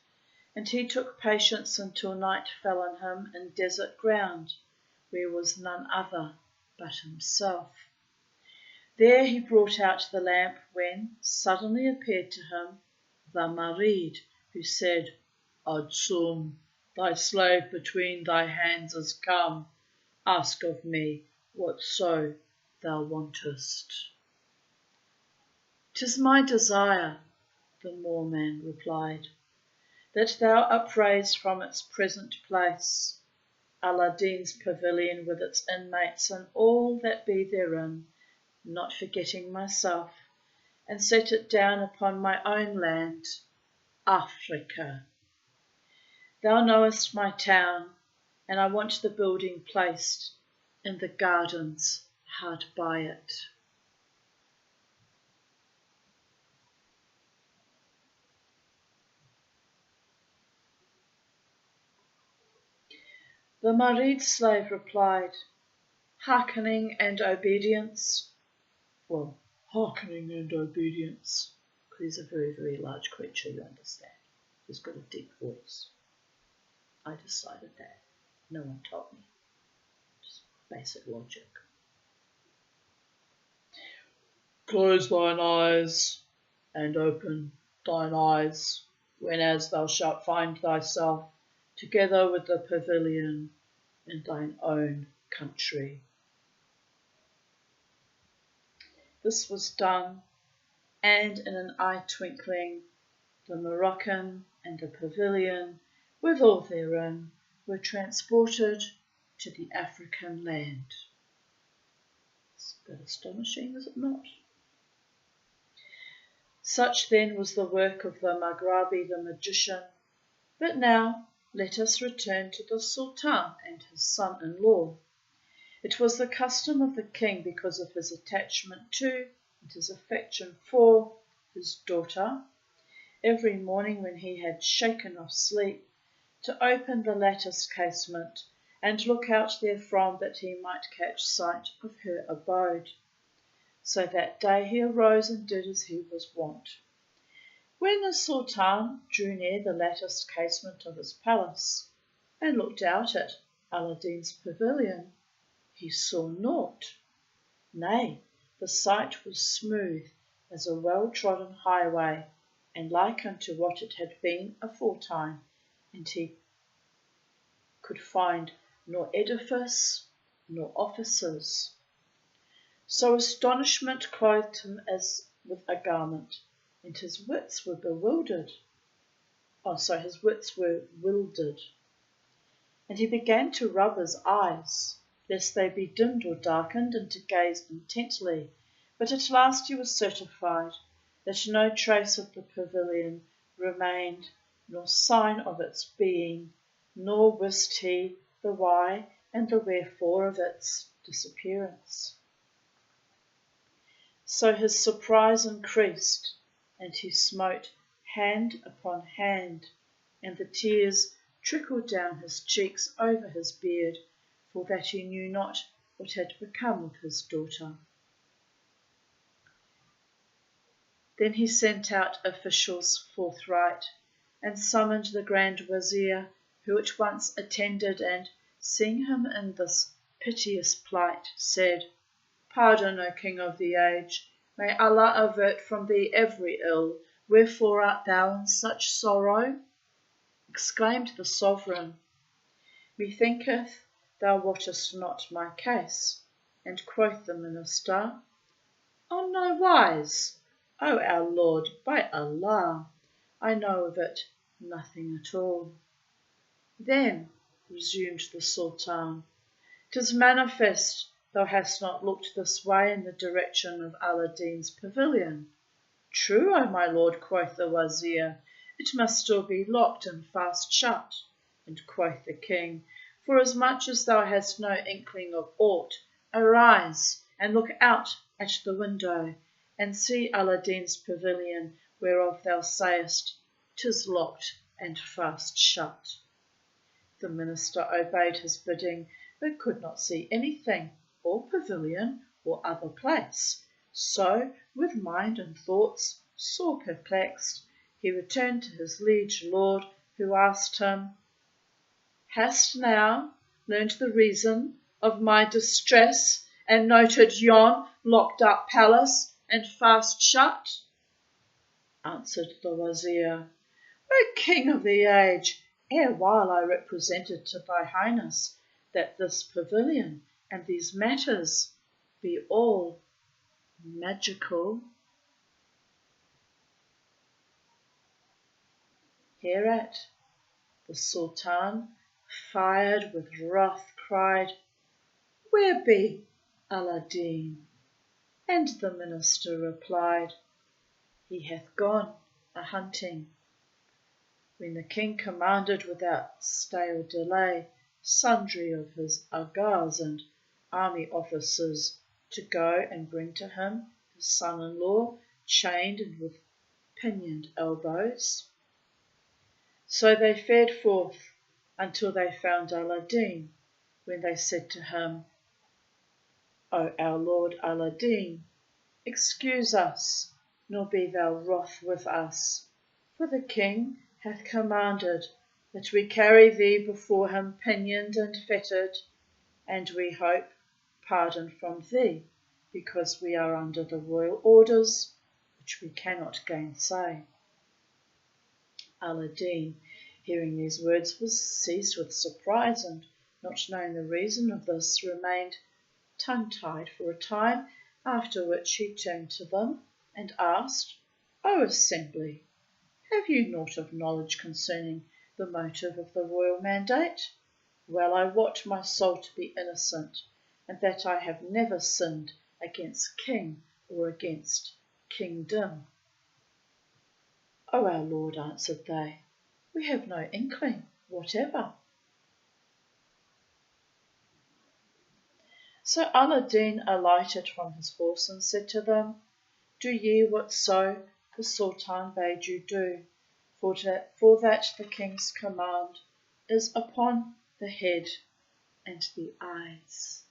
and he took patience until night fell on him in desert ground, where was none other but himself. There he brought out the lamp, when suddenly appeared to him the Marid, who said, Adsum, thy slave between thy hands is come. Ask of me whatso thou wantest. 'Tis my desire, the Moorman replied, that thou upraise from its present place Aladdin's pavilion with its inmates and all that be therein, not forgetting myself, and set it down upon my own land, Africa. Thou knowest my town, and I want the building placed in the gardens hard by it. The Marid slave replied, hearkening and obedience. Well, hearkening and obedience, because he's a very, very large creature, you understand. He's got a deep voice. I decided that. No one told me. Just basic logic. Close thine eyes and open thine eyes, whenas thou shalt find thyself together with the pavilion in thine own country. This was done, and in an eye twinkling, the Moroccan and the pavilion, with all therein, were transported to the African land. It's a bit astonishing, is it not? Such then was the work of the Maghrabi the magician. But now let us return to the Sultan and his son-in-law. It was the custom of the king, because of his attachment to and his affection for his daughter, every morning when he had shaken off sleep, to open the latticed casement and look out therefrom that he might catch sight of her abode. So that day he arose and did as he was wont. When the Sultan drew near the latticed casement of his palace, and looked out at Aladdin's pavilion, he saw naught. Nay, the sight was smooth as a well-trodden highway, and like unto what it had been aforetime, and he could find nor edifice nor officers. So astonishment clothed him as with a garment, and his wits were bewildered. His wits were wildered. And he began to rub his eyes, lest they be dimmed or darkened, and to gaze intently. But at last he was certified that no trace of the pavilion remained, nor sign of its being, nor wist he the why and the wherefore of its disappearance. So his surprise increased, and he smote hand upon hand, and the tears trickled down his cheeks over his beard, for that he knew not what had become of his daughter. Then he sent out officials forthright, and summoned the Grand Wazir, who at once attended, and, seeing him in this piteous plight, said, "Pardon, O King of the age, may Allah avert from thee every ill. Wherefore art thou in such sorrow?" Exclaimed the sovereign, "Methinketh thou wottest not my case." And quoth the minister, "On no wise, O our Lord, by Allah, I know of it nothing at all." "Then," resumed the Sultan, "'tis manifest thou hast not looked this way in the direction of Aladdin's pavilion." "True, O my lord," quoth the Wazir, "it must still be locked and fast shut." And quoth the king, "Forasmuch as thou hast no inkling of aught, arise and look out at the window, and see Aladdin's pavilion, whereof thou sayest, 'tis locked and fast shut." The minister obeyed his bidding, but could not see anything, or pavilion, or other place. So, with mind and thoughts sore perplexed, he returned to his liege lord, who asked him, "Hast now learnt the reason of my distress, and noted yon locked up palace and fast shut?" Answered the Wazir, "O King of the age, erewhile I represented to thy highness that this pavilion and these matters be all magical." Hereat the Sultan, fired with wrath, cried, "Where be Aladdin?" And the minister replied, "He hath gone a-hunting." When the king commanded without stay or delay sundry of his agars and army officers to go and bring to him his son-in-law, chained and with pinioned elbows. So they fared forth until they found Aladdin, when they said to him, "O our lord Aladdin, excuse us, nor be thou wroth with us, for the king hath commanded that we carry thee before him pinioned and fettered, and we hope pardon from thee, because we are under the royal orders, which we cannot gainsay." Aladdin, hearing these words, was seized with surprise, and, not knowing the reason of this, remained tongue-tied for a time, after which he turned to them and asked, "O assembly, have you naught of knowledge concerning the motive of the royal mandate? Well I wot my soul to be innocent, and that I have never sinned against king or against kingdom." "O our lord," answered they, "we have no inkling whatever." So Aladdin alighted from his horse and said to them, "Do ye whatso the Sultan bade you do, for that the king's command is upon the head and the eyes.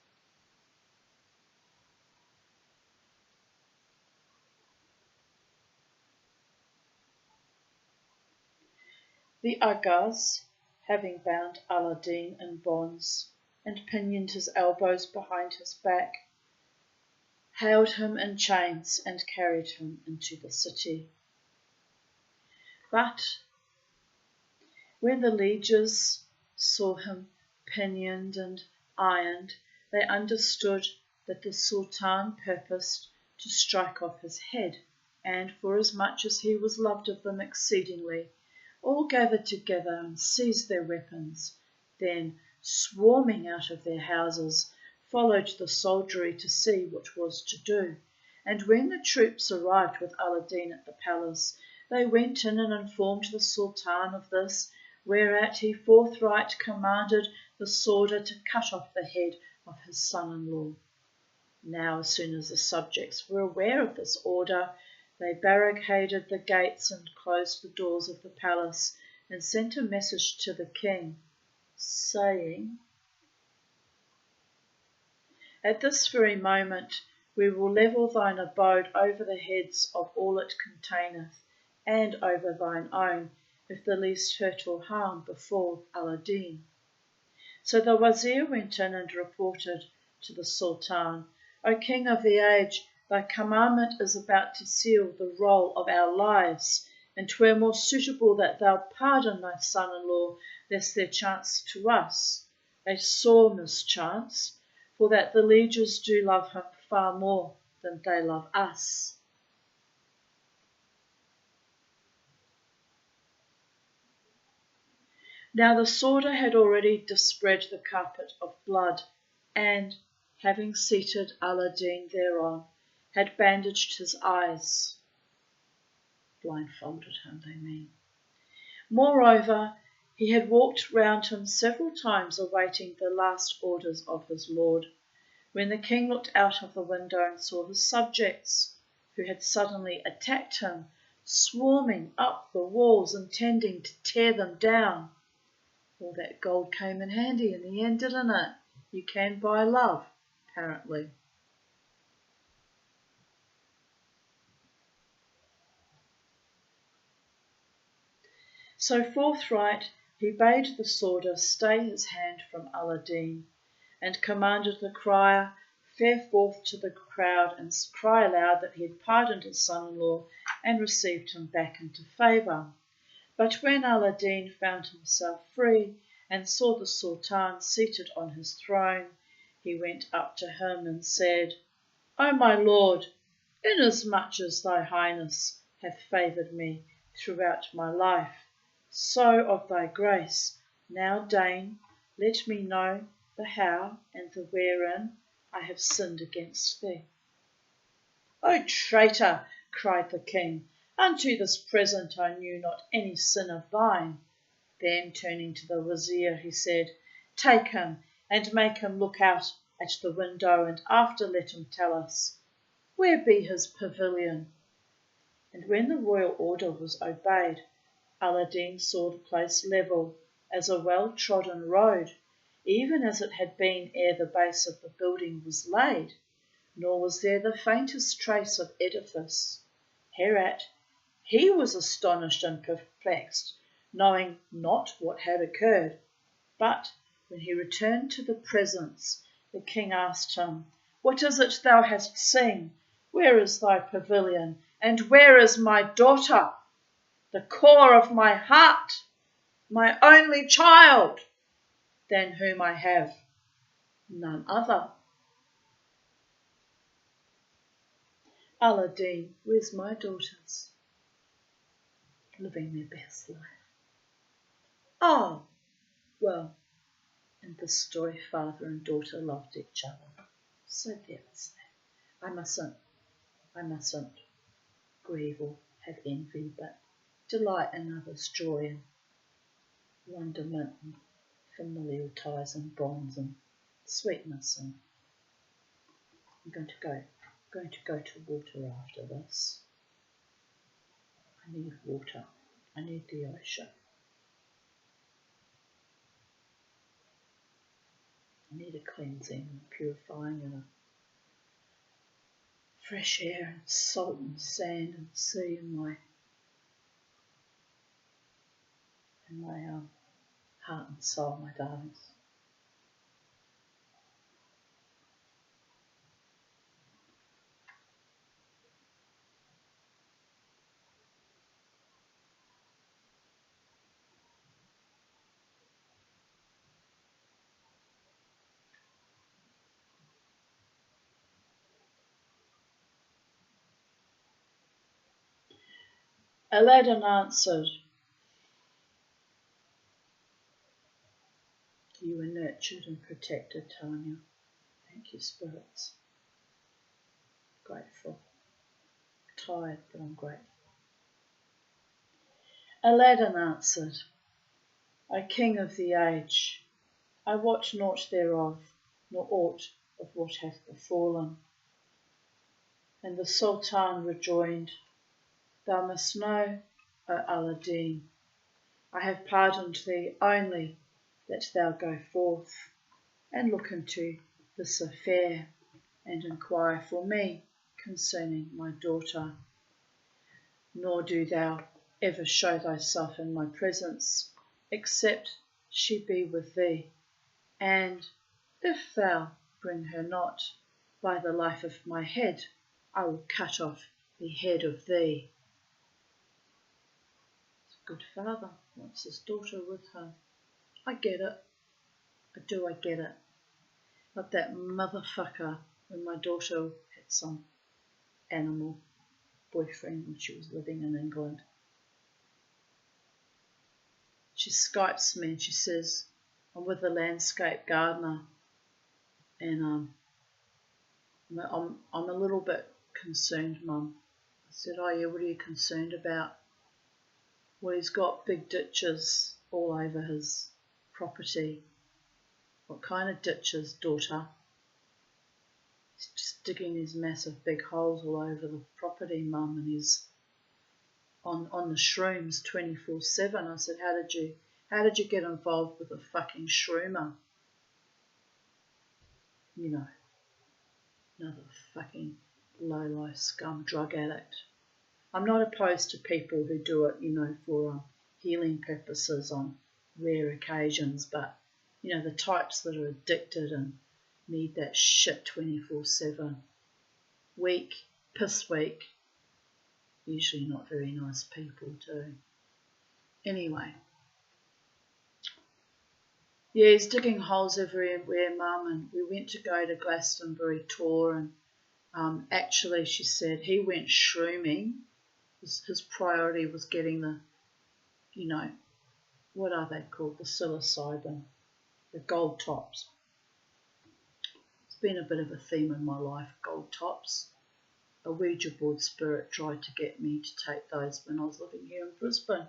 The Agas, having bound Aladdin in bonds and pinioned his elbows behind his back, haled him in chains and carried him into the city. But when the lieges saw him pinioned and ironed, they understood that the Sultan purposed to strike off his head, and forasmuch as he was loved of them exceedingly, all gathered together and seized their weapons. Then, swarming out of their houses, followed the soldiery to see what was to do. And when the troops arrived with Aladdin at the palace, they went in and informed the Sultan of this, whereat he forthright commanded the sworder to cut off the head of his son-in-law. Now, as soon as the subjects were aware of this order, they barricaded the gates and closed the doors of the palace, and sent a message to the king, saying, "At this very moment we will level thine abode over the heads of all it containeth, and over thine own, if the least hurt or harm befall Aladdin." So the wazir went in and reported to the Sultan, "O King of the age, thy commandment is about to seal the roll of our lives, and 'twere more suitable that thou pardon thy son-in-law, lest there chance to us a sore mischance, for that the lieges do love him far more than they love us." Now the sworder had already dispread the carpet of blood, and, having seated Aladdin thereon, had bandaged his eyes. Blindfolded him, they mean. Moreover, he had walked round him several times awaiting the last orders of his lord, when the king looked out of the window and saw his subjects, who had suddenly attacked him, swarming up the walls, intending to tear them down. All that gold came in handy in the end, didn't it? You can buy love, apparently. So forthright he bade the sworder stay his hand from Aladdin, and commanded the crier fare forth to the crowd and cry aloud that he had pardoned his son-in-law and received him back into favour. But when Aladdin found himself free and saw the Sultan seated on his throne, he went up to him and said, "O my lord, inasmuch as thy highness hath favoured me throughout my life, so of thy grace now deign let me know the how and the wherein I have sinned against thee." "O traitor!" cried the king, "unto this present I knew not any sin of thine." Then turning to the wazir, he said, "Take him and make him look out at the window, and after let him tell us, where be his pavilion?" And when the royal order was obeyed, Aladdin saw the place level as a well-trodden road, even as it had been ere the base of the building was laid, nor was there the faintest trace of edifice. Hereat he was astonished and perplexed, knowing not what had occurred. But when he returned to the presence, the king asked him, "What is it thou hast seen? Where is thy pavilion? And where is my daughter, the core of my heart, my only child, than whom I have none other?" "Aladdin, where's my daughters? Living their best life." "Oh, well, in this story father and daughter loved each other. So there is that. I mustn't grieve or have envy, but delight in others' joy and wonderment and familial ties and bonds and sweetness. And I'm going to go to water after this. I need water. I need the ocean. I need a cleansing and purifying and a fresh air and salt and sand and sea in my heart and soul, my darlings. Aladdin answered, "You were nurtured and protected, Tanya. Thank you, spirits. Grateful. Tired, but I'm grateful." Aladdin answered, "O King of the age, I watch naught thereof, nor aught of what hath befallen." And the Sultan rejoined, "Thou must know, O Aladdin, I have pardoned thee only that thou go forth and look into this affair and inquire for me concerning my daughter. Nor do thou ever show thyself in my presence, except she be with thee. And if thou bring her not, by the life of my head, I will cut off the head of thee." It's a good father wants his daughter with him. I get it. I get it. Like that motherfucker when my daughter had some animal boyfriend when she was living in England. She Skypes me and she says, "I'm with a landscape gardener and I'm a little bit concerned, Mum." I said, "Oh yeah, what are you concerned about?" "Well, he's got big ditches all over his property." "What kind of ditches, daughter?" "He's just digging these massive big holes all over the property, Mum, and he's on the shrooms 24/7. I said, how did you get involved with a fucking shroomer?" You know, another fucking low-life scum drug addict. I'm not opposed to people who do it, for healing purposes on rare occasions, but, the types that are addicted and need that shit 24/7. Weak, piss weak, usually not very nice people too. Anyway. Yeah, he's digging holes everywhere, Mum, and we went to go to Glastonbury tour, and actually she said he went shrooming. His priority was getting the, what are they called? The psilocybin, the gold tops. It's been a bit of a theme in my life, gold tops. A Ouija board spirit tried to get me to take those when I was living here in Brisbane,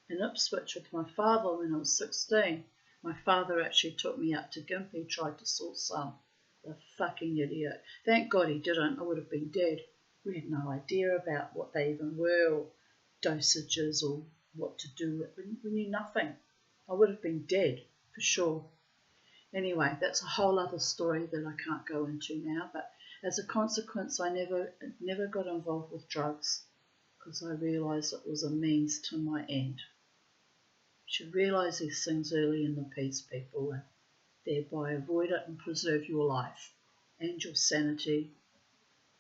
in Ipswich with my father when I was 16. My father actually took me up to Gympie, tried to source some. The fucking idiot. Thank God he didn't. I would have been dead. We had no idea about what they even were, or dosages, or what to do with it. We knew nothing. I would have been dead, for sure. Anyway, that's a whole other story that I can't go into now, but as a consequence, I never got involved with drugs because I realised it was a means to my end. You should realise these things early in the piece, people, and thereby avoid it and preserve your life and your sanity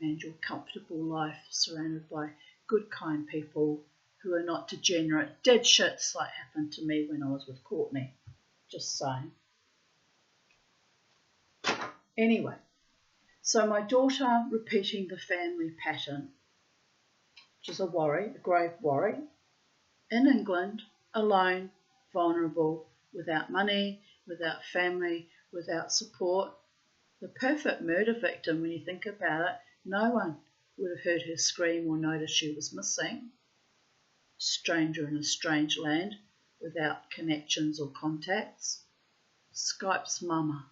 and your comfortable life surrounded by good, kind people who are not degenerate dead shits like happened to me when I was with Courtney. Just saying. Anyway, so my daughter repeating the family pattern, which is a grave worry, in England, alone, vulnerable, without money, without family, without support. The perfect murder victim when you think about it. No one would have heard her scream or noticed she was missing. Stranger in a strange land, without connections or contacts. Skype's mama.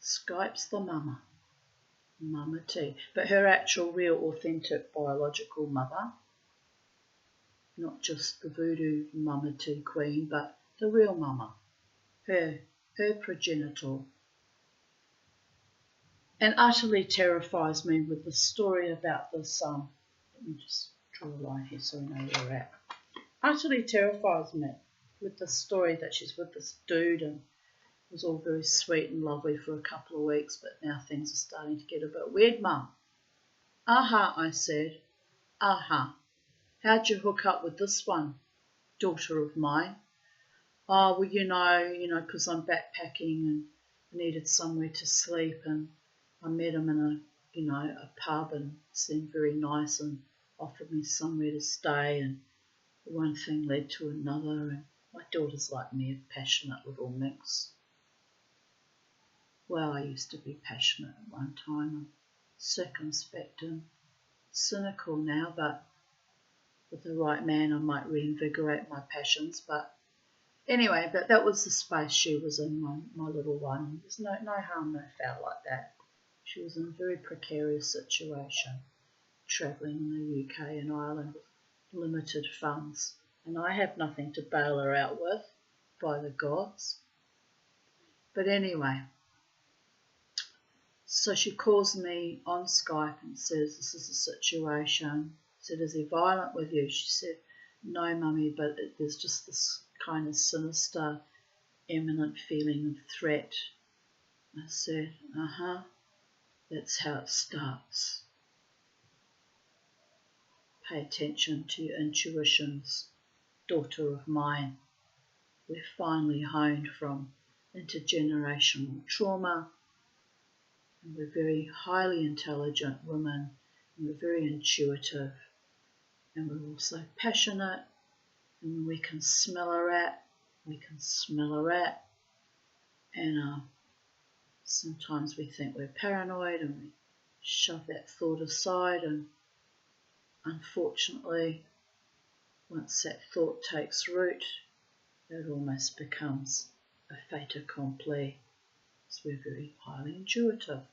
Skype's the mama. Mama T. But her actual, real, authentic, biological mother not just the voodoo mama tea queen, but the real mama, her progenitor, and utterly terrifies me with the story about this, let me just draw a line here so I know where we're at. Utterly terrifies me with the story that she's with this dude and it was all very sweet and lovely for a couple of weeks, but now things are starting to get a bit weird, Mum. Aha, I said. Aha. How'd you hook up with this one, daughter of mine? Oh, well, you know, 'cause I'm backpacking and I needed somewhere to sleep and I met him in a pub and seemed very nice and offered me somewhere to stay and one thing led to another and my daughter's like me, a passionate little minx. Well, I used to be passionate at one time. I'm circumspect and cynical now, but with the right man I might reinvigorate my passions. But anyway, that was the space she was in, my little one. There's no harm, no foul like that. She was in a very precarious situation, travelling in the UK and Ireland with limited funds. And I have nothing to bail her out with, by the gods. But anyway, so she calls me on Skype and says, this is the situation. I said, is he violent with you? She said, no, Mummy, but there's just this kind of sinister, imminent feeling of threat. I said, that's how it starts. Pay attention to your intuitions, daughter of mine. We're finally honed from intergenerational trauma. And we're very highly intelligent women, and we're very intuitive, and we're also passionate, and we can smell a rat, and sometimes we think we're paranoid and we shove that thought aside, and unfortunately, once that thought takes root, it almost becomes a fait accompli. So we're very highly intuitive.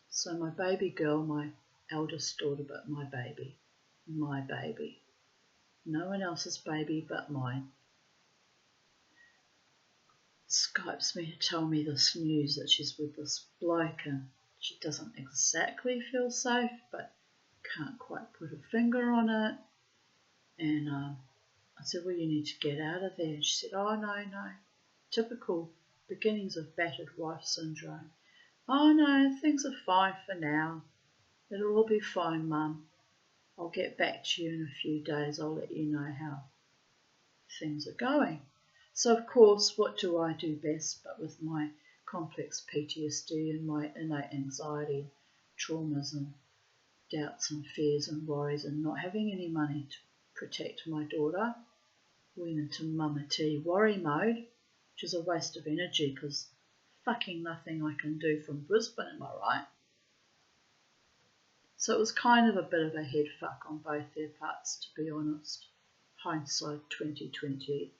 So my baby girl, my eldest daughter, but my baby, no one else's baby but mine, Skypes me to tell me this news that she's with this bloke and she doesn't exactly feel safe but can't quite put her finger on it. And I said, well, you need to get out of there. And she said, oh, no, typical beginnings of battered wife syndrome. Oh, no, things are fine for now. It'll all be fine, Mum. I'll get back to you in a few days. I'll let you know how things are going. So, of course, what do I do best but with my complex PTSD and my innate anxiety, traumas and doubts and fears and worries and not having any money to protect my daughter, went into mama T worry mode, which is a waste of energy because fucking nothing I can do from Brisbane, am I right? So it was kind of a bit of a head fuck on both their parts, to be honest. Hindsight 2020.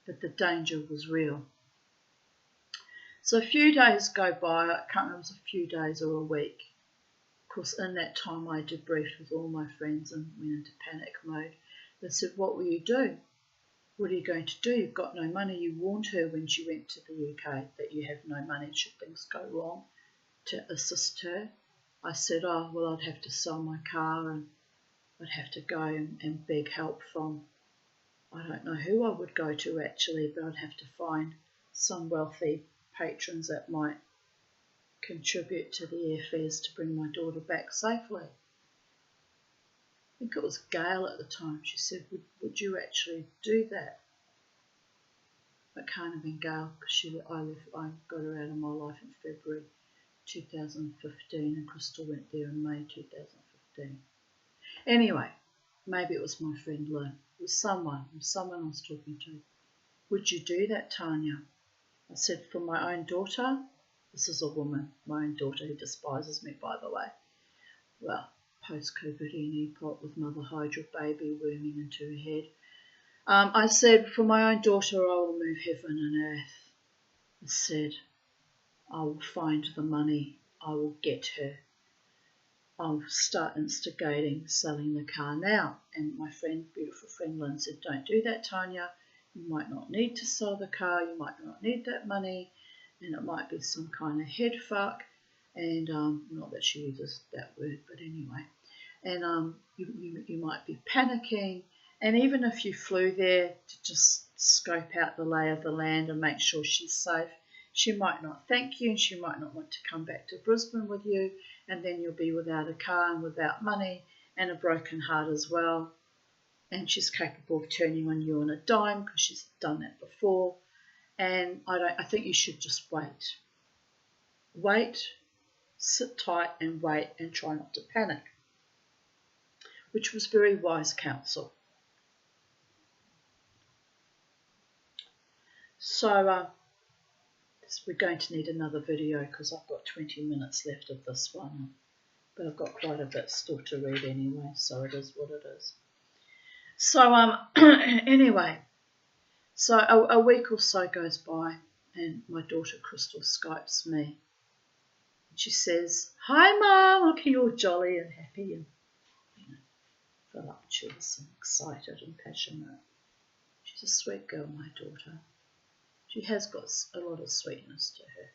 But the danger was real. So a few days go by, I can't remember if it was a few days or a week. Of course, in that time I debriefed with all my friends and went into panic mode. They said, what will you do? What are you going to do? You've got no money. You warned her when she went to the UK that you have no money should things go wrong to assist her. I said, oh, well, I'd have to sell my car and I'd have to go and beg help from, I don't know who I would go to actually, but I'd have to find some wealthy patrons that might contribute to the airfares to bring my daughter back safely. I think it was Gail at the time. She said, would you actually do that? It can't have been Gail because I got her out of my life in February 2015 and Crystal went there in May 2015. Anyway, maybe it was my friend Lynn. It was someone I was talking to. Would you do that, Tanya? I said, for my own daughter? This is a woman, my own daughter who despises me, by the way. Well, post-COVID pot with Mother Hydra baby worming into her head. I said, for my own daughter, I will move heaven and earth. I said, I will find the money. I will get her. I'll start instigating selling the car now. And my friend, beautiful friend Lynn, said, don't do that, Tanya. You might not need to sell the car. You might not need that money. And it might be some kind of head fuck. And not that she uses that word, but anyway. And you might be panicking. And even if you flew there to just scope out the lay of the land and make sure she's safe, she might not thank you, and she might not want to come back to Brisbane with you, and then you'll be without a car and without money and a broken heart as well. And she's capable of turning on you on a dime because she's done that before. And I think you should just wait. Wait, sit tight and wait and try not to panic, which was very wise counsel. So we're going to need another video because I've got 20 minutes left of this one. But I've got quite a bit still to read anyway, so it is what it is. So anyway, so a week or so goes by and my daughter Crystal Skypes me. And she says, "Hi Mum, looking all jolly and happy and voluptuous and excited and passionate." She's a sweet girl, my daughter. She has got a lot of sweetness to her.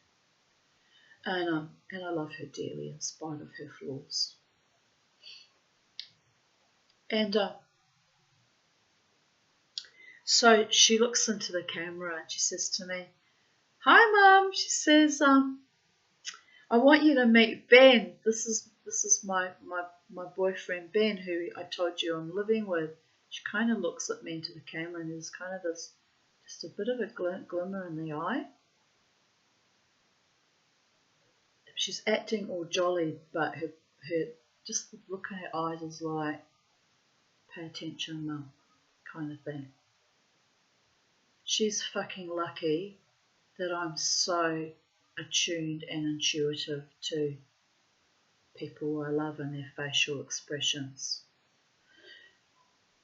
And I love her dearly in spite of her flaws. And so she looks into the camera and she says to me, "Hi Mum," she says, "I want you to meet Ben. This is my boyfriend Ben, who I told you I'm living with." She kind of looks at me into the camera and there's kind of this, just a bit of a glimmer in the eye. She's acting all jolly, but her just the look in her eyes is like, "Pay attention, Mum," kind of thing. She's fucking lucky that I'm so attuned and intuitive to people I love and their facial expressions.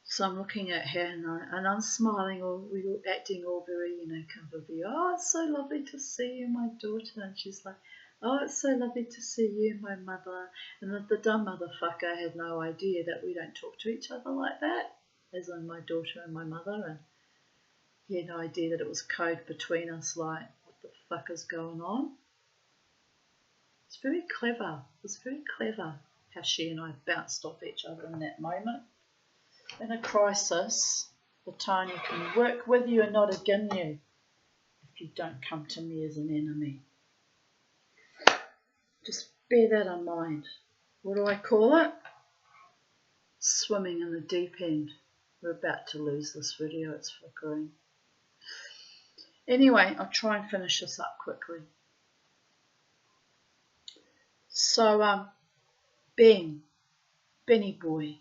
So I'm looking at her and I'm smiling, or we're acting all very, convivial. "Oh, it's so lovely to see you, my daughter." And she's like, "Oh, it's so lovely to see you, my mother." And the dumb motherfucker had no idea that we don't talk to each other like that, as in my daughter and my mother, and he had no idea that it was code between us, like, what the fuck is going on? It's very clever. It was very clever how she and I bounced off each other in that moment. In a crisis, the Tanya can work with you and not against you if you don't come to me as an enemy. Just bear that in mind. What do I call it? Swimming in the deep end. We're about to lose this video, it's flickering. Anyway, I'll try and finish this up quickly. So, Benny boy,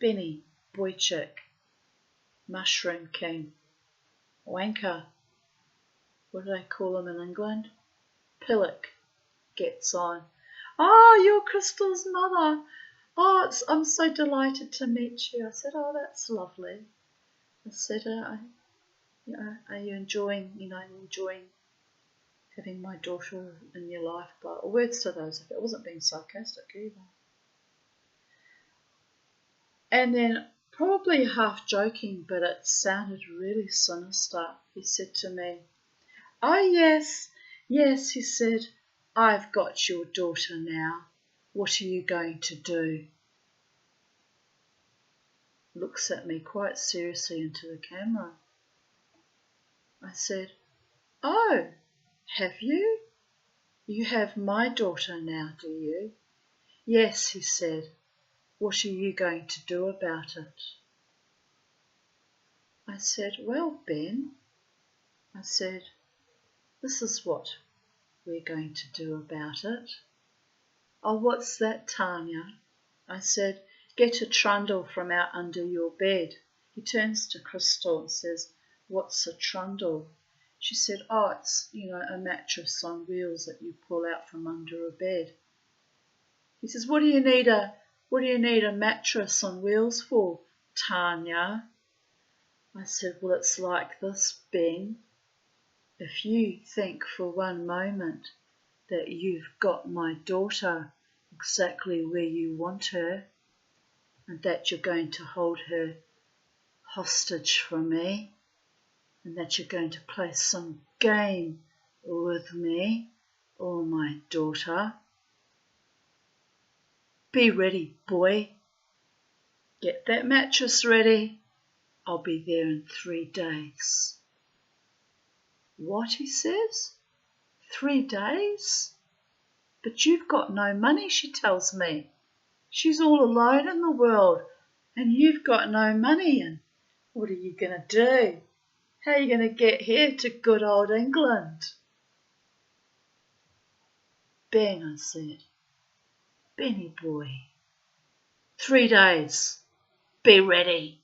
Benny, boy chick, mushroom king, wanker, what do they call him in England? Pillock, gets on. "Oh, you're Crystal's mother. Oh, I'm so delighted to meet you." I said, "Oh, that's lovely." I said, "Are you enjoying having my daughter in your life?" But words to those, it wasn't being sarcastic either. And then, probably half joking, but it sounded really sinister, he said to me, "Oh, yes, he said, I've got your daughter now. What are you going to do?" Looks at me quite seriously into the camera. I said, "Oh, have you? You have my daughter now, do you?" "Yes," he said. "What are you going to do about it?" I said, "Well, Ben," I said, "this is what we're going to do about it." "Oh, what's that, Tanya?" I said, "Get a trundle from out under your bed." He turns to Crystal and says, "What's a trundle?" She said, "Oh, it's, a mattress on wheels that you pull out from under a bed." He says, What do you need a mattress on wheels for, Tanya?" I said, "Well, it's like this, Ben. If you think for one moment that you've got my daughter exactly where you want her, and that you're going to hold her hostage for me, and that you're going to play some game with me or my daughter. Be ready, boy. Get that mattress ready. I'll be there in 3 days. What, he says? 3 days? But you've got no money, she tells me. She's all alone in the world, and you've got no money, and what are you going to do? How are you going to get here to good old England? Ben, I said. Benny boy. 3 days. Be ready.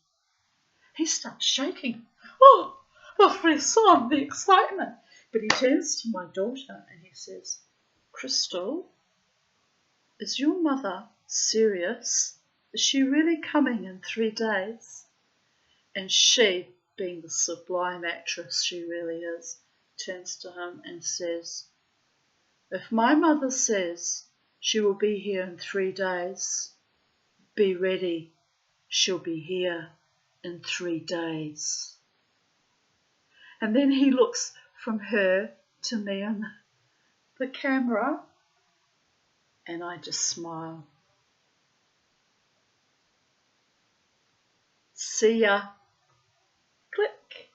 He starts shaking. Oh, the frisson, the excitement. But he turns to my daughter and he says, Crystal, is your mother serious? Is she really coming in 3 days? And she, being the sublime actress she really is, turns to him and says, if my mother says she will be here in 3 days, be ready, she'll be here in 3 days. And then he looks from her to me on the camera, and I just smile. See ya. Click.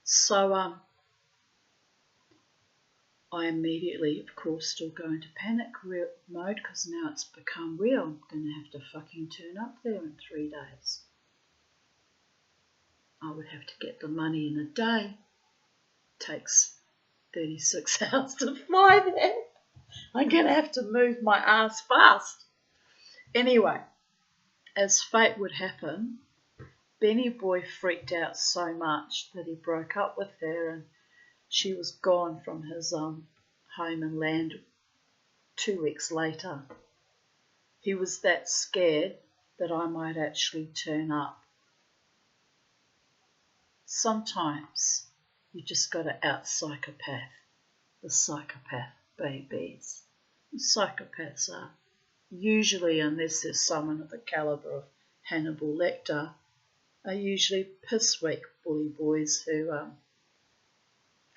So I immediately, of course, still go into panic mode because now it's become real. I'm going to have to fucking turn up there in 3 days. I would have to get the money in a day. It takes 36 hours to fly there. I'm going to have to move my ass fast. Anyway, as fate would happen, Benny boy freaked out so much that he broke up with her and she was gone from his home and land 2 weeks later. He was that scared that I might actually turn up. Sometimes you just got to out-psychopath the psychopath babies. Psychopaths are usually, unless there's someone of the calibre of Hannibal Lecter, are usually piss-weak bully boys who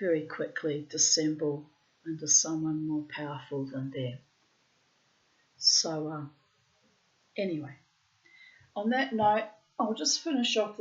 very quickly dissemble into someone more powerful than them. So anyway, on that note, I'll just finish off